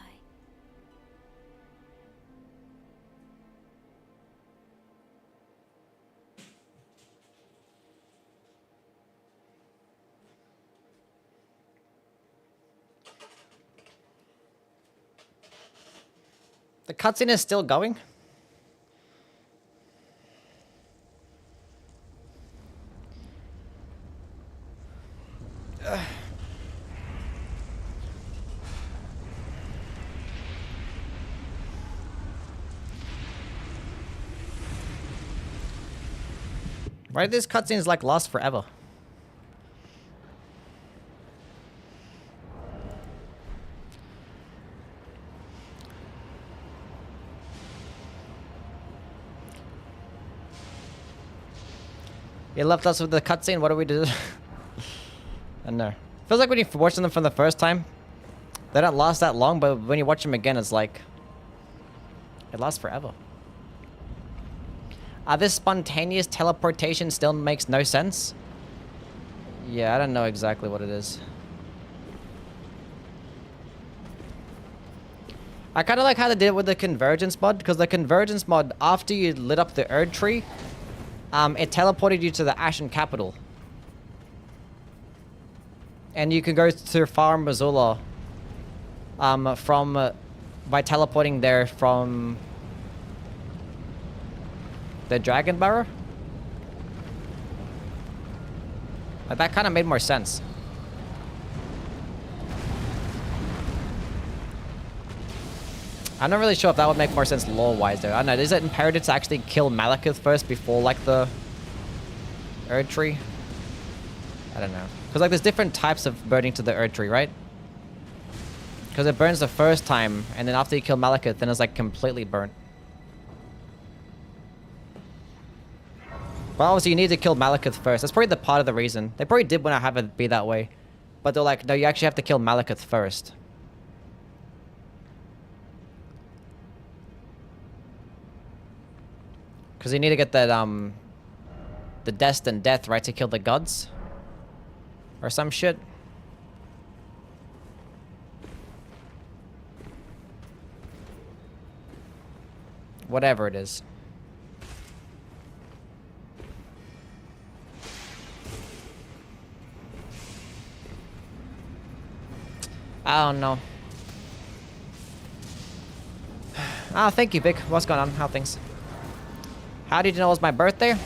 The cutscene is still going? Why do these cutscenes like last forever? You left us with the cutscene. What do we do? I don't know. Feels like when you're watching them from the first time, they don't last that long. But when you watch them again, it's like it lasts forever. This spontaneous teleportation still makes no sense. Yeah, I don't know exactly what it is. I kind of like how they did it with the convergence mod, because the convergence mod, after you lit up the Erd tree, it teleported you to the Ashen Capital. And you can go to Farum Azula by teleporting there from the Dragon Burrow. Like, that kind of made more sense. I'm not really sure if that would make more sense lore-wise, though. I don't know. Is it imperative to actually kill Malekith first before, like, the Erd Tree? I don't know. Because, like, there's different types of burning to the Erd Tree, right? Because it burns the first time, and then after you kill Malekith, then it's, like, completely burnt. But obviously, you need to kill Malekith first. That's probably the part of the reason. They probably did want to have it be that way. But they're like, no, you actually have to kill Malekith first. Because you need to get that, the destined death, right, to kill the gods? Or some shit. Whatever it is. I don't know. Ah, thank you, Vic. What's going on? How are things? How did you know it was my birthday?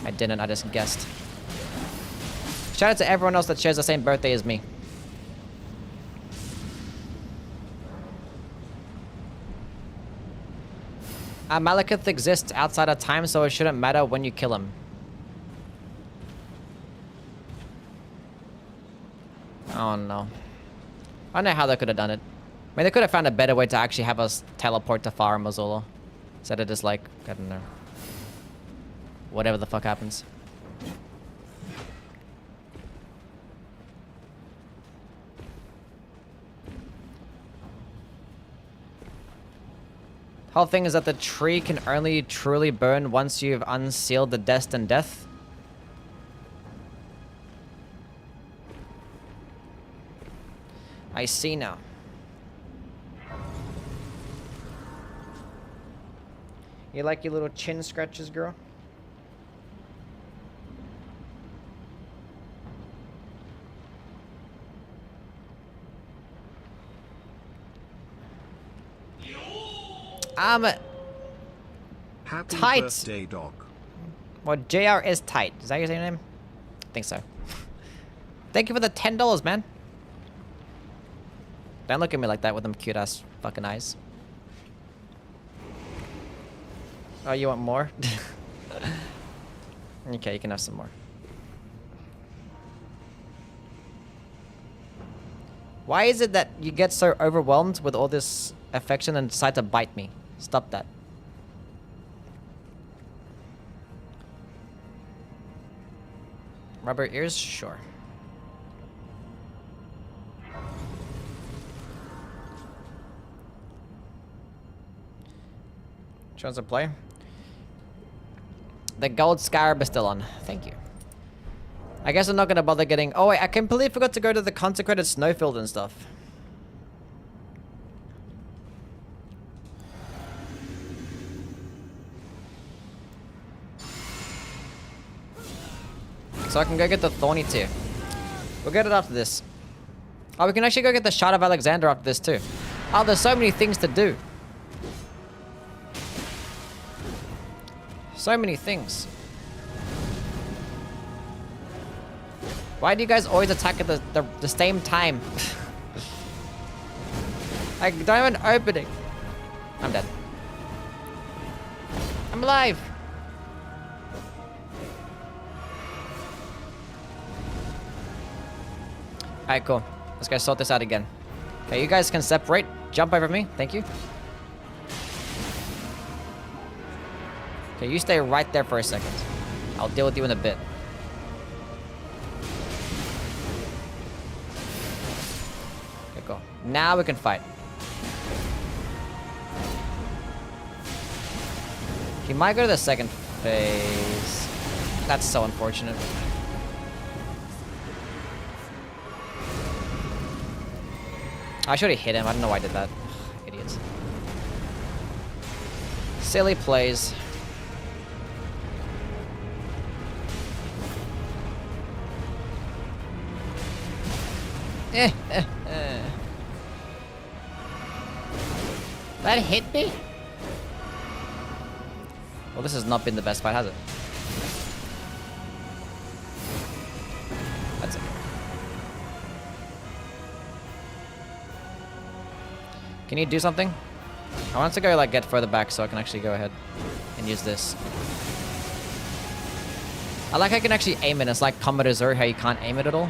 I didn't, I just guessed. Shout out to everyone else that shares the same birthday as me. Malekith exists outside of time, so it shouldn't matter when you kill him. Oh no. I don't know how they could have done it. I mean, they could have found a better way to actually have us teleport to Farum Azula. Instead of just like, I don't know. Whatever the fuck happens. Whole thing is that the tree can only truly burn once you've unsealed the destined death. I see now. You like your little chin scratches, girl? Happy tight. birthday, dog. Well, JR is tight. Is that your name? I think so. Thank you for the $10, man. Don't look at me like that with them cute ass fucking eyes. Oh, you want more? Okay, you can have some more. Why is it that you get so overwhelmed with all this affection and decide to bite me? Stop that. Rubber ears? Sure. Wants to play? The gold scarab is still on. Thank you. I guess I'm not gonna bother getting... Oh wait, I completely forgot to go to the consecrated snowfield and stuff. So I can go get the thorny tear. We'll get it after this. Oh, we can actually go get the Shard of Alexander after this too. Oh, there's so many things to do. So many things. Why do you guys always attack at the same time? I don't have an opening. I'm dead. I'm alive. Alright, cool. Let's go sort this out again. Okay, you guys can separate. Jump over me. Thank you. Okay, you stay right there for a second. I'll deal with you in a bit. Okay, cool. Now we can fight. He might go to the second phase. That's so unfortunate. I should have hit him. I don't know why I did that. Idiots. Silly plays. That hit me? Well, this has not been the best fight, has it? That's it. Can you do something? I want to go, like, get further back so I can actually go ahead and use this. I like how I can actually aim it. It's like Commodore Zero, how you can't aim it at all.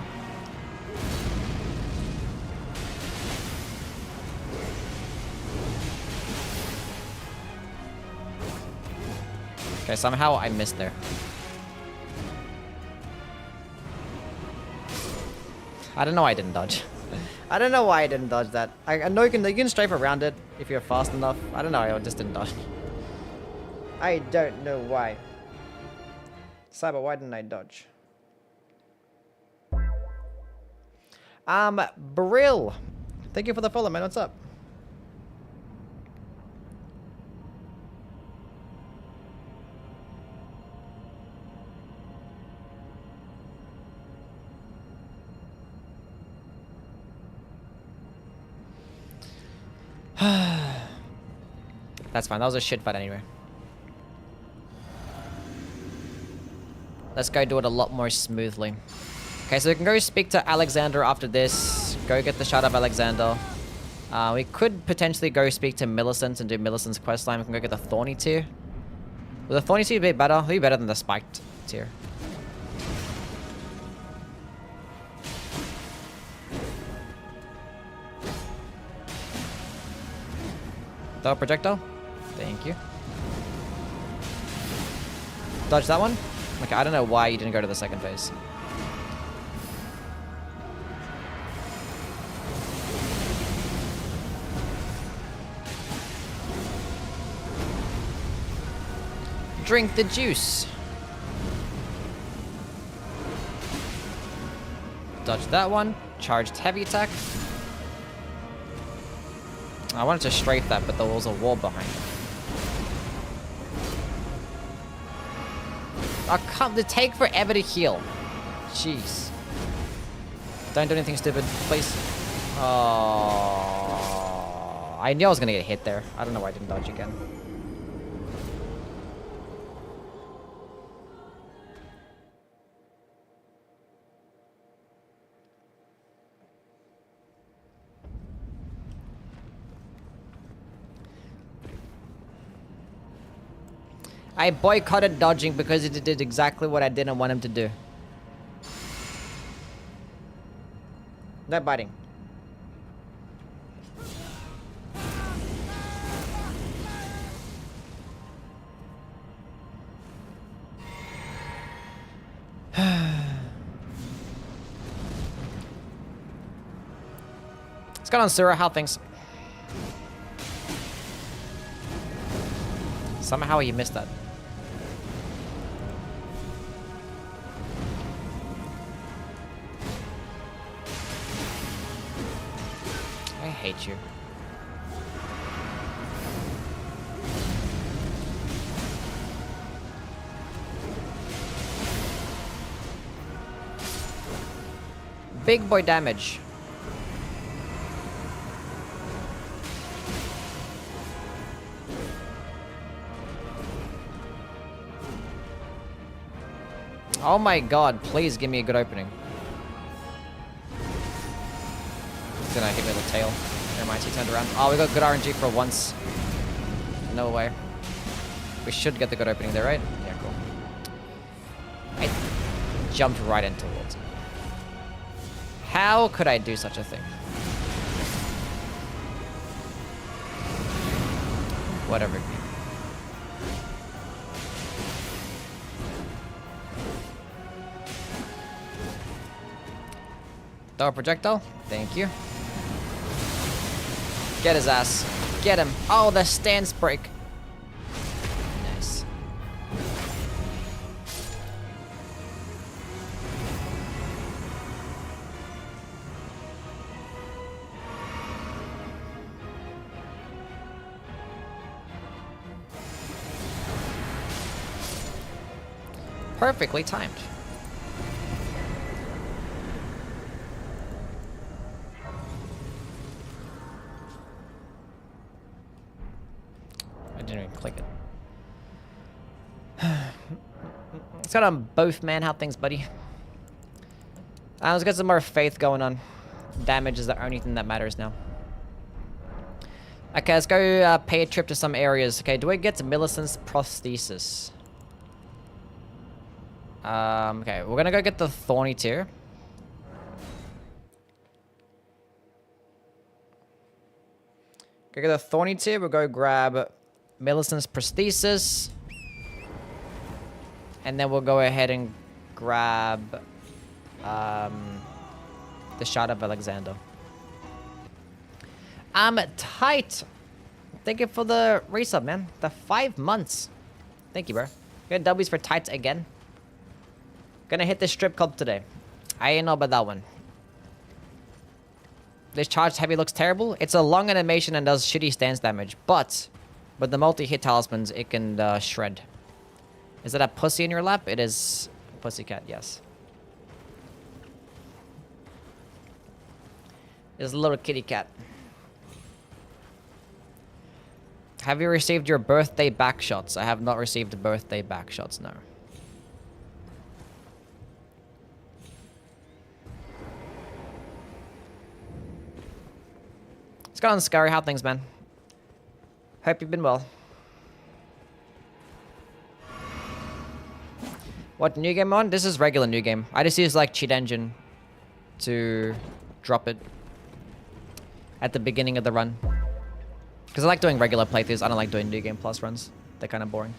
Okay, somehow I missed there. I don't know why I didn't dodge. I don't know why I didn't dodge that. I know you can strafe around it if you're fast enough. I don't know, I just didn't dodge. I don't know why. Cyber, why didn't I dodge? Brill. Thank you for the follow, man. What's up? That's fine. That was a shit fight anyway. Let's go do it a lot more smoothly. Okay, so we can go speak to Alexander after this. Go get the shot of Alexander. We could potentially go speak to Millicent and do Millicent's questline. We can go get the Thorny tier. Will the Thorny tier be better? It'll be better than the Spiked tier. Throw a projectile. Thank you. Dodge that one. Okay, I don't know why you didn't go to the second phase. Drink the juice. Dodge that one. Charged heavy attack. I wanted to strafe that, but there was a wall behind it. Oh, come, they take forever to heal. Jeez. Don't do anything stupid, please. Oh, I knew I was gonna get hit there. I don't know why I didn't dodge again. I boycotted dodging because it did exactly what I didn't want him to do. No biting. What's going on, Sura? How things? Somehow you missed that. I hate you. Big boy damage. Oh my god, please give me a good opening. He's gonna hit me with a tail. Never mind, he turned around. Oh, we got good RNG for once. No way. We should get the good opening there, right? Yeah, cool. I jumped right in towards him. How could I do such a thing? Whatever. Throw a projectile. Thank you. Get his ass. Get him. Oh, the stance break. Nice. Perfectly timed. I didn't even click it. It's got on both, man. How things, buddy? Let's get some more faith going on. Damage is the only thing that matters now. Okay, let's go pay a trip to some areas. Okay, do I get to Millicent's prosthesis? Okay, we're gonna go get the Thorny Tear. Go get the Thorny Tear, we'll go grab Millicent's prosthesis. And then we'll go ahead and grab the Shard of Alexander. I'm tight. Thank you for the resub, man. The 5 months. Thank you, bro. Good W's for tights again. Gonna hit the strip club today. I ain't know about that one. This charged heavy looks terrible. It's a long animation and does shitty stance damage, but with the multi-hit talismans, it can shred. Is that a pussy in your lap? It is a pussycat, yes. It's a little kitty cat. Have you received your birthday backshots? I have not received birthday backshots, no. What's going on, Scary? How things, man? Hope you've been well. What new game on? This is regular new game. I just use like cheat engine to drop it at the beginning of the run. Because I like doing regular playthroughs. I don't like doing new game plus runs. They're kind of boring.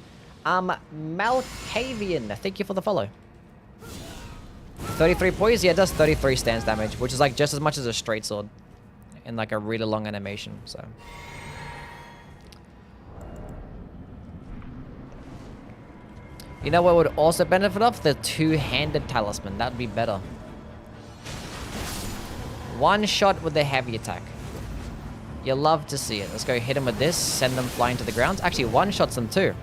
Malkavian, thank you for the follow. 33 poise? Yeah, it does 33 stance damage, which is like just as much as a straight sword in like a really long animation, so. You know what would also benefit off? The two-handed talisman. That'd be better. One shot with the heavy attack. You'll love to see it. Let's go hit him with this, send them flying to the ground. Actually, one shots them too.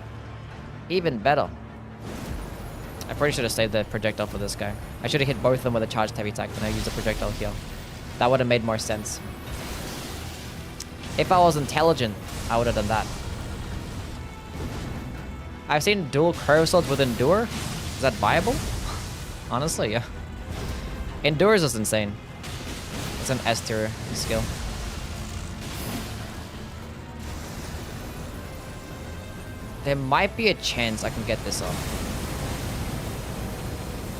Even better. I probably should have saved the projectile for this guy. I should have hit both of them with a charged heavy attack, then I used the projectile here. That would have made more sense. If I was intelligent, I would have done that. I've seen dual curve swords with Endure. Is that viable? Honestly, yeah. Endure is just insane. It's an S tier skill. There might be a chance I can get this off.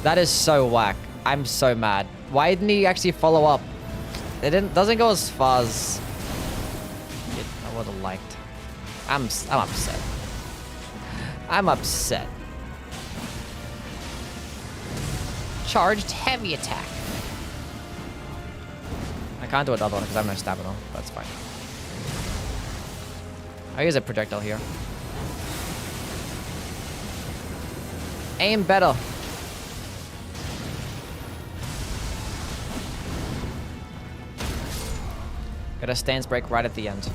That is so whack. I'm so mad. Why didn't he actually follow up? It doesn't go as far as I would have liked. I'm upset. I'm upset. Charged heavy attack. I can't do another one because I have no stamina. That's fine. I'll use a projectile here. Aim better. Got a stance break right at the end.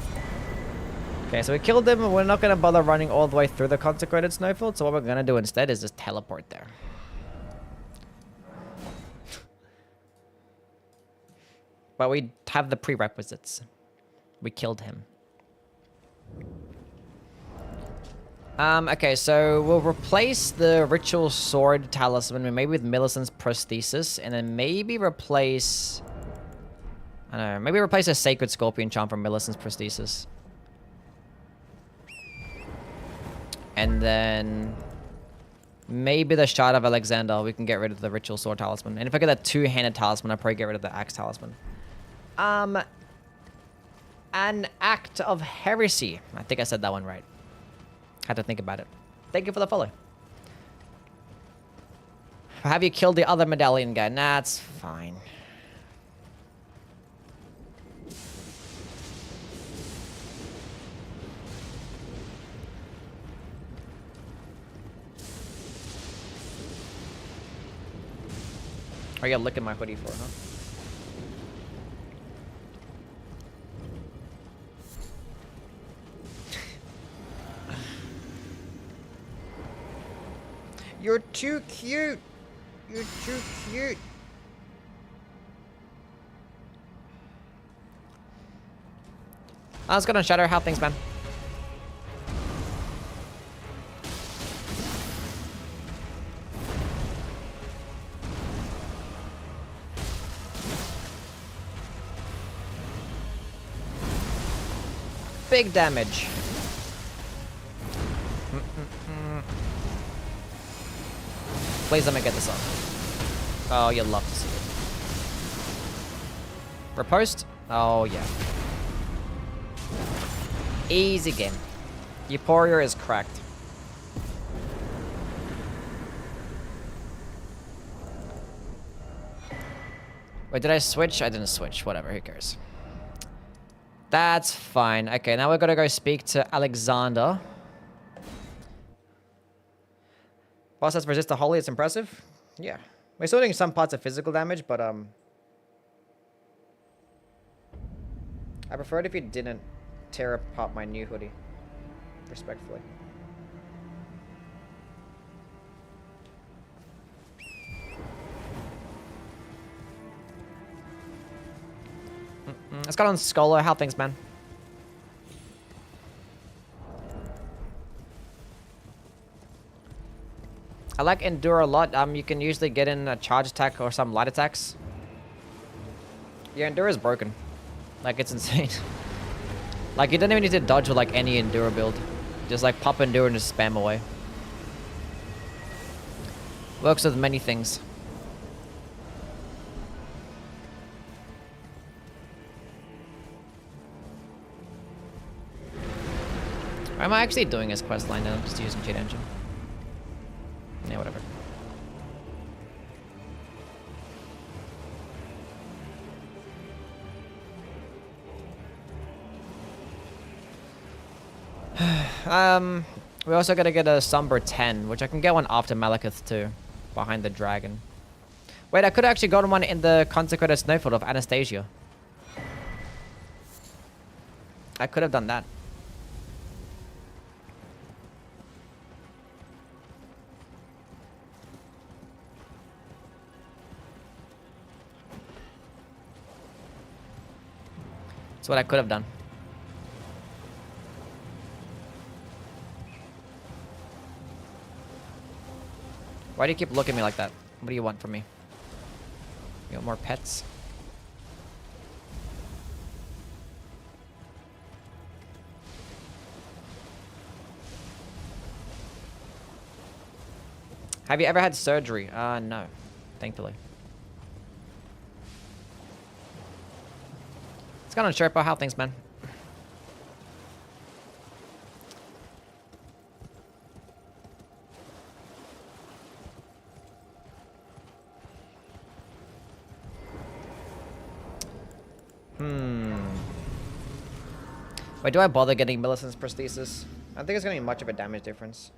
Okay, so we killed them. We're not going to bother running all the way through the consecrated snowfield. So what we're going to do instead is just teleport there. But we have the prerequisites. We killed him. Okay, so we'll replace the ritual sword talisman maybe with Millicent's prosthesis, and then maybe replace... I don't know, maybe replace a sacred scorpion charm from Millicent's prosthesis. And then Maybe the Shard of Alexander, we can get rid of the Ritual Sword Talisman. And if I get that two-handed talisman, I'll probably get rid of the Axe Talisman. An Act of Heresy. I think I said that one right. Had to think about it. Thank you for the follow. Have you killed the other medallion guy? Nah, it's fine. Are you looking my hoodie for, huh? You're too cute. You're too cute. I was gonna Shatter. How things, man? Big damage. Please let me get this off. Oh, you'd love to see it. Riposte? Oh, yeah. Easy game. Euporia is cracked. Wait, did I switch? I didn't switch. Whatever, who cares? That's fine. Okay, now we're gonna go speak to Alexander. Boss has resist the holy, it's impressive. Yeah. We're still doing some parts of physical damage, but I prefer it if you didn't tear apart my new hoodie. Respectfully. Let's go on Scholar. How things, man? I like Endure a lot. You can usually get in a charge attack or some light attacks. Yeah, Endure is broken. Like, it's insane. Like, you don't even need to dodge with, like, any Endure build. Just, like, pop Endure and just spam away. Works with many things. Or am I actually doing his quest line now? Just using cheat engine. Yeah, whatever. We also gotta get a Somber 10, which I can get one after Malekith too, behind the dragon. Wait, I could have actually gotten one in the Consecrated Snowfield of Anastasia. I could have done that. That's what I could have done. Why do you keep looking at me like that? What do you want from me? You want more pets? Have you ever had surgery? No. Thankfully. What's going on, Sherpa? How things, man? Wait, do I bother getting Millicent's prosthesis? I don't think it's gonna be much of a damage difference.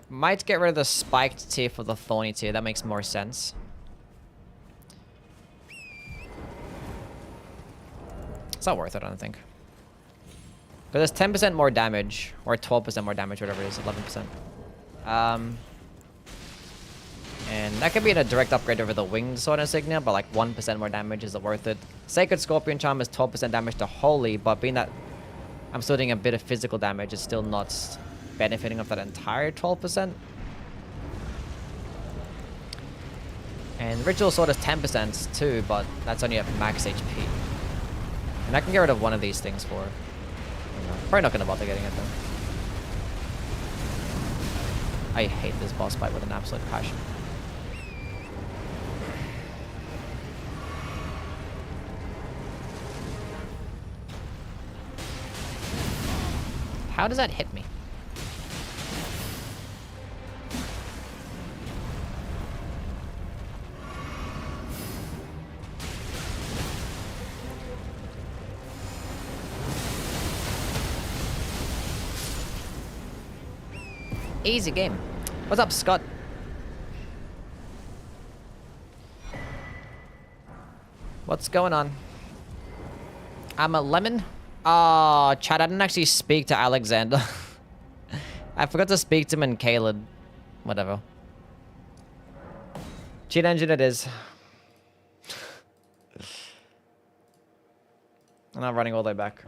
Might get rid of the spiked tier for the thorny tier. That makes more sense. It's not worth it, I don't think. Because there's 10% more damage, or 12% more damage, whatever it is, 11%. And that could be a direct upgrade over the Winged Sword Insignia, but like 1% more damage is it worth it. Sacred Scorpion Charm is 12% damage to Holy, but being that I'm still doing a bit of physical damage, it's still not benefiting of that entire 12%. And Ritual Sword is 10% too, but that's only at max HP. And I can get rid of one of these things for... Probably not gonna bother getting it though. I hate this boss fight with an absolute passion. How does that hit me? Easy game. What's up, Scott? What's going on? I'm a lemon. Oh, Chad, I didn't actually speak to Alexander. I forgot to speak to him and Caleb. Whatever. Cheat engine it is. I'm not running all the way back.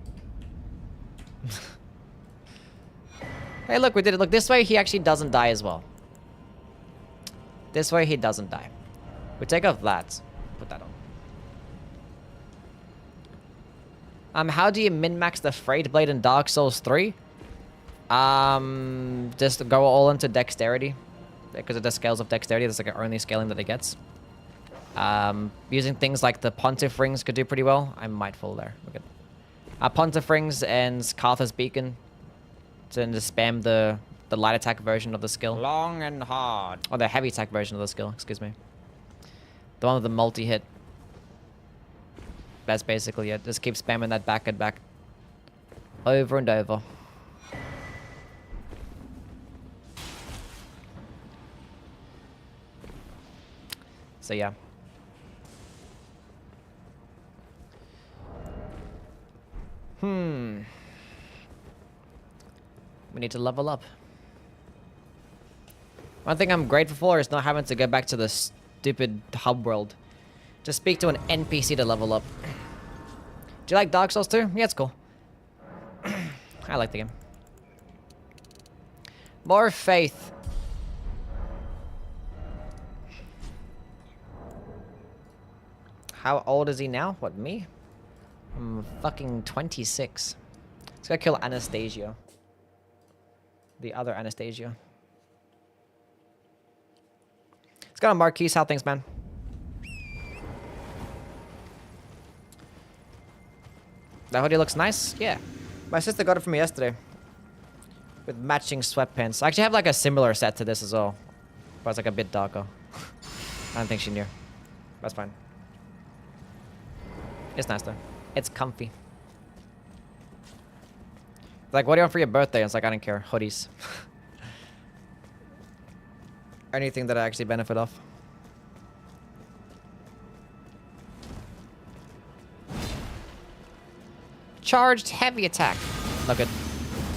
Hey, look, we did it. Look, this way he actually doesn't die as well. This way he doesn't die. We take off that. Put that on. How do you min-max the Freight Blade in Dark Souls 3? Just go all into dexterity. Because of the scales of dexterity, that's like the only scaling that it gets. Using things like the Pontiff Rings could do pretty well. I might fall there. We're good. Pontiff Rings and Carthus Beacon. To just spam the light attack version of the skill. Long and hard. Or the heavy attack version of the skill, excuse me. The one with the multi-hit. That's basically it. Just keep spamming that back and back. Over and over. So yeah. We need to level up. One thing I'm grateful for is not having to go back to the stupid hub world. Just speak to an NPC to level up. Do you like Dark Souls 2? Yeah, it's cool. I like the game. More faith. How old is he now? What, me? I'm fucking 26. Let's go kill Anastasia. The other Anastasia. Let's go to Marquise. How things, man? That hoodie looks nice? Yeah. My sister got it from me yesterday. With matching sweatpants. I actually have like a similar set to this as well. But it's like a bit darker. I don't think she knew. That's fine. It's nice though. It's comfy. Like, what do you want for your birthday? It's like, I don't care. Hoodies. Anything that I actually benefit off. Charged heavy attack. No good.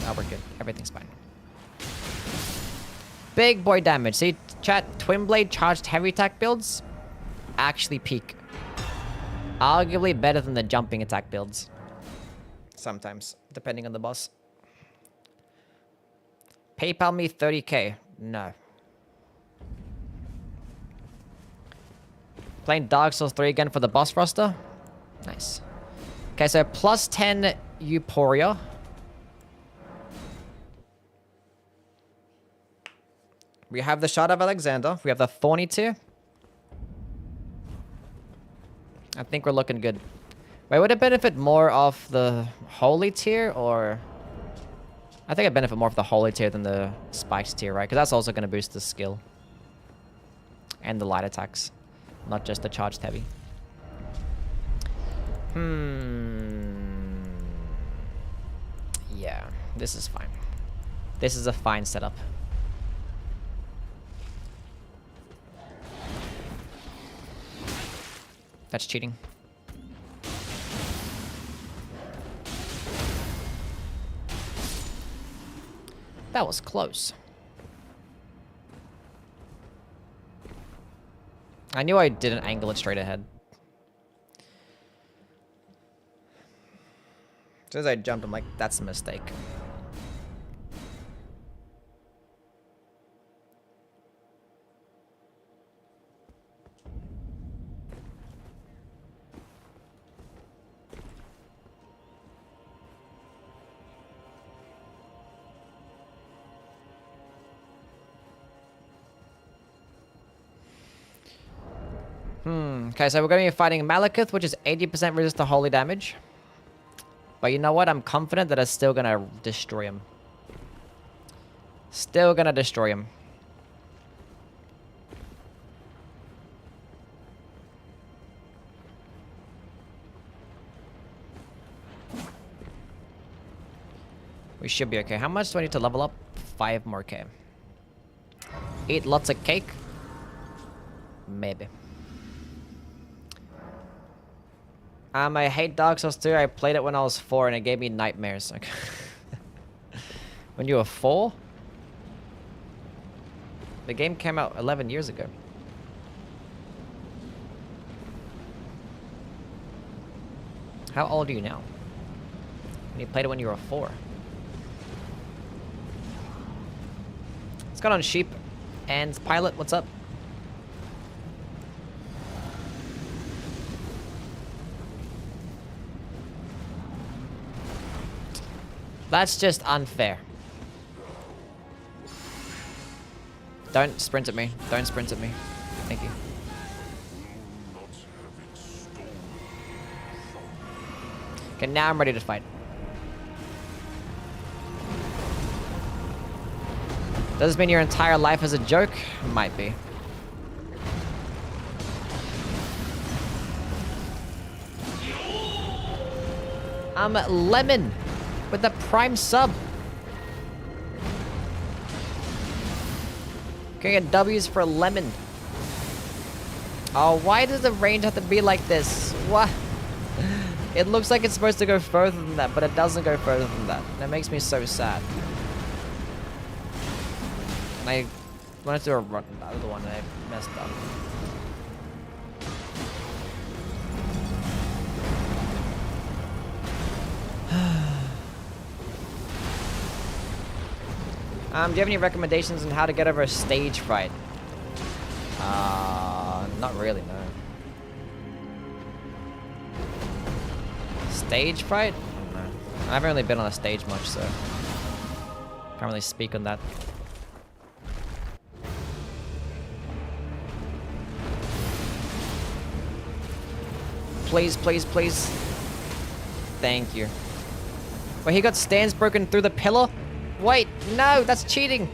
Oh, we're good. Everything's fine. Big boy damage. See, chat, Twin Blade charged heavy attack builds actually peak. Arguably better than the jumping attack builds. Sometimes, depending on the boss. PayPal me 30k. No. Playing Dark Souls 3 again for the boss roster. Nice. Okay, so plus 10 Euporia. We have the Shard of Alexander. We have the Thorny tier. I think we're looking good. Wait, would it benefit more of the Holy tier, or... I think I benefit more of the Holy tier than the Spikes tier, right? Because that's also going to boost the skill. And the light attacks. Not just the charged heavy. Yeah, this is fine. This is a fine setup. That's cheating. That was close. I knew I didn't angle it straight ahead. As soon as I jumped, I'm like, that's a mistake. Okay, so we're going to be fighting Malekith, which is 80% resist to holy damage. But you know what? I'm confident that it's still going to destroy him. Still going to destroy him. We should be okay. How much do I need to level up? 5 more K. Eat lots of cake? Maybe. I hate Dark Souls 2. I played it when I was 4 and it gave me nightmares. Okay. When you were 4? The game came out 11 years ago. How old are you now? And you played it when you were 4. Let's go on Sheep and Pilot. What's up? That's just unfair. Don't sprint at me. Don't sprint at me. Thank you. Okay, now I'm ready to fight. Does this mean your entire life is a joke? Might be. Lemon with the prime sub. Can I get W's for Lemon? Oh, why does the range have to be like this? What? It looks like it's supposed to go further than that, but it doesn't go further than that. That makes me so sad. And I wanted to do a run, the other one, and I messed up. Do you have any recommendations on how to get over a stage fright? Not really, no. Stage fright? No. I haven't really been on a stage much, so can't really speak on that. Please, please, please. Thank you. Wait, he got stands broken through the pillar? Wait, no, that's cheating.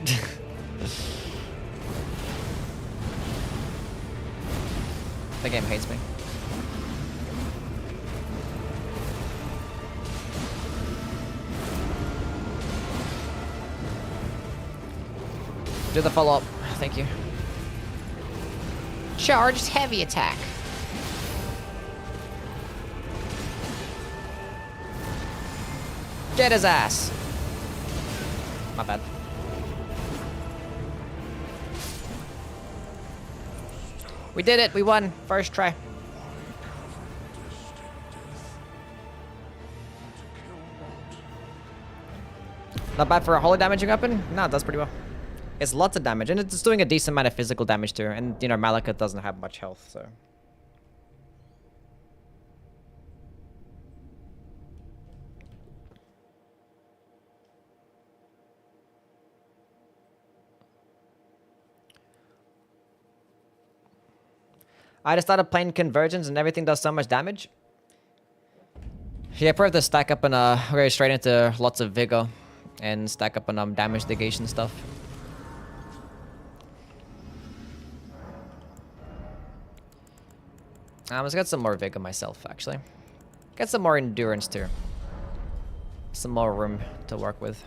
The game hates me. Do the follow-up. Thank you. Charged heavy attack. Get his ass. My bad. We did it. We won. First try. Not bad for a holy damaging weapon? No, it does pretty well. It's lots of damage, and it's doing a decent amount of physical damage too. And, you know, Malekith doesn't have much health, so... I just started playing Convergence and everything does so much damage. Yeah, probably to stack up and go straight into lots of Vigor and stack up on damage negation stuff. Let's get some more Vigor myself, actually. Get some more Endurance too. Some more room to work with.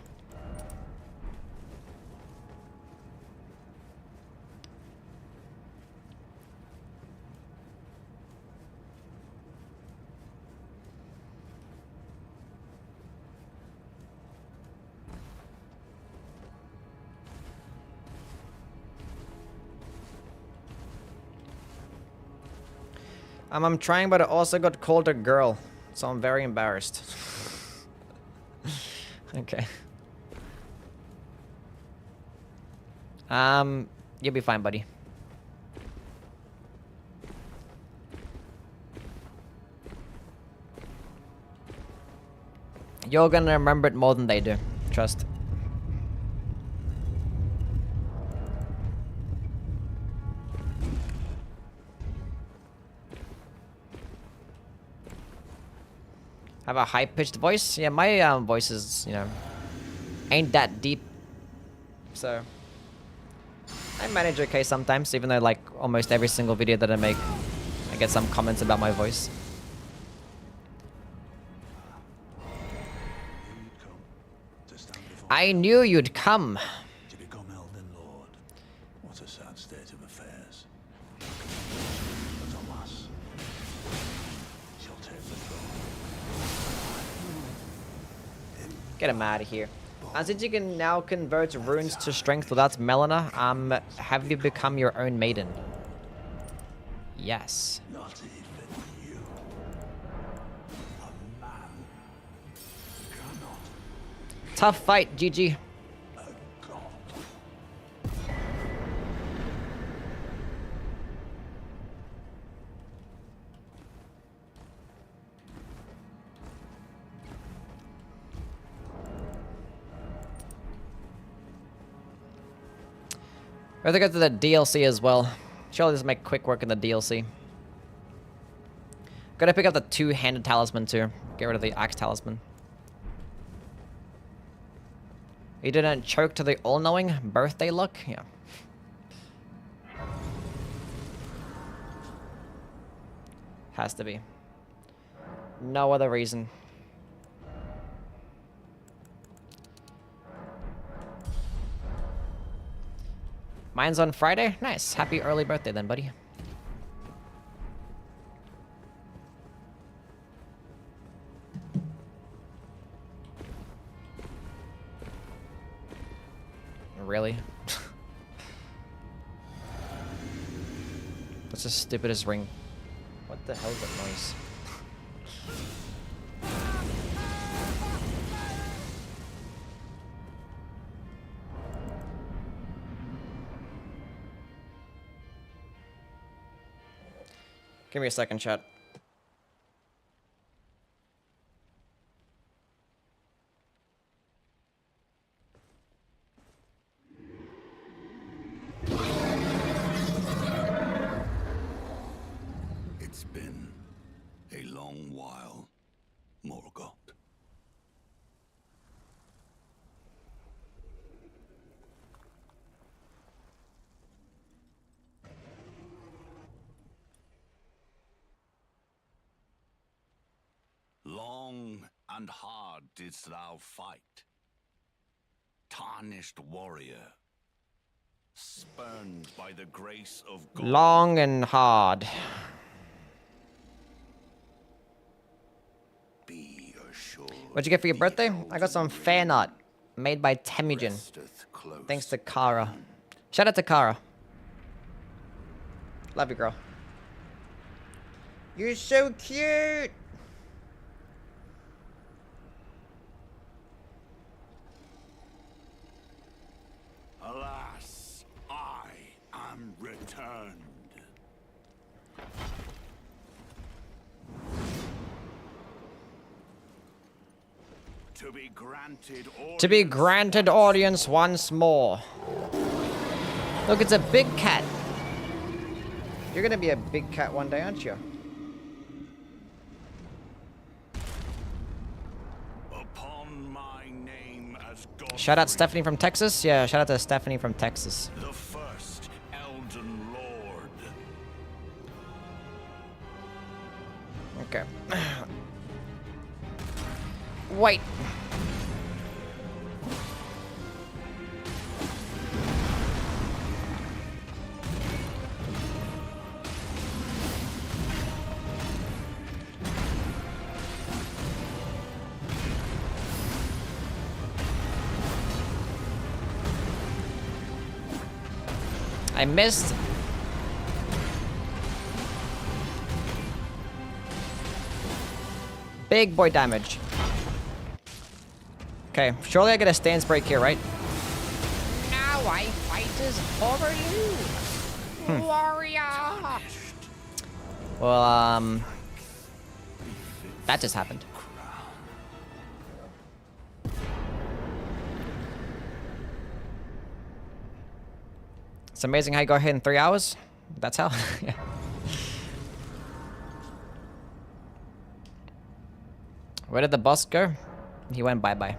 I'm trying, but I also got called a girl, so I'm very embarrassed. Okay. You'll be fine, buddy. You're gonna remember it more than they do. Trust. Have a high-pitched voice? Yeah, my voice is, you know, ain't that deep. So I manage okay sometimes, even though like almost every single video that I make, I get some comments about my voice. I knew you'd come. To become Elden Lord. What a sad state of affairs. But alas, she'll take the throne. Get him out of here. And since you can now convert runes to strength without Melina, have you become your own maiden? Yes. Not even you. A man cannot Tough fight, GG. a god. We have to go to the DLC as well. Surely just make quick work in the DLC. Gotta pick up the two-handed talisman too. Get rid of the axe talisman. You didn't choke to the all-knowing birthday look? Yeah. Has to be. No other reason. Mine's on Friday? Nice. Happy early birthday then, buddy. Really? That's the stupidest ring. What the hell is that noise? Give me a second, chat. It's been a long while, Morgoth. Long and hard didst thou fight, tarnished warrior, spurned by the grace of God. Long and hard. Be assured. What'd you get for your birthday? I got some fan art made by Temujin. Resteth close. Thanks to Kara. Shout out to Kara. Love you, girl. You're so cute. Alas, I am returned. To be granted audience once more. Look, it's a big cat. You're gonna be a big cat one day, aren't you? Upon my name as God. Shout out Stephanie from Texas. Yeah, shout out to Stephanie from Texas. The first Elden Lord. Okay. Wait. I missed. Big boy damage. Okay, surely I get a stance break here, right? Now I fight as over you, warrior. Well, that just happened. It's amazing how you got hit in 3 hours. That's how. Yeah. Where did the boss go? He went bye-bye.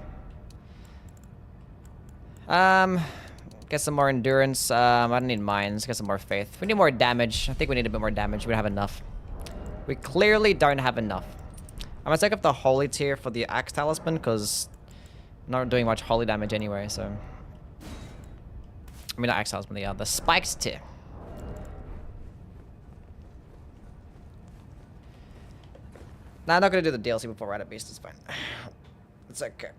Get some more endurance. I don't need mines. Get some more faith. We need more damage. I think we need a bit more damage. We don't have enough. We clearly don't have enough. I'm gonna take up the holy tier for the axe talisman because I'm not doing much holy damage anyway, so. I mean, not axe talisman, the spikes tier. Nah, I'm not gonna do the DLC before Rider Beast. It's fine. It's okay.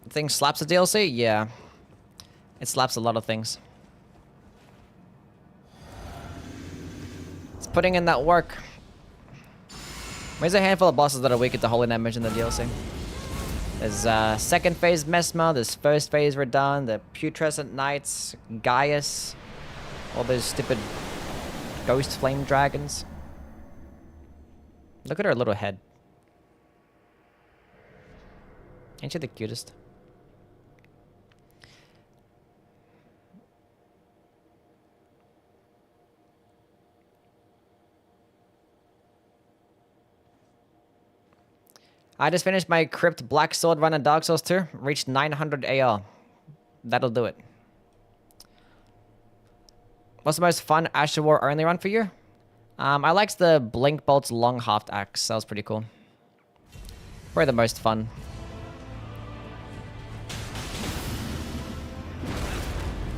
The thing slaps the DLC? Yeah. It slaps a lot of things. It's putting in that work. There's a handful of bosses that are weaker to holy damage in the DLC. There's second phase Mesmer, there's first phase Radahn, the Putrescent Knights, Gaius, all those stupid ghost flame dragons. Look at her little head. Ain't she the cutest? I just finished my Crypt Black Sword run in Dark Souls 2. Reached 900 AR. That'll do it. What's the most fun Asher War only run for you? I liked the Blink Bolt's long halved axe. That was pretty cool. Probably the most fun.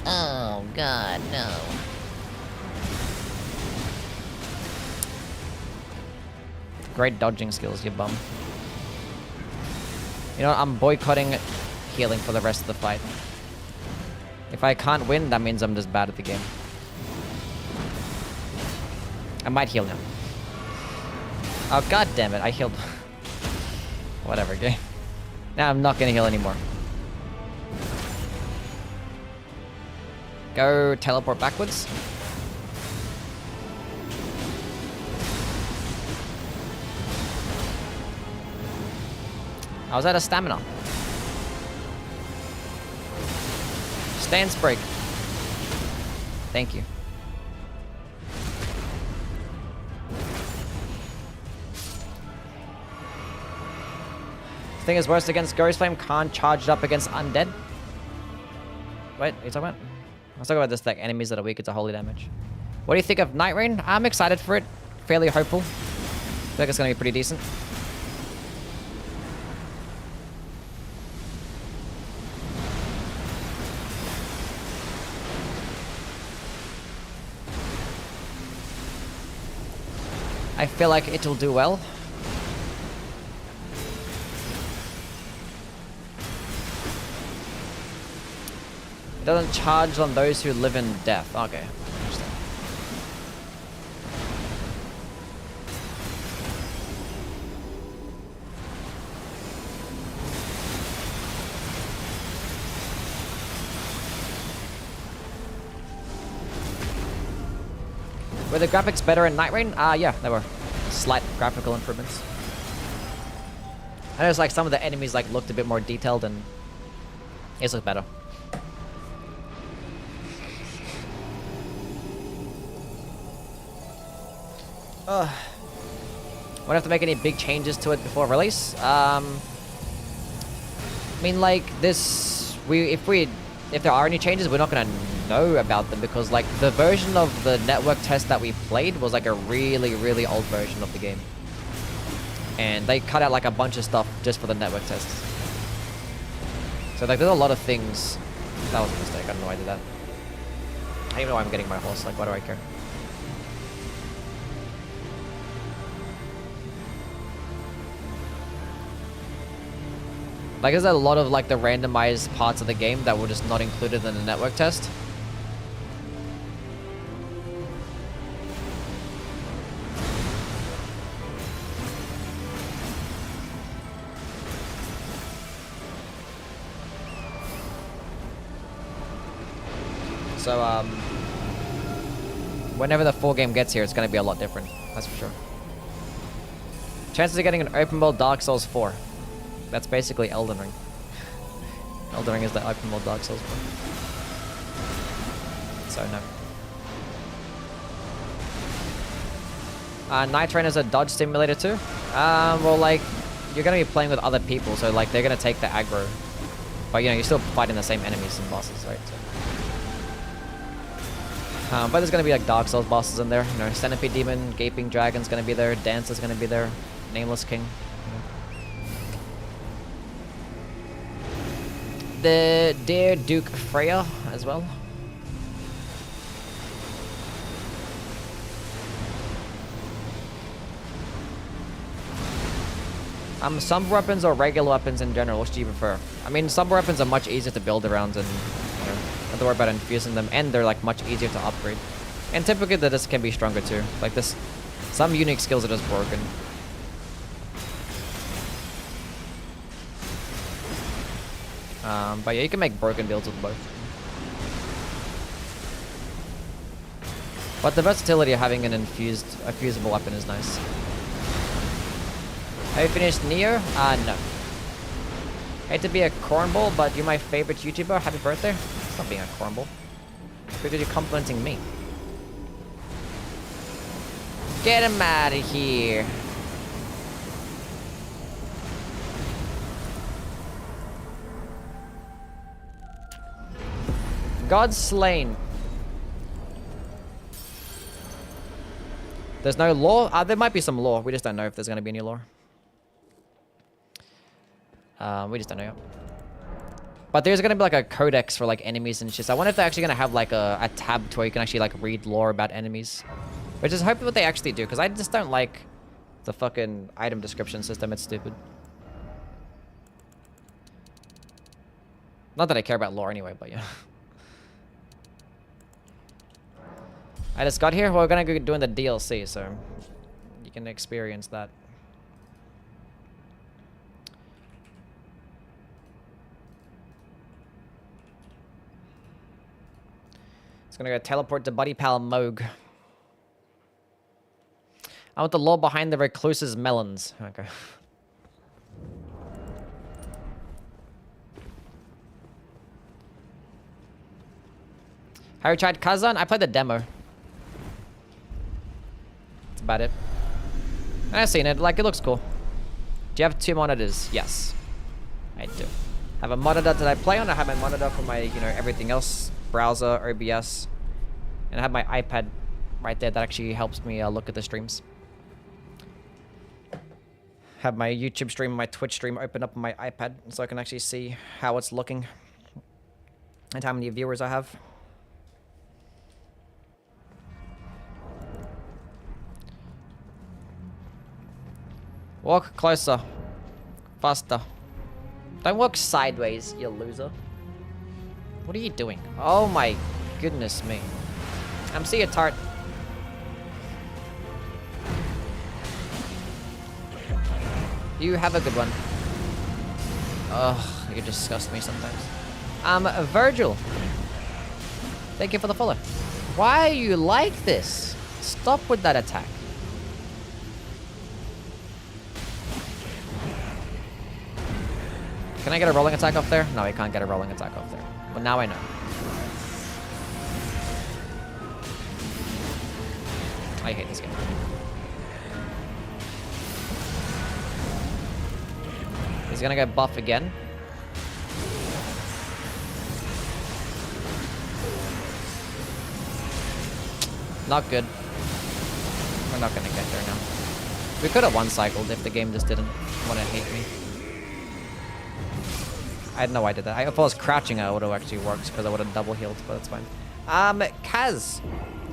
Oh god, no. Great dodging skills, you bum. You know what? I'm boycotting healing for the rest of the fight. If I can't win, that means I'm just bad at the game. I might heal now. Oh, god damn it. I healed. Whatever, game. Now I'm not gonna heal anymore. Go teleport backwards. I was out of stamina. Stance break. Thank you. Thing is worse against Ghost Flame, can't charge it up against Undead. Wait, what are you talking about? I was talking about this, like, enemies that are weaker to holy damage. What do you think of Night Rain? I'm excited for it. Fairly hopeful. I feel like it's gonna be pretty decent. I feel like it'll do well. It doesn't charge on those who live in death. Okay. Interesting. Were the graphics better in Night Rain? Yeah, there were slight graphical improvements. I know it's like some of the enemies like looked a bit more detailed and it looked better. Won't have to make any big changes to it before release. I mean, like this, if there are any changes, we're not gonna know about them because like the version of the network test that we played was like a really, really old version of the game, and they cut out like a bunch of stuff just for the network tests. So like, there's a lot of things. That was a mistake. I don't know why I did that. I don't even know why I'm getting my horse. Like, why do I care? Like, there's a lot of like the randomized parts of the game that were just not included in the network test. So, whenever the full game gets here, it's going to be a lot different. That's for sure. Chances of getting an open world Dark Souls 4. That's basically Elden Ring. Elden Ring is the open world Dark Souls 4. so no. Night Train is a dodge simulator too. Well, like, you're gonna be playing with other people, so like they're gonna take the aggro, but you know you're still fighting the same enemies and bosses, right? So. But there's gonna be like Dark Souls bosses in there. You know, Centipede Demon, Gaping Dragon's gonna be there, Dancer's gonna be there, Nameless King. The Dear Duke Freya as well. Sub weapons or regular weapons in general, which do you prefer? I mean, sub weapons are much easier to build around and, you know, don't have to worry about infusing them, and they're like much easier to upgrade. And typically the disc can be stronger too. Like this, some unique skills are just broken. But yeah, you can make broken builds with both. But the versatility of having a fusible weapon is nice. Have you finished Nier? No. Hate to be a cornball, but you're my favorite YouTuber. Happy birthday. It's not being a cornball. Because you're complimenting me. Get him out of here. God slain. There's no lore? There might be some lore. We just don't know if there's going to be any lore. We just don't know yet. But there's going to be like a codex for like enemies and shit. So I wonder if they're actually going to have like a tab to where you can actually like read lore about enemies. Which is hopefully what they actually do. Because I just don't like the fucking item description system. It's stupid. Not that I care about lore anyway, but yeah. I just got here. We're gonna go doing the DLC, so you can experience that. It's gonna go teleport to Buddy Pal Moog. I want the lore behind the recluse's melons. Okay. Have you tried Kazan? I played the demo. About it. And I've seen it. Like, it looks cool. Do you have 2 monitors? Yes. I do. I have a monitor that I play on. I have my monitor for my, you know, everything else. Browser, OBS. And I have my iPad right there that actually helps me look at the streams. Have my YouTube stream, my Twitch stream open up on my iPad so I can actually see how it's looking. And how many viewers I have. Walk closer. Faster. Don't walk sideways, you loser. What are you doing? Oh my goodness me. I'm seeing a tart. You have a good one. Ugh, you disgust me sometimes. Virgil. Thank you for the follow. Why are you like this? Stop with that attack. Can I get a rolling attack off there? No, I can't get a rolling attack off there. But now I know. I hate this game. He's gonna go buff again. Not good. We're not gonna get there now. We could have one-cycled if the game just didn't want to hate me. I had no idea that. If I was crouching, I would have actually worked because I would have double healed, but that's fine. Kaz,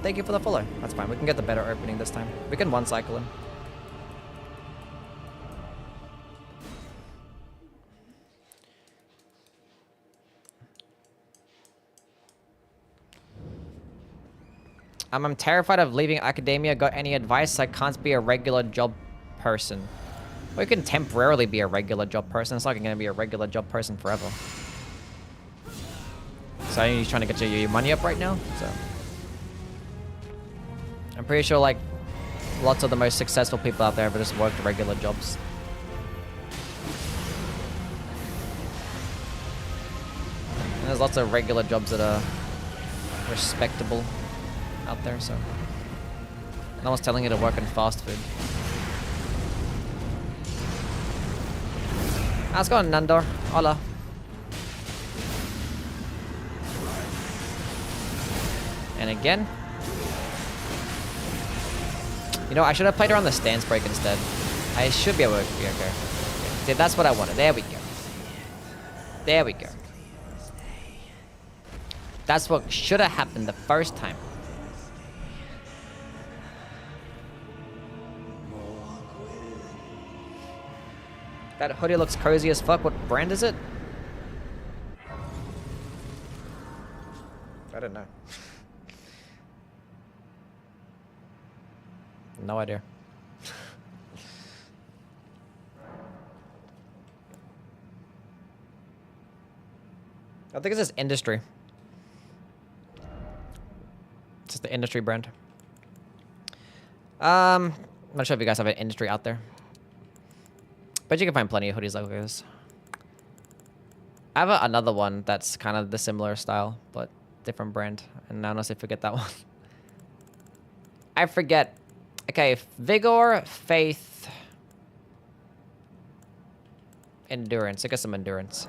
thank you for the follow. That's fine. We can get the better opening this time. We can one-cycle him. I'm terrified of leaving academia. Got any advice? I can't be a regular job person. Well, you can temporarily be a regular job person. It's not going to be a regular job person forever. So you're trying to get your money up right now? So I'm pretty sure like lots of the most successful people out there have just worked regular jobs. And there's lots of regular jobs that are respectable out there, so. No one's telling you to work in fast food. How's it going, Nandor? Hola. And again. You know, I should have played her on the stance break instead. I should be able to be okay. See, that's what I wanted. There we go. There we go. That's what should have happened the first time. That hoodie looks cozy as fuck. What brand is it? I don't know. No idea. I think it's this industry. It's just the industry brand. I'm not sure if you guys have an industry out there. But you can find plenty of hoodies like this. I have another one that's kind of the similar style, but different brand. And I honestly forget that one. I forget. Okay, Vigor, Faith, Endurance. I guess some Endurance.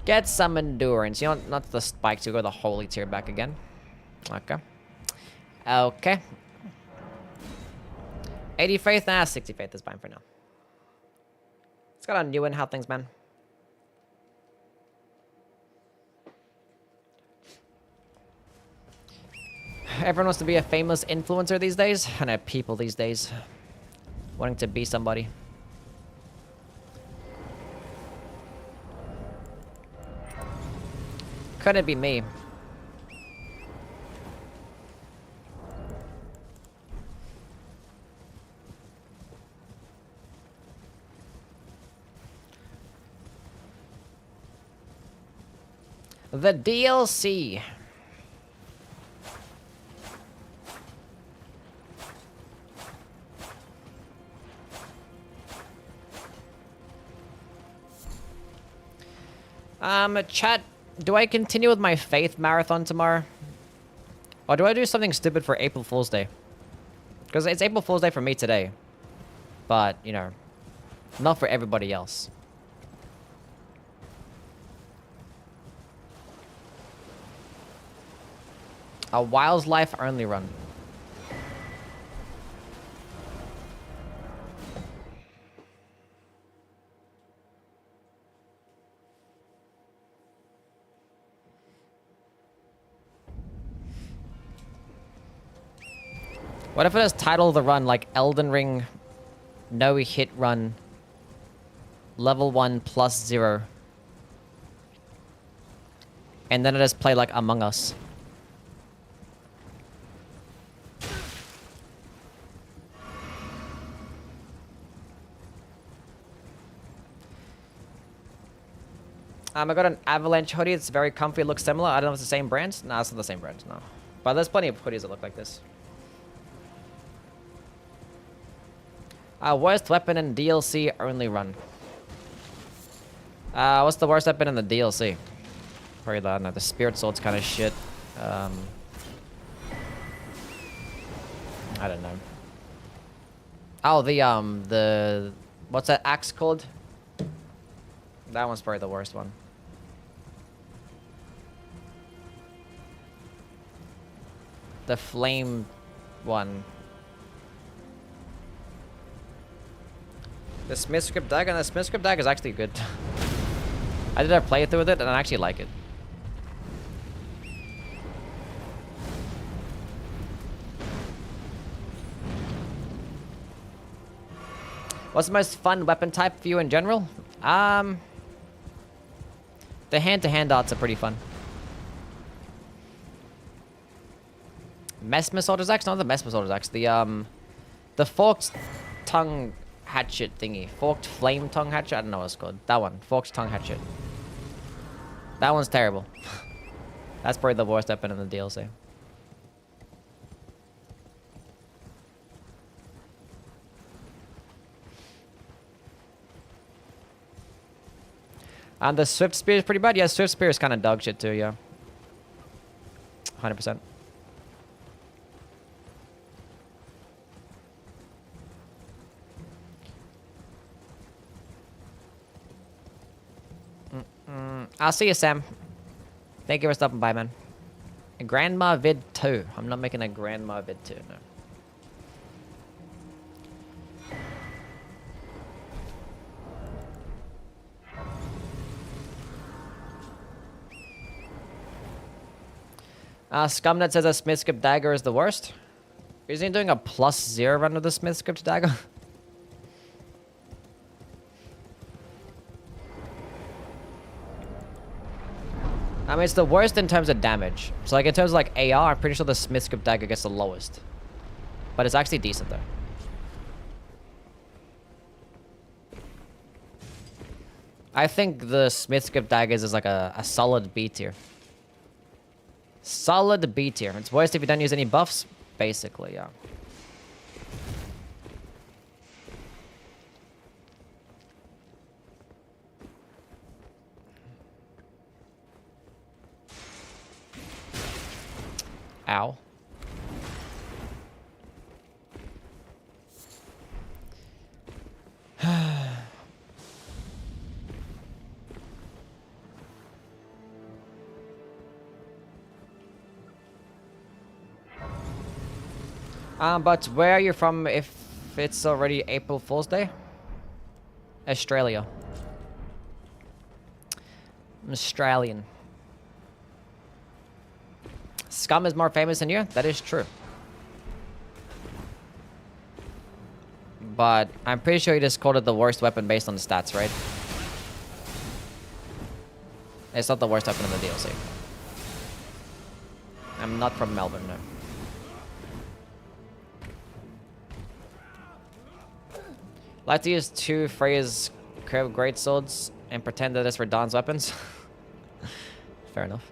Get some Endurance. You know, not the spikes. You go the Holy Tier back again. Okay. Okay. 80 Faith? Nah, 60 Faith is fine for now. It's got a new in how things, man. Everyone wants to be a famous influencer these days. And people these days. Wanting to be somebody. Could it be me? The DLC. Chat, do I continue with my Faith marathon tomorrow? Or do I do something stupid for April Fool's Day? Because it's April Fool's Day for me today. But, you know, not for everybody else. A Wild's Life only run. What if it is title of the run like Elden Ring no hit run level 1 plus 0 and then it is play like Among Us? I got an Avalanche hoodie. It's very comfy. It looks similar. I don't know if it's the same brand. No, it's not the same brand. No. But there's plenty of hoodies that look like this. Worst weapon in DLC only run. What's the worst weapon in the DLC? Probably the, no, the Spirit Sword's kind of shit. I don't know. Oh, the... What's that axe called? That one's probably the worst one. The flame one. The Smith Script Dagger, and the Smith Script Dagger is actually good. I did a playthrough with it, and I actually like it. What's the most fun weapon type for you in general? The hand-to-hand darts are pretty fun. Mesmer Soldier's Axe? Not the Mesmer Soldier's Axe. The forked tongue hatchet thingy. Forked flame tongue hatchet? I don't know what it's called. That one. Forked tongue hatchet. That one's terrible. That's probably the worst weapon in the DLC. And the Swift Spear is pretty bad. Yeah, Swift Spear is kind of dog shit too, yeah. 100%. I'll see you, Sam. Thank you for stopping by, man. A Grandma Vid 2. I'm not making a Grandma Vid 2, no. Scumnet says a Smithscript dagger is the worst. Isn't he doing a +0 run with the Smithscript dagger? I mean, it's the worst in terms of damage. So, like, in terms of, like, AR, I'm pretty sure the Smithscript dagger gets the lowest. But it's actually decent, though. I think the Smithscript daggers is, like, a solid B tier. Solid B tier. It's worst if you don't use any buffs, basically, yeah. Ow. But where are you from if it's already April Fool's Day? Australia. I'm Australian. Scum is more famous than you? That is true. But I'm pretty sure you just called it the worst weapon based on the stats, right? It's not the worst weapon in the DLC. I'm not from Melbourne, no. Like to use 2 Freya's great swords and pretend that it's for Dawn's weapons. Fair enough.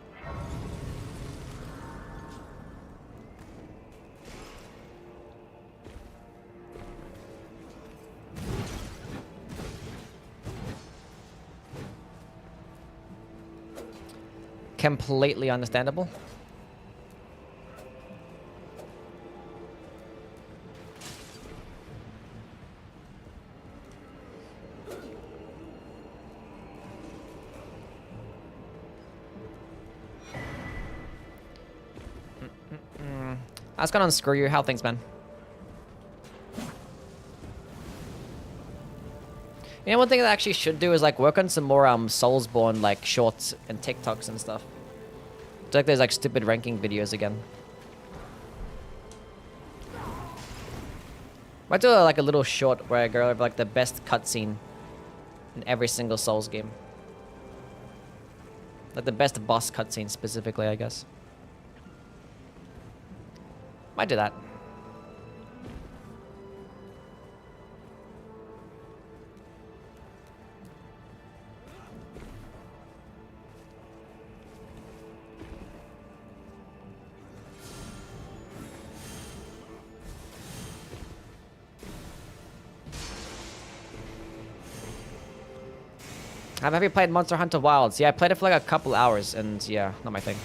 Completely understandable. I was gonna unscrew you. How things, man? You know, one thing that I actually should do is like work on some more Soulsborne like shorts and TikToks and stuff. It's like there's like stupid ranking videos again. Might do like a little short where I go over like the best cutscene in every single Souls game. Like the best boss cutscene specifically, I guess. Might do that. Have you played Monster Hunter Wilds? Yeah, I played it for like a couple hours, and yeah, not my thing.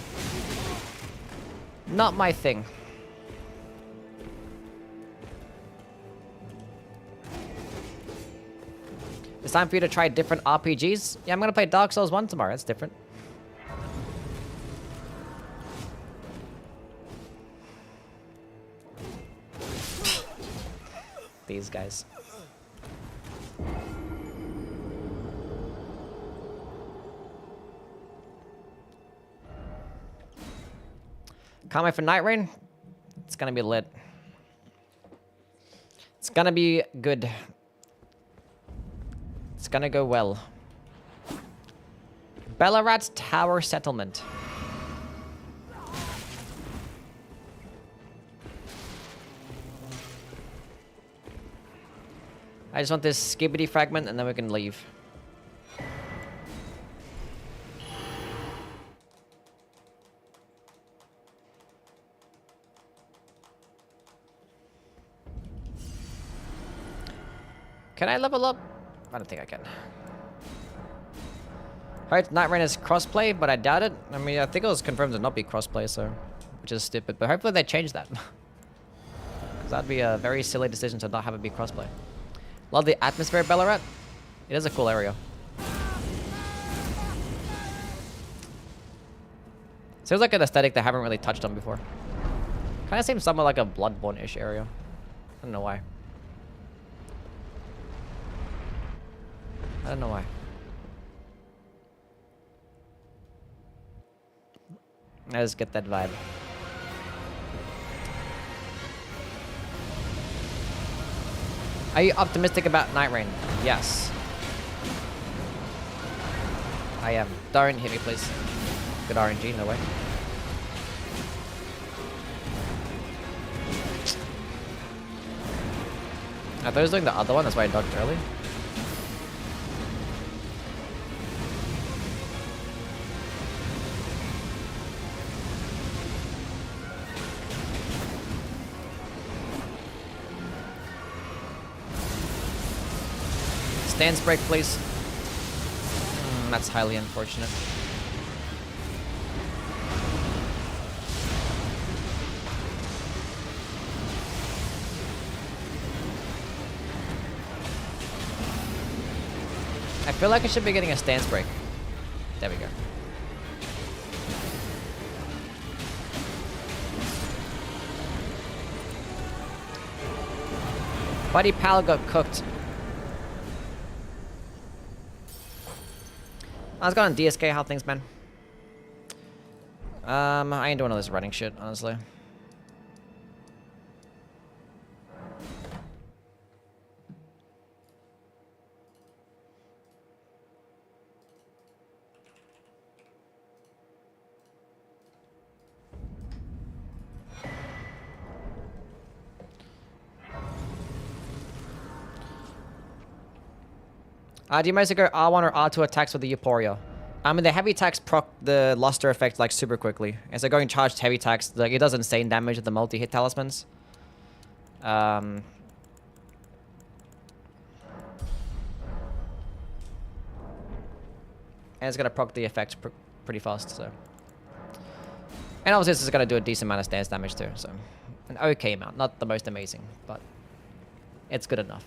Not my thing. It's time for you to try different RPGs. Yeah, I'm gonna play Dark Souls 1 tomorrow. That's different. These guys. Can't wait for Night Rain. It's gonna be lit. It's gonna be good. It's gonna go well. Ballarat Tower Settlement. I just want this skibbity fragment and then we can leave. Can I level up? I don't think I can. Alright, Night Rain is crossplay, but I doubt it. I mean, I think it was confirmed to not be crossplay, so which is stupid. But hopefully they change that. Because that'd be a very silly decision to not have it be crossplay. Love the atmosphere of Ballarat. It is a cool area. Seems like an aesthetic they haven't really touched on before. Kind of seems somewhat like a Bloodborne-ish area. I don't know why. I don't know why. I just get that vibe. Are you optimistic about Night Rain? Yes. I am. Don't hit me, please. Good RNG, no way. I thought I was doing the other one, that's why I dodged early. Stance break, please. That's highly unfortunate. I feel like I should be getting a stance break. There we go. Buddy Pal got cooked. I was going on DSK. How things, man? I ain't doing all this running shit, honestly. Do you mostly go R1 or R2 attacks with the Euporia? I mean, the heavy attacks proc the luster effect like super quickly. And so going charged heavy attacks, like it does insane damage with the multi-hit talismans. And it's gonna proc the effect pretty fast, so. And obviously this is gonna do a decent amount of stance damage too, so. An okay amount, not the most amazing, but it's good enough.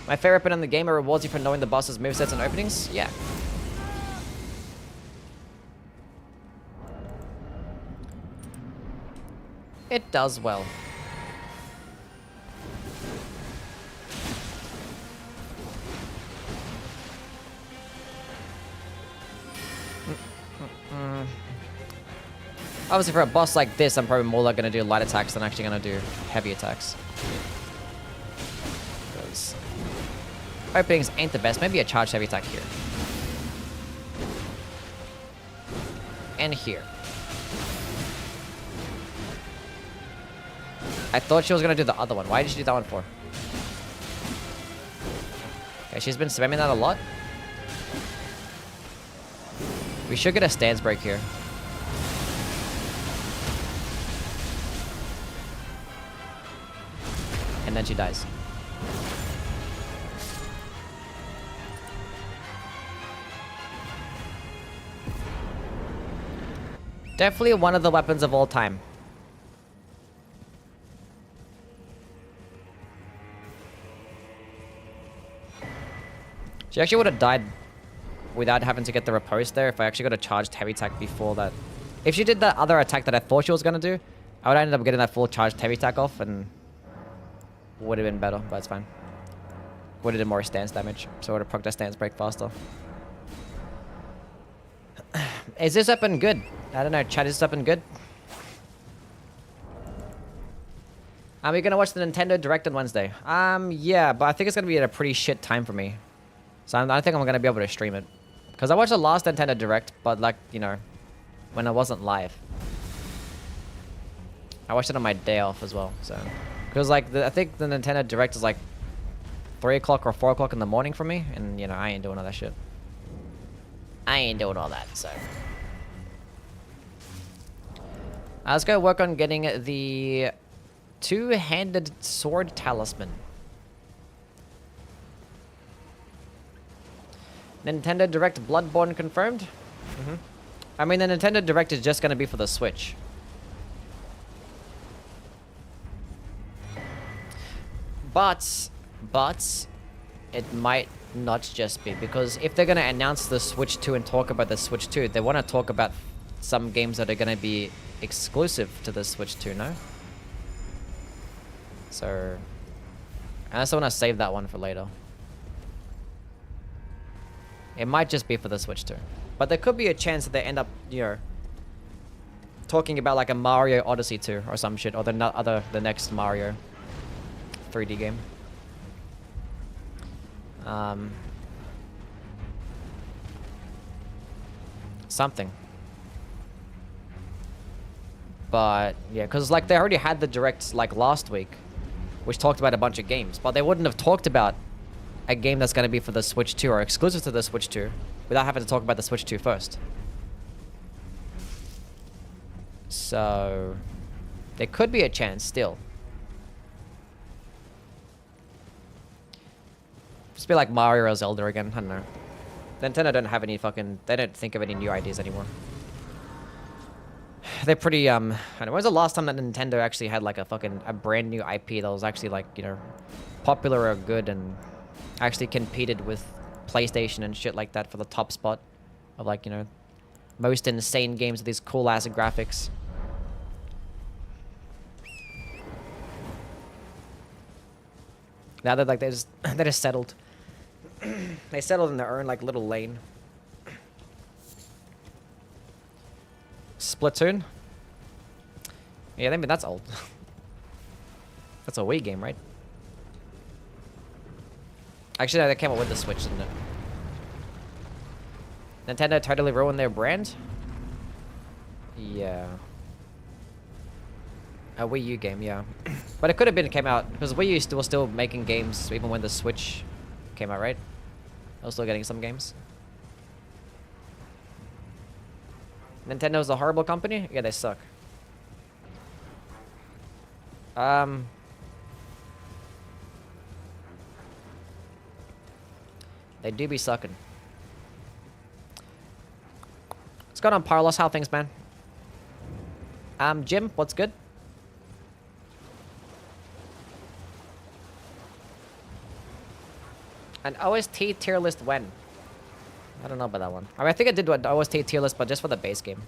My favorite bit in the game, it rewards you for knowing the boss's movesets and openings? Yeah. It does well. Obviously for a boss like this, I'm probably more like gonna do light attacks than actually gonna do heavy attacks. Openings ain't the best. Maybe a charged heavy attack here. And here. I thought she was gonna do the other one. Why did she do that one for? Okay, she's been spamming that a lot. We should get a stance break here. And then she dies. Definitely one of the weapons of all time. She actually would have died without having to get the riposte there if I actually got a charged heavy attack before that. If she did that other attack that I thought she was going to do, I would have ended up getting that full charged heavy attack off and would have been better, but it's fine. Would have done more stance damage, so I would have procced that stance break faster. Is this weapon good? I don't know, chat, is this weapon good? Are we gonna watch the Nintendo Direct on Wednesday? Yeah, but I think it's gonna be at a pretty shit time for me. So I don't think I'm gonna be able to stream it. Because I watched the last Nintendo Direct, but like, you know, when I wasn't live. I watched it on my day off as well, so. Because like, I think the Nintendo Direct is like 3 o'clock or 4 o'clock in the morning for me, and you know, I ain't doing all that shit. I ain't doing all that, so. Let's go work on getting the two-handed sword talisman. Nintendo Direct Bloodborne confirmed? I mean, the Nintendo Direct is just gonna be for the Switch. But, it might not just be, because if they're gonna announce the Switch 2 and talk about the Switch 2, they want to talk about some games that are gonna be exclusive to the Switch 2, no? So, I also want to save that one for later. It might just be for the Switch 2. But there could be a chance that they end up, you know, talking about like a Mario Odyssey 2 or some shit, or the next Mario 3D game. Something. But yeah, because like they already had the direct like last week, which talked about a bunch of games, but they wouldn't have talked about a game that's going to be for the Switch 2 or exclusive to the Switch 2 without having to talk about the Switch 2 first. So there could be a chance still. Just be like Mario or Zelda again. I don't know. Nintendo don't have any fucking... They don't think of any new ideas anymore. They're pretty, I don't know. When was the last time that Nintendo actually had like a brand new IP that was actually like, you know, popular or good and actually competed with PlayStation and shit like that for the top spot of like, you know, most insane games with these cool ass graphics. Now they're like, they're just settled. They settled in their own like little lane. Splatoon? Yeah, I mean, that's old. That's a Wii game, right? Actually, no, they came up with the Switch, didn't it? Nintendo totally ruined their brand? Yeah. A Wii U game, yeah. But it could have been came out, because Wii U was still making games even when the Switch came out, right? I was still getting some games. Nintendo's a horrible company? Yeah, they suck. They do be sucking. What's going on, Parlos? How things, man? Jim, what's good? An OST tier list when? I don't know about that one. I mean, I think I did an OST tier list, but just for the base game.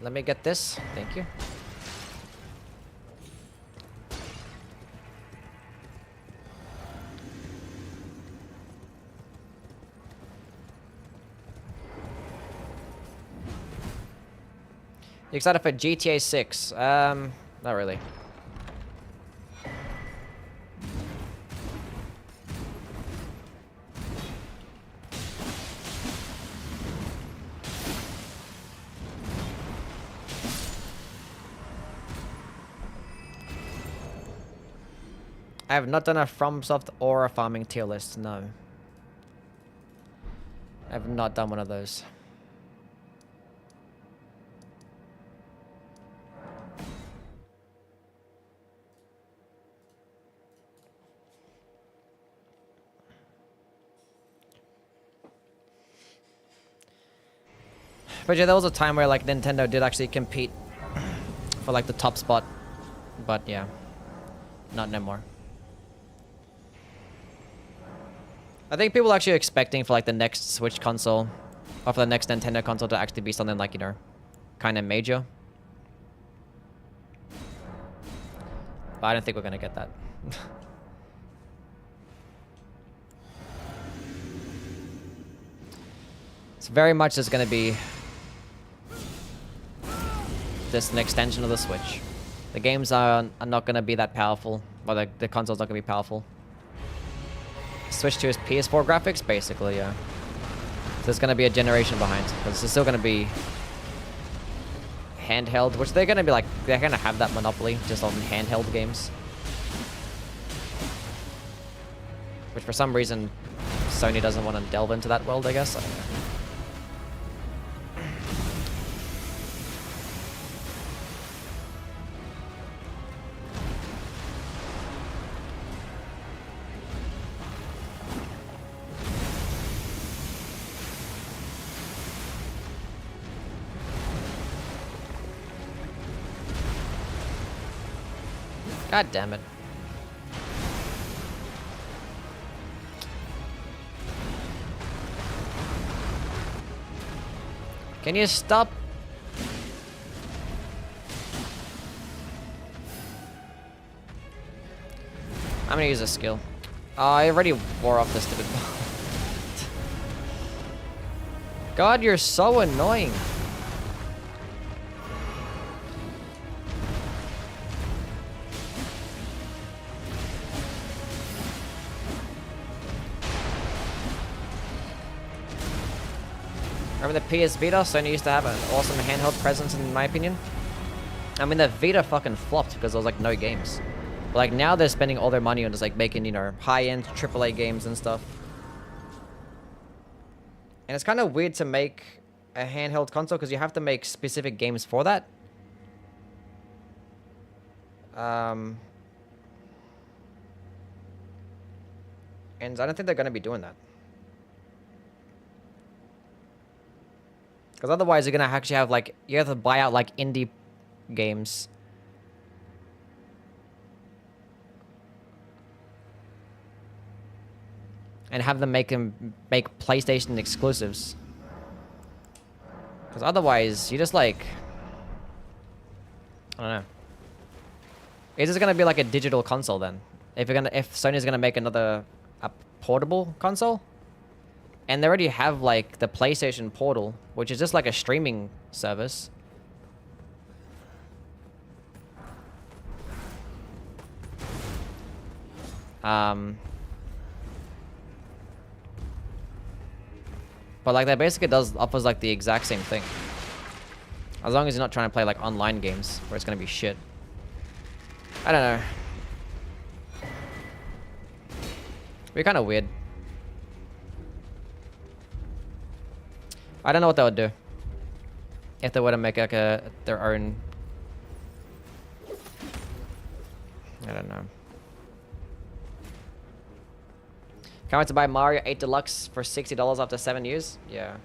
Let me get this. Thank you. You excited for GTA 6? Not really. I have not done a FromSoft or a farming tier list, no. I have not done one of those. But yeah, there was a time where like Nintendo did actually compete for like the top spot. But yeah, not no more. I think people are actually expecting for like the next Switch console or for the next Nintendo console to actually be something like, you know, kind of major. But I don't think we're gonna get that. It's very much just gonna be just an extension of the Switch. The games are not gonna be that powerful, or the console's not gonna be powerful. Switch to his PS4 graphics, basically, yeah. So there's gonna be a generation behind, because it's still gonna be handheld, which they're gonna be like, they're gonna have that monopoly just on handheld games. Which for some reason, Sony doesn't want to delve into that world, I guess. I don't know. God damn it. Can you stop? I'm gonna use a skill. I already wore off this stupid ball. God, you're so annoying. Remember the PS Vita? Sony used to have an awesome handheld presence in my opinion. I mean, the Vita fucking flopped because there was like no games. But like now they're spending all their money on just like making, you know, high-end AAA games and stuff. And it's kind of weird to make a handheld console because you have to make specific games for that. And I don't think they're going to be doing that. Because otherwise you're going to actually have like, you have to buy out like indie games. And have them make PlayStation exclusives. Because otherwise, you just like... I don't know. Is this gonna be like a digital console then? If Sony's gonna make a portable console? And they already have like the PlayStation Portal, which is just like a streaming service. But like that basically offers like the exact same thing. As long as you're not trying to play like online games where it's gonna be shit. I don't know. We're kind of weird. I don't know what they would do if they were to make like their own. I don't know. Can't wait to buy Mario 8 Deluxe for $60 after 7 years? Yeah.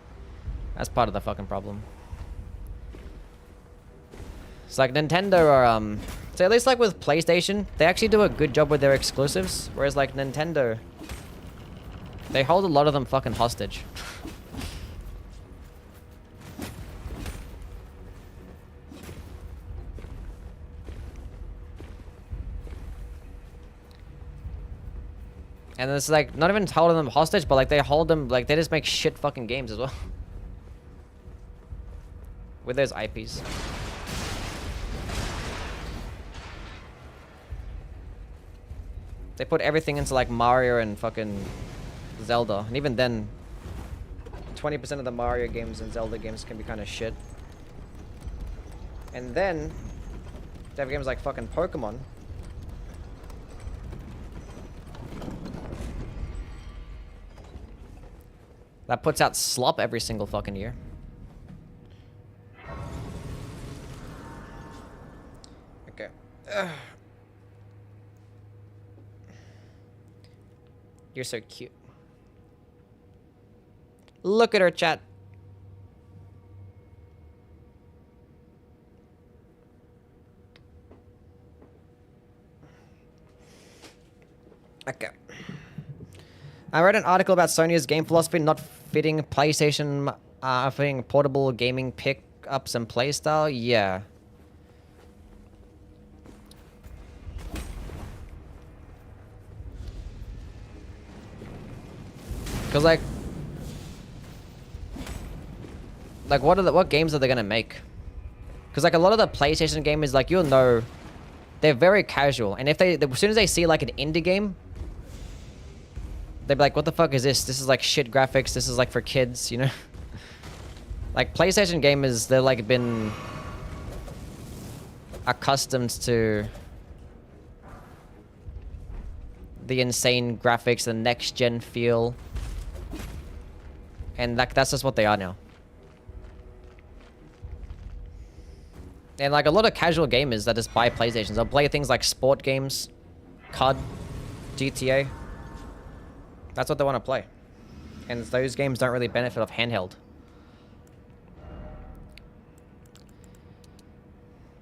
That's part of the fucking problem. It's like Nintendo are, so at least like with PlayStation, they actually do a good job with their exclusives. Whereas like Nintendo, they hold a lot of them fucking hostage. And it's like, not even holding them hostage, but like they hold them, like they just make shit fucking games as well. With those IPs. They put everything into like Mario and fucking Zelda. And even then, 20% of the Mario games and Zelda games can be kind of shit. And then, they have games like fucking Pokemon. That puts out slop every single fucking year. Okay. You're so cute. Look at her, chat. Okay. I read an article about Sony's game philosophy not fitting PlayStation, fitting portable gaming pickups and playstyle. Yeah. Cause like what games are they gonna make? Cause like a lot of the PlayStation gamers, like you'll know, they're very casual, and if as soon as they see like an indie game, they'd be like, what the fuck is this? This is like shit graphics. This is like for kids, you know? Like PlayStation gamers, they're like been accustomed to the insane graphics, the next gen feel. And that's just what they are now. And like a lot of casual gamers that just buy PlayStations, they'll play things like sport games, COD, GTA. That's what they want to play. And those games don't really benefit off handheld.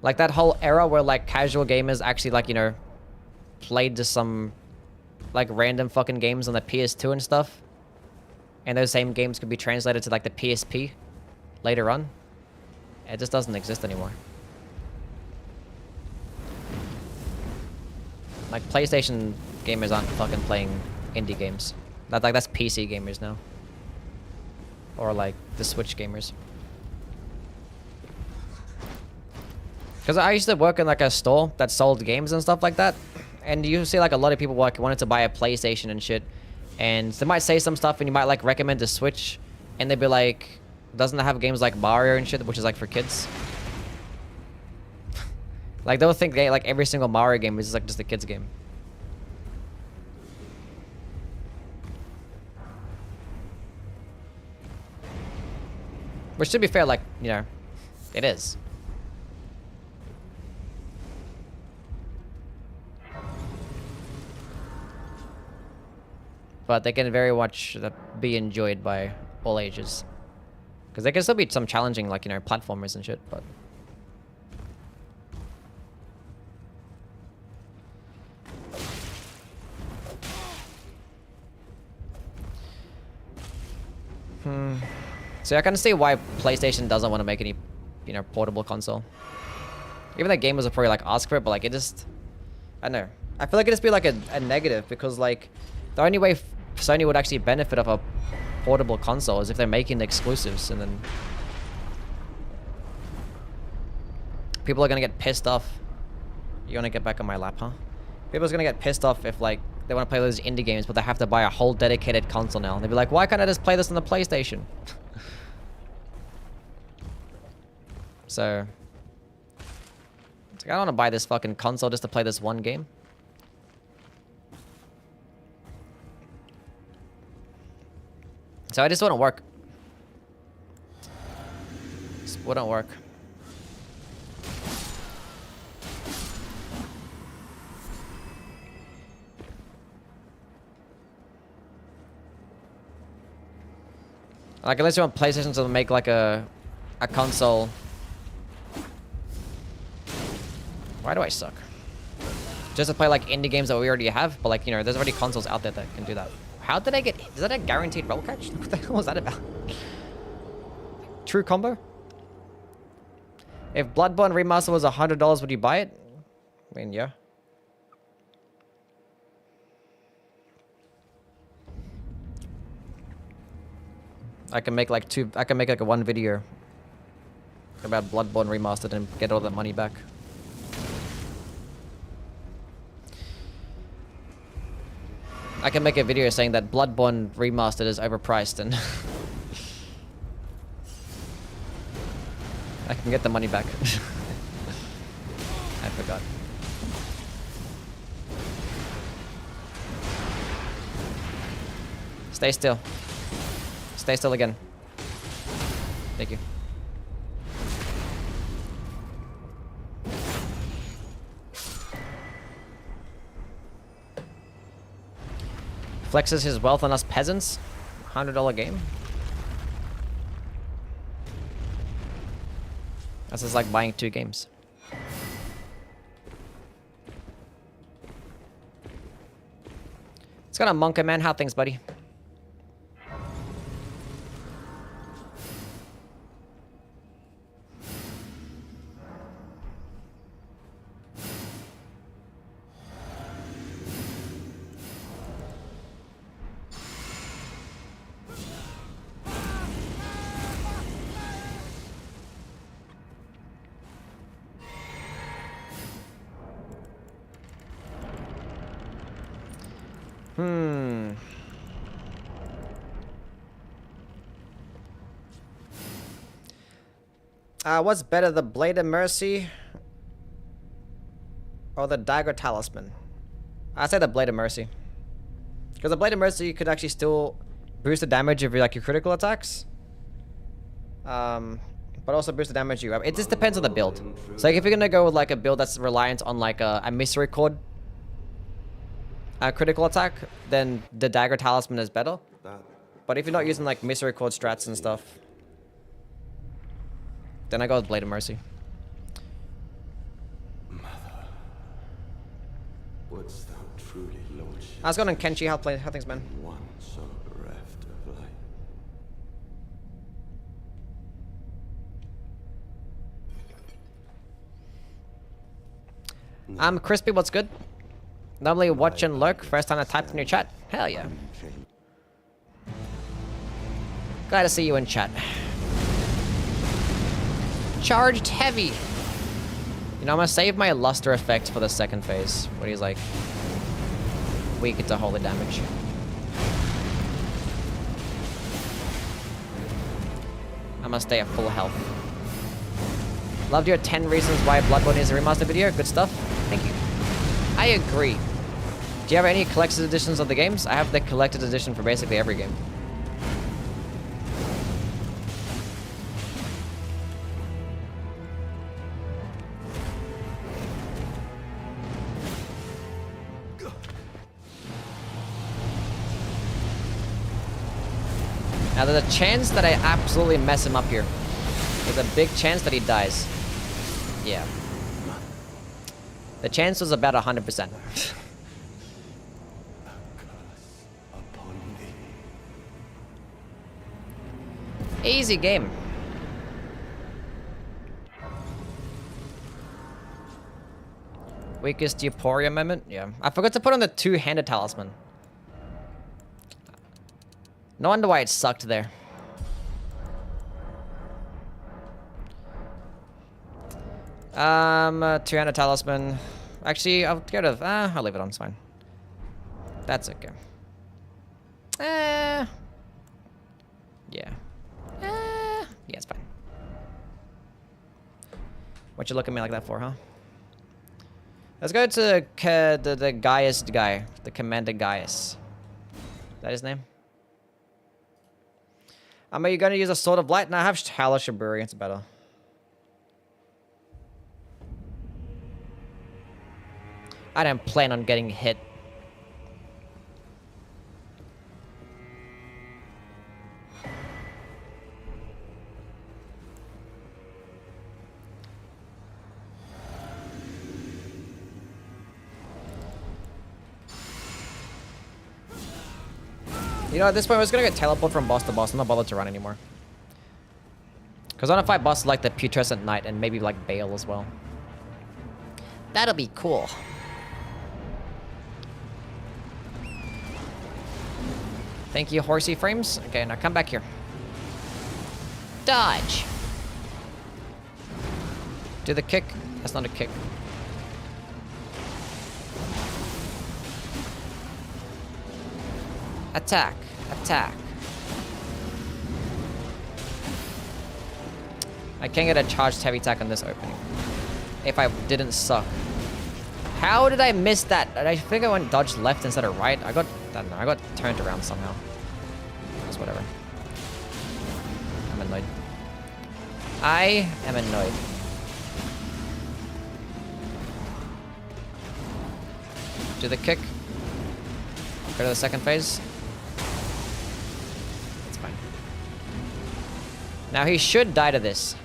Like that whole era where like casual gamers actually like, you know, played just some like random fucking games on the PS2 and stuff, and those same games could be translated to like the PSP later on. It just doesn't exist anymore. Like PlayStation gamers aren't fucking playing indie games. That's PC gamers now. Or like the Switch gamers. Because I used to work in like a store that sold games and stuff like that. And you see like a lot of people like wanted to buy a PlayStation and shit. And they might say some stuff and you might like recommend a Switch. And they'd be like, doesn't it have games like Mario and shit, which is like for kids? Like they'll think like every single Mario game is like just a kid's game. Which to be fair, like, you know, it is. But they can very much be enjoyed by all ages. Because there can still be some challenging, like, you know, platformers and shit, but... So I can see why PlayStation doesn't want to make any, you know, portable console. Even though gamers will probably like ask for it, but like it just, I don't know. I feel like it'd just be like a negative because like the only way Sony would actually benefit of a portable console is if they're making exclusives, and then people are gonna get pissed off. You wanna get back on my lap, huh? People are gonna get pissed off if like they want to play those indie games, but they have to buy a whole dedicated console now. They'd be like, why can't I just play this on the PlayStation? So, it's like, I don't want to buy this fucking console just to play this one game. So it just wouldn't work. Just wouldn't work. Like, unless you want PlayStation to make like a console. Why do I suck? Just to play like indie games that we already have, but like, you know, there's already consoles out there that can do that. How did I get... Is that a guaranteed roll catch? What the hell was that about? True combo? If Bloodborne Remaster was $100, would you buy it? I mean, yeah. I can make like a one video about Bloodborne Remastered and get all that money back. I can make a video saying that Bloodborne Remastered is overpriced and I can get the money back. I forgot. Stay still. Stay still again. Thank you. Flexes his wealth on us peasants. $100 game. That's just like buying 2 games. It's got a Monka, man. How things, buddy? What's better, the Blade of Mercy or the Dagger Talisman? I'd say the Blade of Mercy. Because the Blade of Mercy could actually still boost the damage of your, like, your critical attacks. But also boost the damage you have. It just depends on the build. So like, if you're gonna go with like a build that's reliant on like a misericord critical attack, then the Dagger Talisman is better. But if you're not using like misericord strats and stuff, then I go with Blade of Mercy. Mother, wouldst thou How's it going on, Kenshi? How things been? One so bereft of light. Crispy, what's good? Normally watch and lurk. First time I typed in your chat. Hell yeah. Glad to see you in chat. Charged heavy. You know, I'm gonna save my luster effect for the second phase, where he's like weak to holy damage. I'm gonna stay at full health. Loved your 10 reasons why Bloodborne is a remastered video. Good stuff. Thank you. I agree. Do you have any collector's editions of the games? I have the collector's edition for basically every game. Now there's a chance that I absolutely mess him up here. There's a big chance that he dies. Yeah. The chance was about 100%. Easy game. Weakest Euporia moment? Yeah. I forgot to put on the two-handed talisman. No wonder why it sucked there. Two-handed talisman. Actually, I'll get rid of. I'll leave it on. It's fine. That's okay. Yeah. Yeah, it's fine. What you looking at me like that for, huh? Let's go to the Gaius guy, the Commander Gaius. Is that his name? Are you going to use a Sword of Light? No, I have Hellish Brewery. It's better. I don't plan on getting hit. You know, at this point, I was gonna get teleport from boss to boss. I'm not bothered to run anymore. Because I want to fight bosses like the Putrescent Knight and maybe like Bale as well. That'll be cool. Thank you, horsey frames. Okay, now come back here. Dodge. Do the kick. That's not a kick. Attack. Attack. I can't get a charged heavy attack on this opening. If I didn't suck. How did I miss that? I think I went dodge left instead of right. I don't know. I got turned around somehow. That's whatever. I'm annoyed. I am annoyed. Do the kick. Go to the second phase. It's fine. Now he should die to this.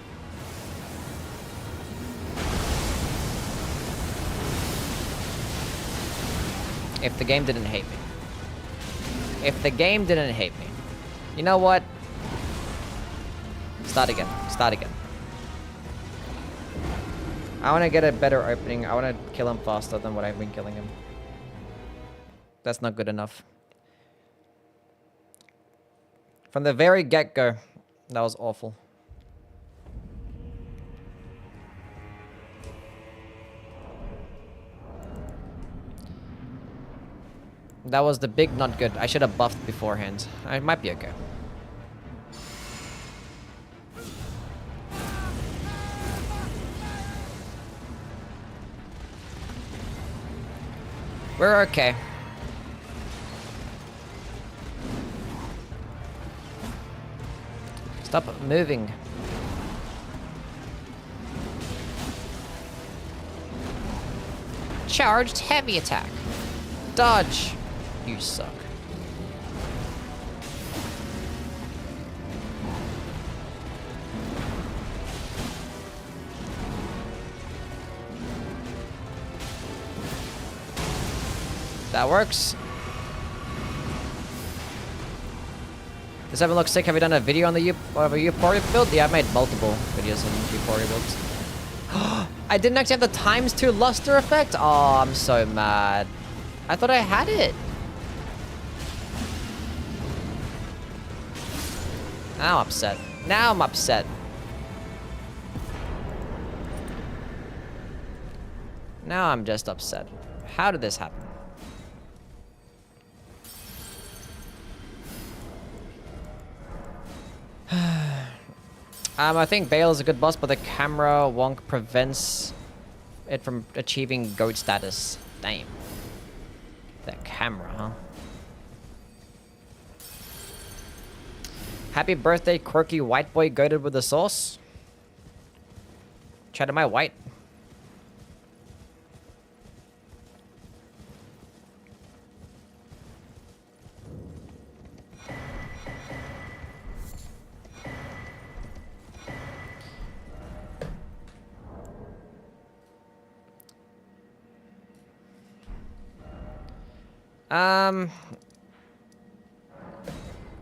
If the game didn't hate me. If the game didn't hate me. You know what? Start again. Start again. I want to get a better opening. I want to kill him faster than what I've been killing him. That's not good enough. From the very get-go, that was awful. That was the big not good. I should have buffed beforehand. I might be okay. We're okay. Stop moving. Charged heavy attack. Dodge. You suck. That works. Does everyone look sick? Have you done a video on the Euporia build? Yeah, I've made multiple videos on Euporia builds. I didn't actually have the ×2 luster effect? Oh, I'm so mad. I thought I had it. Now I'm upset. Now I'm upset. Now I'm just upset. How did this happen? I think Bale is a good boss, but the camera wonk prevents it from achieving goat status. Damn. That camera, huh? Happy birthday, quirky white boy goated with the sauce. Chat, am I white?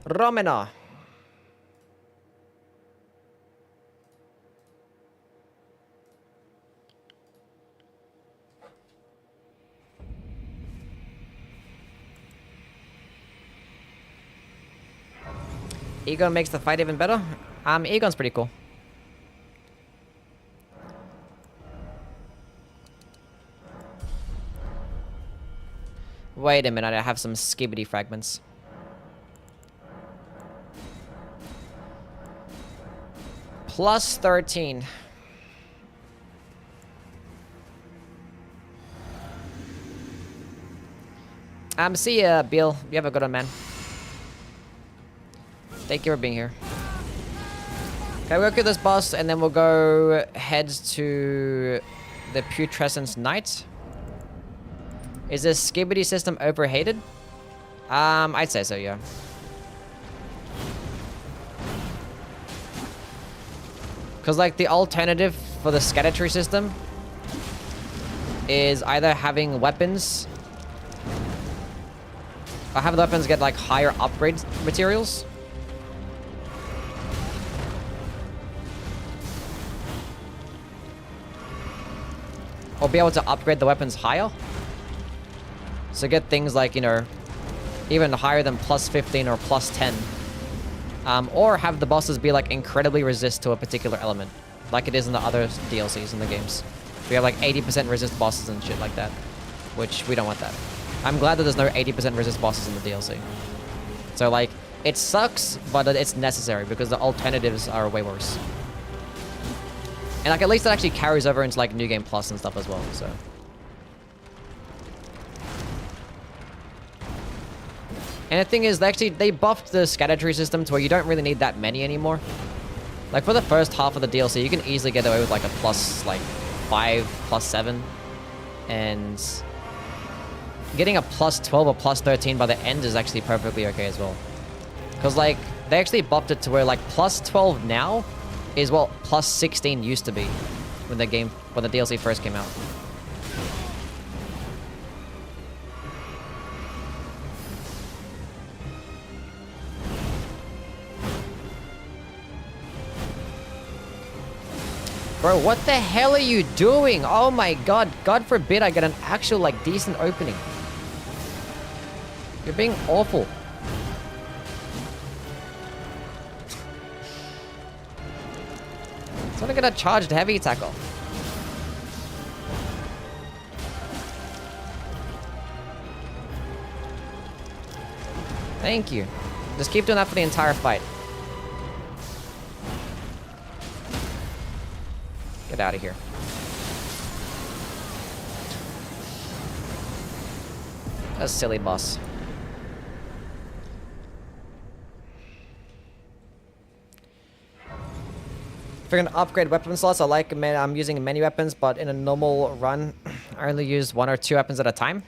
Romina. Egon makes the fight even better. Egon's pretty cool. Wait a minute, I have some skibbity fragments. Plus 13. See ya, Bill. You have a good one, man. Thank you for being here. Okay, we'll go kill this boss, and then we'll go head to the Putrescence Knight. Is this skibbity system overhated? I'd say so, yeah. Because, like, the alternative for the Scattertree system is either having weapons... or have the weapons get, like, higher upgrade materials. Or be able to upgrade the weapons higher. So get things like, you know, even higher than plus 15 or plus 10. Or have the bosses be like incredibly resist to a particular element. Like it is in the other DLCs in the games. We have like 80% resist bosses and shit like that. Which we don't want that. I'm glad that there's no 80% resist bosses in the DLC. So like, it sucks, but it's necessary because the alternatives are way worse. And like at least it actually carries over into like New Game Plus and stuff as well, so. And the thing is, they buffed the Scattertree system to where you don't really need that many anymore. Like for the first half of the DLC, you can easily get away with like a plus like 5, plus 7. And getting a plus 12 or plus 13 by the end is actually perfectly okay as well. Because like, they actually buffed it to where like plus 12 now is what plus 16 used to be when the DLC first came out. Bro, what the hell are you doing? Oh my god. God forbid I get an actual, like, decent opening. You're being awful. So I'm gonna charge the heavy tackle. Thank you. Just keep doing that for the entire fight. Get out of here. A silly boss. If you're gonna upgrade weapon slots, I'm using many weapons, but in a normal run, I only use 1 or 2 weapons at a time.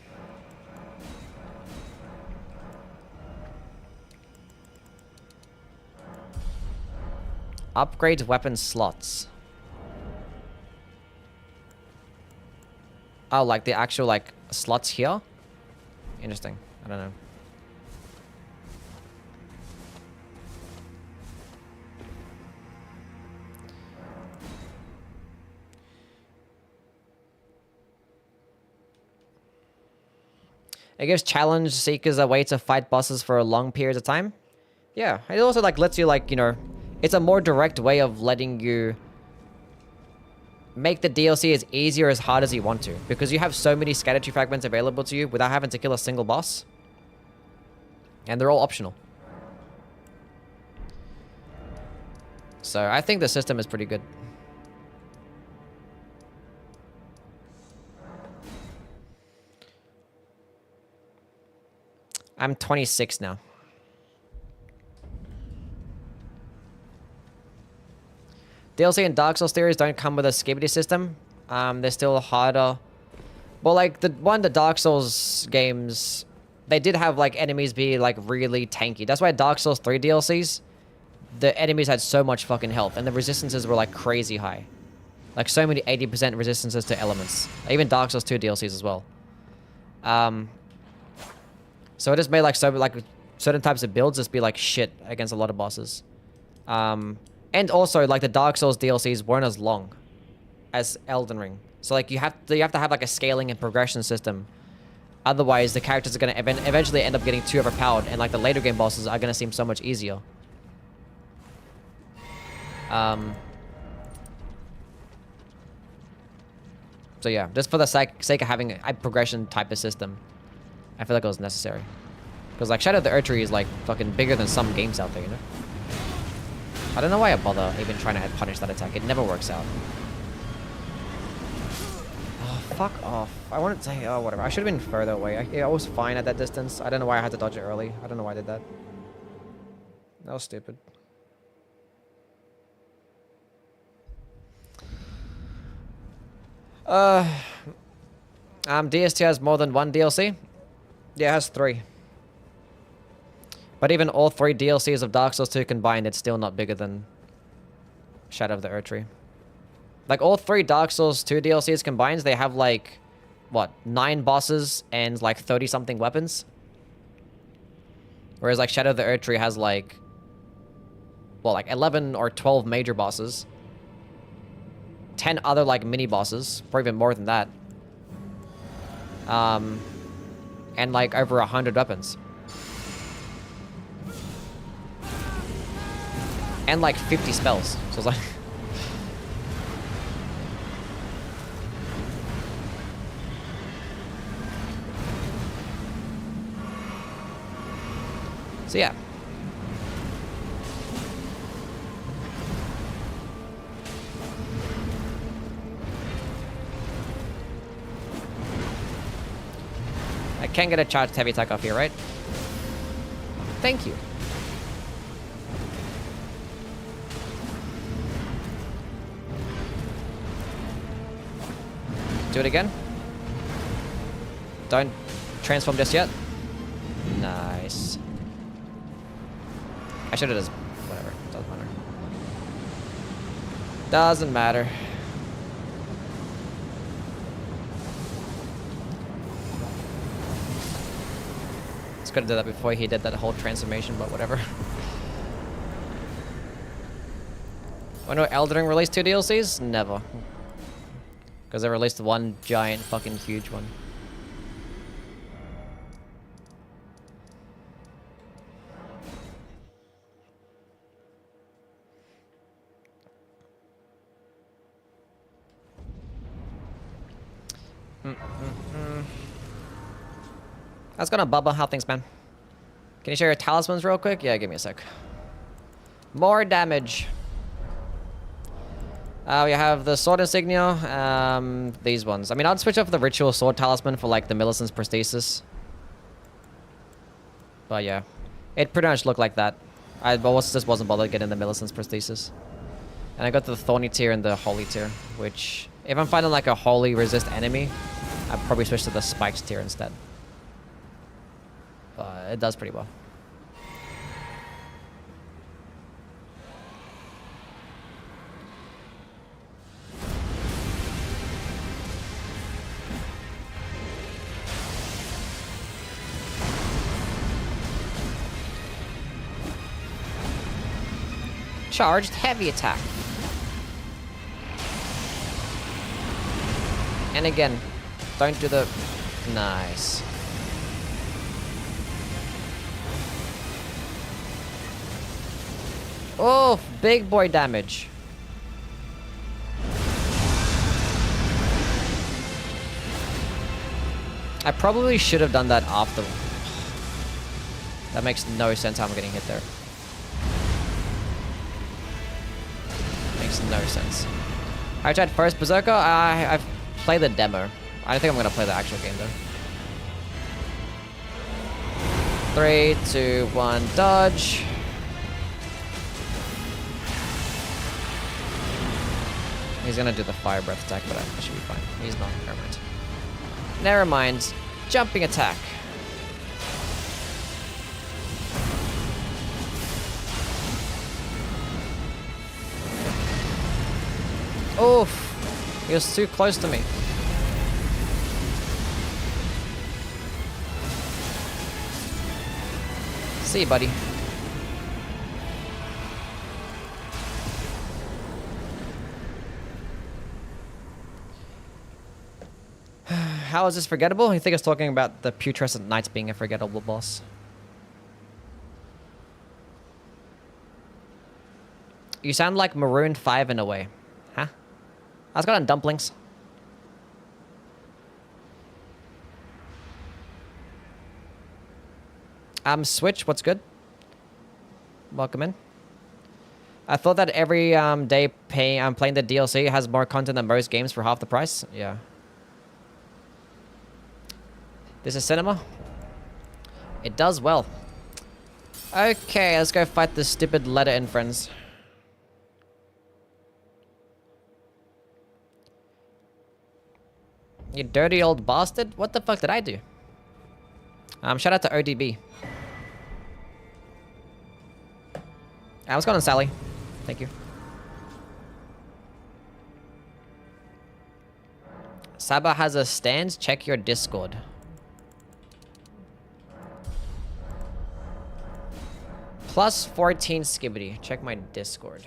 Upgrade weapon slots. Oh, like the actual, like, slots here? Interesting. I don't know. It gives challenge seekers a way to fight bosses for a long period of time. Yeah, it also like lets you like, you know, it's a more direct way of letting you make the DLC as easy or as hard as you want to, because you have so many scatter fragments available to you without having to kill a single boss. And they're all optional. So I think the system is pretty good. I'm 26 now. DLC and Dark Souls theories don't come with a skibidi system. They're still harder. Well, like the Dark Souls games, they did have like enemies be like really tanky. That's why Dark Souls 3 DLCs, the enemies had so much fucking health and the resistances were like crazy high. Like so many 80% resistances to elements. Even Dark Souls 2 DLCs as well. So it just made like certain types of builds just be like shit against a lot of bosses. And also like the Dark Souls DLCs weren't as long as Elden Ring. So like you have to have like a scaling and progression system. Otherwise the characters are gonna eventually end up getting too overpowered, and like the later game bosses are gonna seem so much easier. So yeah, just for the sake of having a progression type of system, I feel like it was necessary. Because like Shadow of the Erdtree is like fucking bigger than some games out there, you know? I don't know why I bother even trying to punish that attack. It never works out. Oh, fuck off. I wanted to say, oh, whatever. I should have been further away. I was fine at that distance. I don't know why I had to dodge it early. I don't know why I did that. That was stupid. DST has more than one DLC? Yeah, it has 3. But even all 3 DLCs of Dark Souls 2 combined, it's still not bigger than Shadow of the Erdtree. Like, all 3 Dark Souls 2 DLCs combined, they have, like, what, 9 bosses and, like, 30-something weapons? Whereas, like, Shadow of the Erdtree has, like, well, like, 11 or 12 major bosses. 10 other, like, mini-bosses, or even more than that. And, like, over 100 weapons. And like 50 spells. So it's like... So yeah. I can get a charged heavy attack off here, right? Thank you. Do it again. Don't transform just yet. Nice. I should have just... whatever. Doesn't matter. Doesn't matter. Just gotta do that before he did that whole transformation, but whatever. When will Elden Ring release 2 DLCs? Never. Because they released one giant fucking huge one. That's gonna Bubba. How things, man? Can you share your talismans real quick? Yeah, give me a sec. More damage. We have the sword insignia, these ones. I mean, I'd switch off the ritual sword talisman for like the Millicent's prosthesis. But yeah, it pretty much looked like that. I just wasn't bothered getting the Millicent's prosthesis. And I got the thorny tier and the holy tier, which if I'm finding like a holy resist enemy, I'd probably switch to the spiked tier instead. But it does pretty well. Charged heavy attack. And again, don't do the... Nice. Oh, big boy damage. I probably should have done that after. That makes no sense how I'm getting hit there. Makes no sense. I tried first Berserker. I've played the demo. I don't think I'm gonna play the actual game though. 3, 2, 1, dodge. He's gonna do the fire breath attack, but I should be fine. He's not. Never mind. Never mind. Jumping attack. Oof. He was too close to me. See you, buddy. How is this forgettable? You think it's talking about the Putrescent Knights being a forgettable boss? You sound like Maroon 5 in a way. Huh? I was got on dumplings. Switch, what's good? Welcome in. I thought that every day playing the DLC has more content than most games for half the price. Yeah. This is cinema. It does well. Okay, let's go fight this stupid letter in, friends. You dirty old bastard. What the fuck did I do? Shout out to ODB. What's going on, Sally? Thank you. Saba has a stand. Check your Discord. Plus 14 Skibbity. Check my Discord.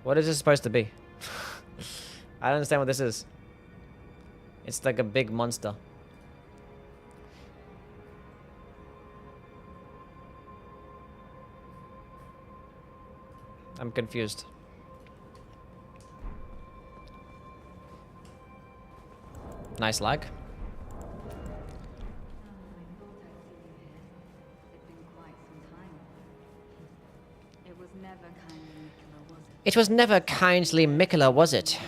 What is this supposed to be? I don't understand what this is. It's like a big monster. I'm confused. Nice lag. It was never kindly Mikola, was it?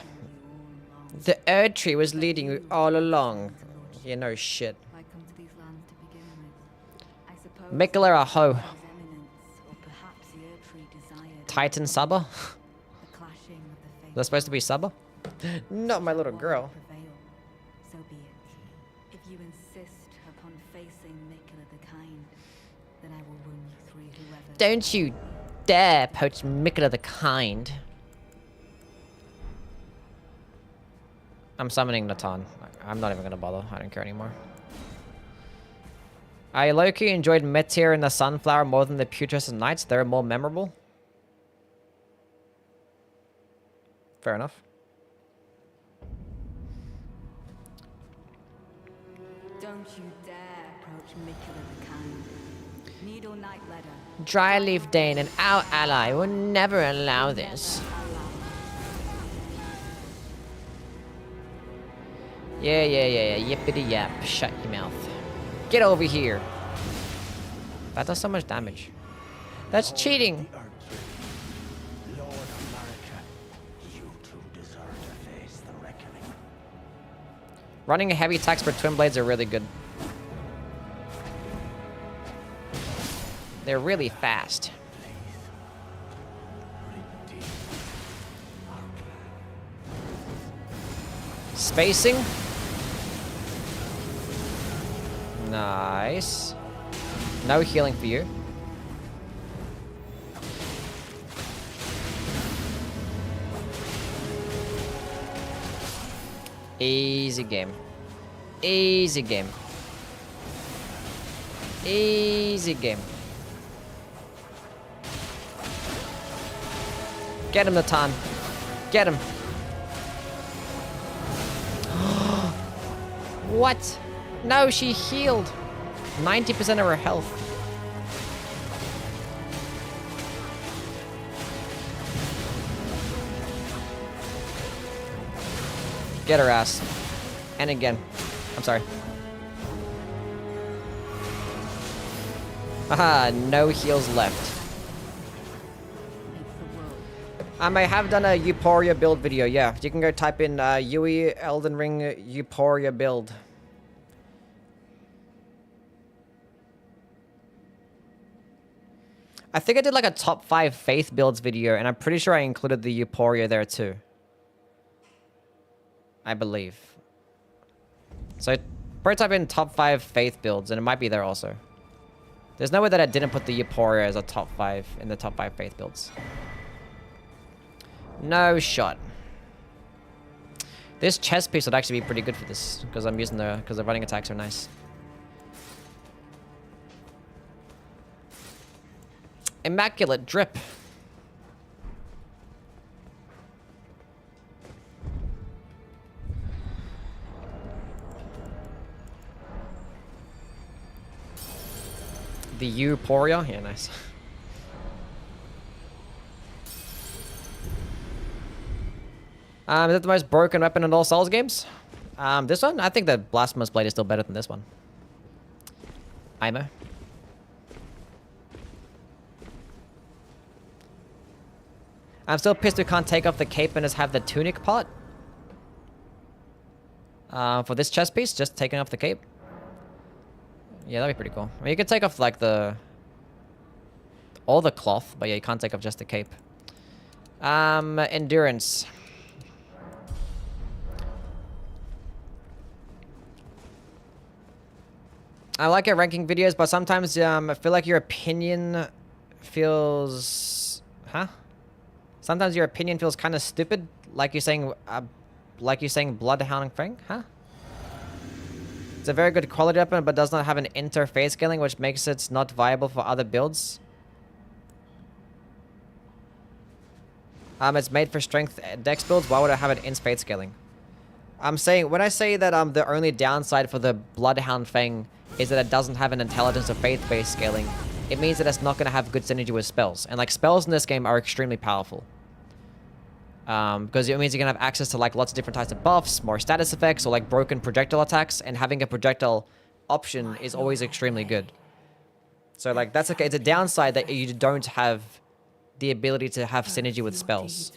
The Erd Tree was leading you all along. You know shit. Mikola a hoe. Titan Saba? That's supposed to be Saba? Not my little girl. So be it. If you insist upon facing Mikola the Kind, then I will run you through whoever. Don't you dare poach Mikola the Kind. I'm summoning Natan. I'm not even gonna bother. I don't care anymore. I low-key enjoyed Meteor and the Sunflower more than the Putrescent Knights. They're more memorable. Fair enough. Don't you dare approach Mikola the Kind. Needle Knight Letter. Dryleaf Dane and our ally will never allow this. Yeah, yippity yap. Shut your mouth. Get over here. That does so much damage. That's cheating. Lord America, you two deserve to face the reckoning. Running heavy attacks for Twin Blades are really good. They're really fast. Spacing. Nice. No healing for you. Easy game. Easy game. Easy game. Get him, Natan. Get him. What? No, she healed. 90% of her health. Get her ass. And again. I'm sorry. Haha, no heals left. I have done a Euporia build video, yeah. You can go type in Yui Elden Ring Euporia build. I think I did like a top 5 faith builds video, and I'm pretty sure I included the Euporia there too. I believe. So probably type in top 5 faith builds, and it might be there also. There's no way that I didn't put the Euporia as a top 5 in the top 5 faith builds. No shot. This chest piece would actually be pretty good for this, because I'm using because the running attacks are nice. Immaculate drip. The Euporia? Yeah, nice. Is that the most broken weapon in all Souls games? This one? I think the Blasphemous Blade is still better than this one. IMO. I'm still pissed we can't take off the cape and just have the tunic part. For this chest piece, just taking off the cape. Yeah, that'd be pretty cool. I mean, you could take off like all the cloth, but yeah, you can't take off just the cape. Endurance. I like your ranking videos, but sometimes I feel like your opinion feels... Huh? Sometimes your opinion feels kind of stupid, like you're saying Bloodhound Fang, huh? It's a very good quality weapon, but does not have an interface scaling, which makes it not viable for other builds. It's made for strength dex builds. Why would I have an in-space scaling? I'm saying, when I say that the only downside for the Bloodhound Fang is that it doesn't have an intelligence or faith-based scaling, it means that it's not going to have good synergy with spells. And like spells in this game are extremely powerful. Because it means you can have access to like lots of different types of buffs, more status effects, or like broken projectile attacks, and having a projectile option is always extremely good. So like that's okay. It's a downside that you don't have the ability to have synergy with spells.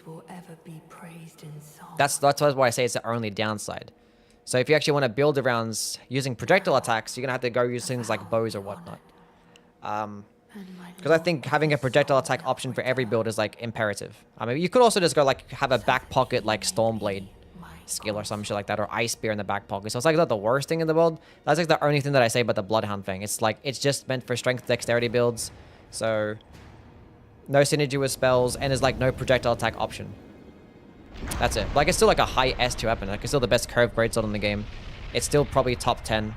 That's why I say it's the only downside. So if you actually want to build around using projectile attacks, you're gonna have to go use things like bows or whatnot. Because I think having a projectile attack option for every build is like imperative. I mean, you could also just go like have a back pocket like Stormblade skill or some shit like that, or Ice Spear in the back pocket. So it's like not the worst thing in the world. That's like the only thing that I say about the Bloodhound thing. It's like it's just meant for strength dexterity builds, so no synergy with spells, and there's like no projectile attack option. That's it. Like it's still like a high S2 weapon. Like it's still the best curved greatsword in the game. It's still probably top 10.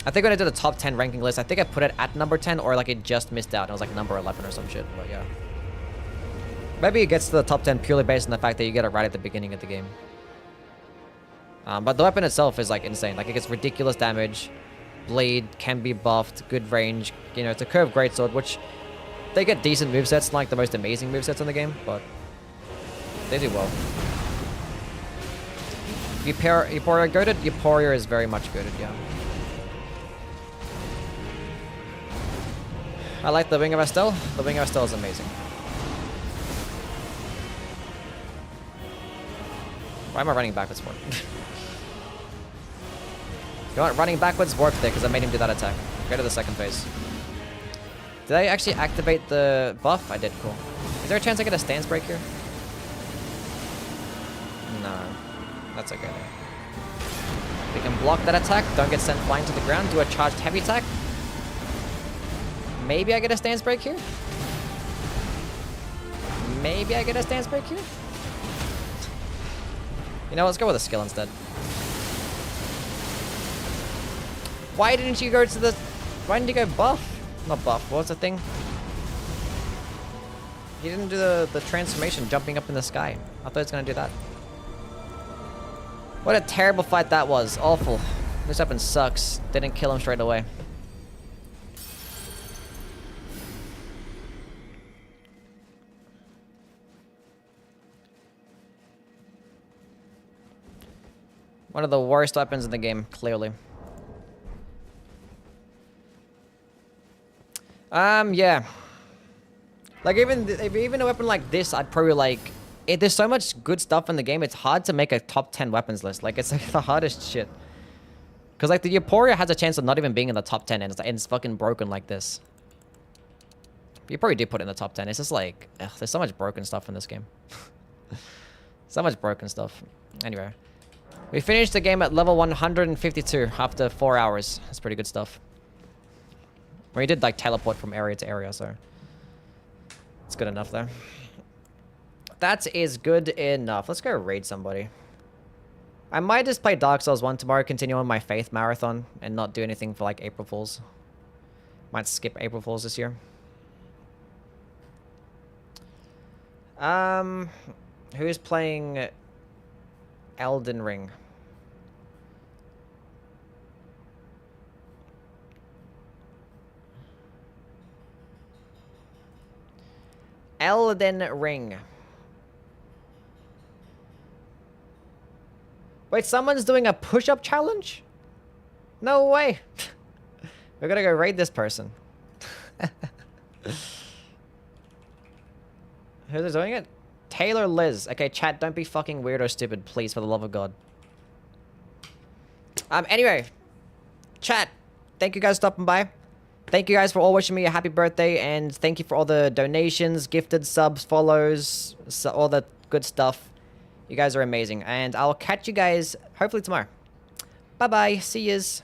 I think when I did a top 10 ranking list, I think I put it at number 10, or like it just missed out. It was like number 11 or some shit, but yeah. Maybe it gets to the top 10 purely based on the fact that you get it right at the beginning of the game. But the weapon itself is like insane. Like it gets ridiculous damage. Blade can be buffed, good range. You know, it's a curved greatsword, which they get decent movesets, like the most amazing movesets in the game, but they do well. Euporia goated? Euporia is very much goated, yeah. I like the Wing of Estelle. The Wing of Estelle is amazing. Why am I running backwards for? You know what? Running backwards worked there because I made him do that attack. Go to the second phase. Did I actually activate the buff? I did, cool. Is there a chance I get a stance break here? No. That's okay. We can block that attack, don't get sent flying to the ground, do a charged heavy attack. Maybe I get a stance break here? Maybe I get a stance break here? You know, let's go with a skill instead. Why didn't you go to the... Why didn't you go buff? Not buff, what's the thing? You didn't do the transformation jumping up in the sky. I thought it was going to do that. What a terrible fight that was. Awful. This weapon sucks. Didn't kill him straight away. One of the worst weapons in the game, clearly. Yeah. Like, even a weapon like this, I'd probably, like... there's so much good stuff in the game, it's hard to make a top 10 weapons list. Like, it's, like, the hardest shit. Because, like, the Euporia has a chance of not even being in the top 10, and it's fucking broken like this. You probably did put it in the top 10. It's just, like... Ugh, there's so much broken stuff in this game. So much broken stuff. Anyway. We finished the game at level 152 after 4 hours. That's pretty good stuff. We did, like, teleport from area to area, so... It's good enough, though. That is good enough. Let's go raid somebody. I might just play Dark Souls 1 tomorrow, continue on my Faith Marathon, and not do anything for, like, April Fools. Might skip April Fools this year. Who's playing Elden Ring? Elden Ring. Wait, someone's doing a push-up challenge? No way. We're gonna go raid this person. Who's doing it? Taylor Liz. Okay, chat, don't be fucking weird or stupid, please, for the love of God. Anyway. Chat, thank you guys for stopping by. Thank you guys for all wishing me a happy birthday, and thank you for all the donations, gifted subs, follows, all the good stuff. You guys are amazing, and I'll catch you guys hopefully tomorrow. Bye-bye. See yous.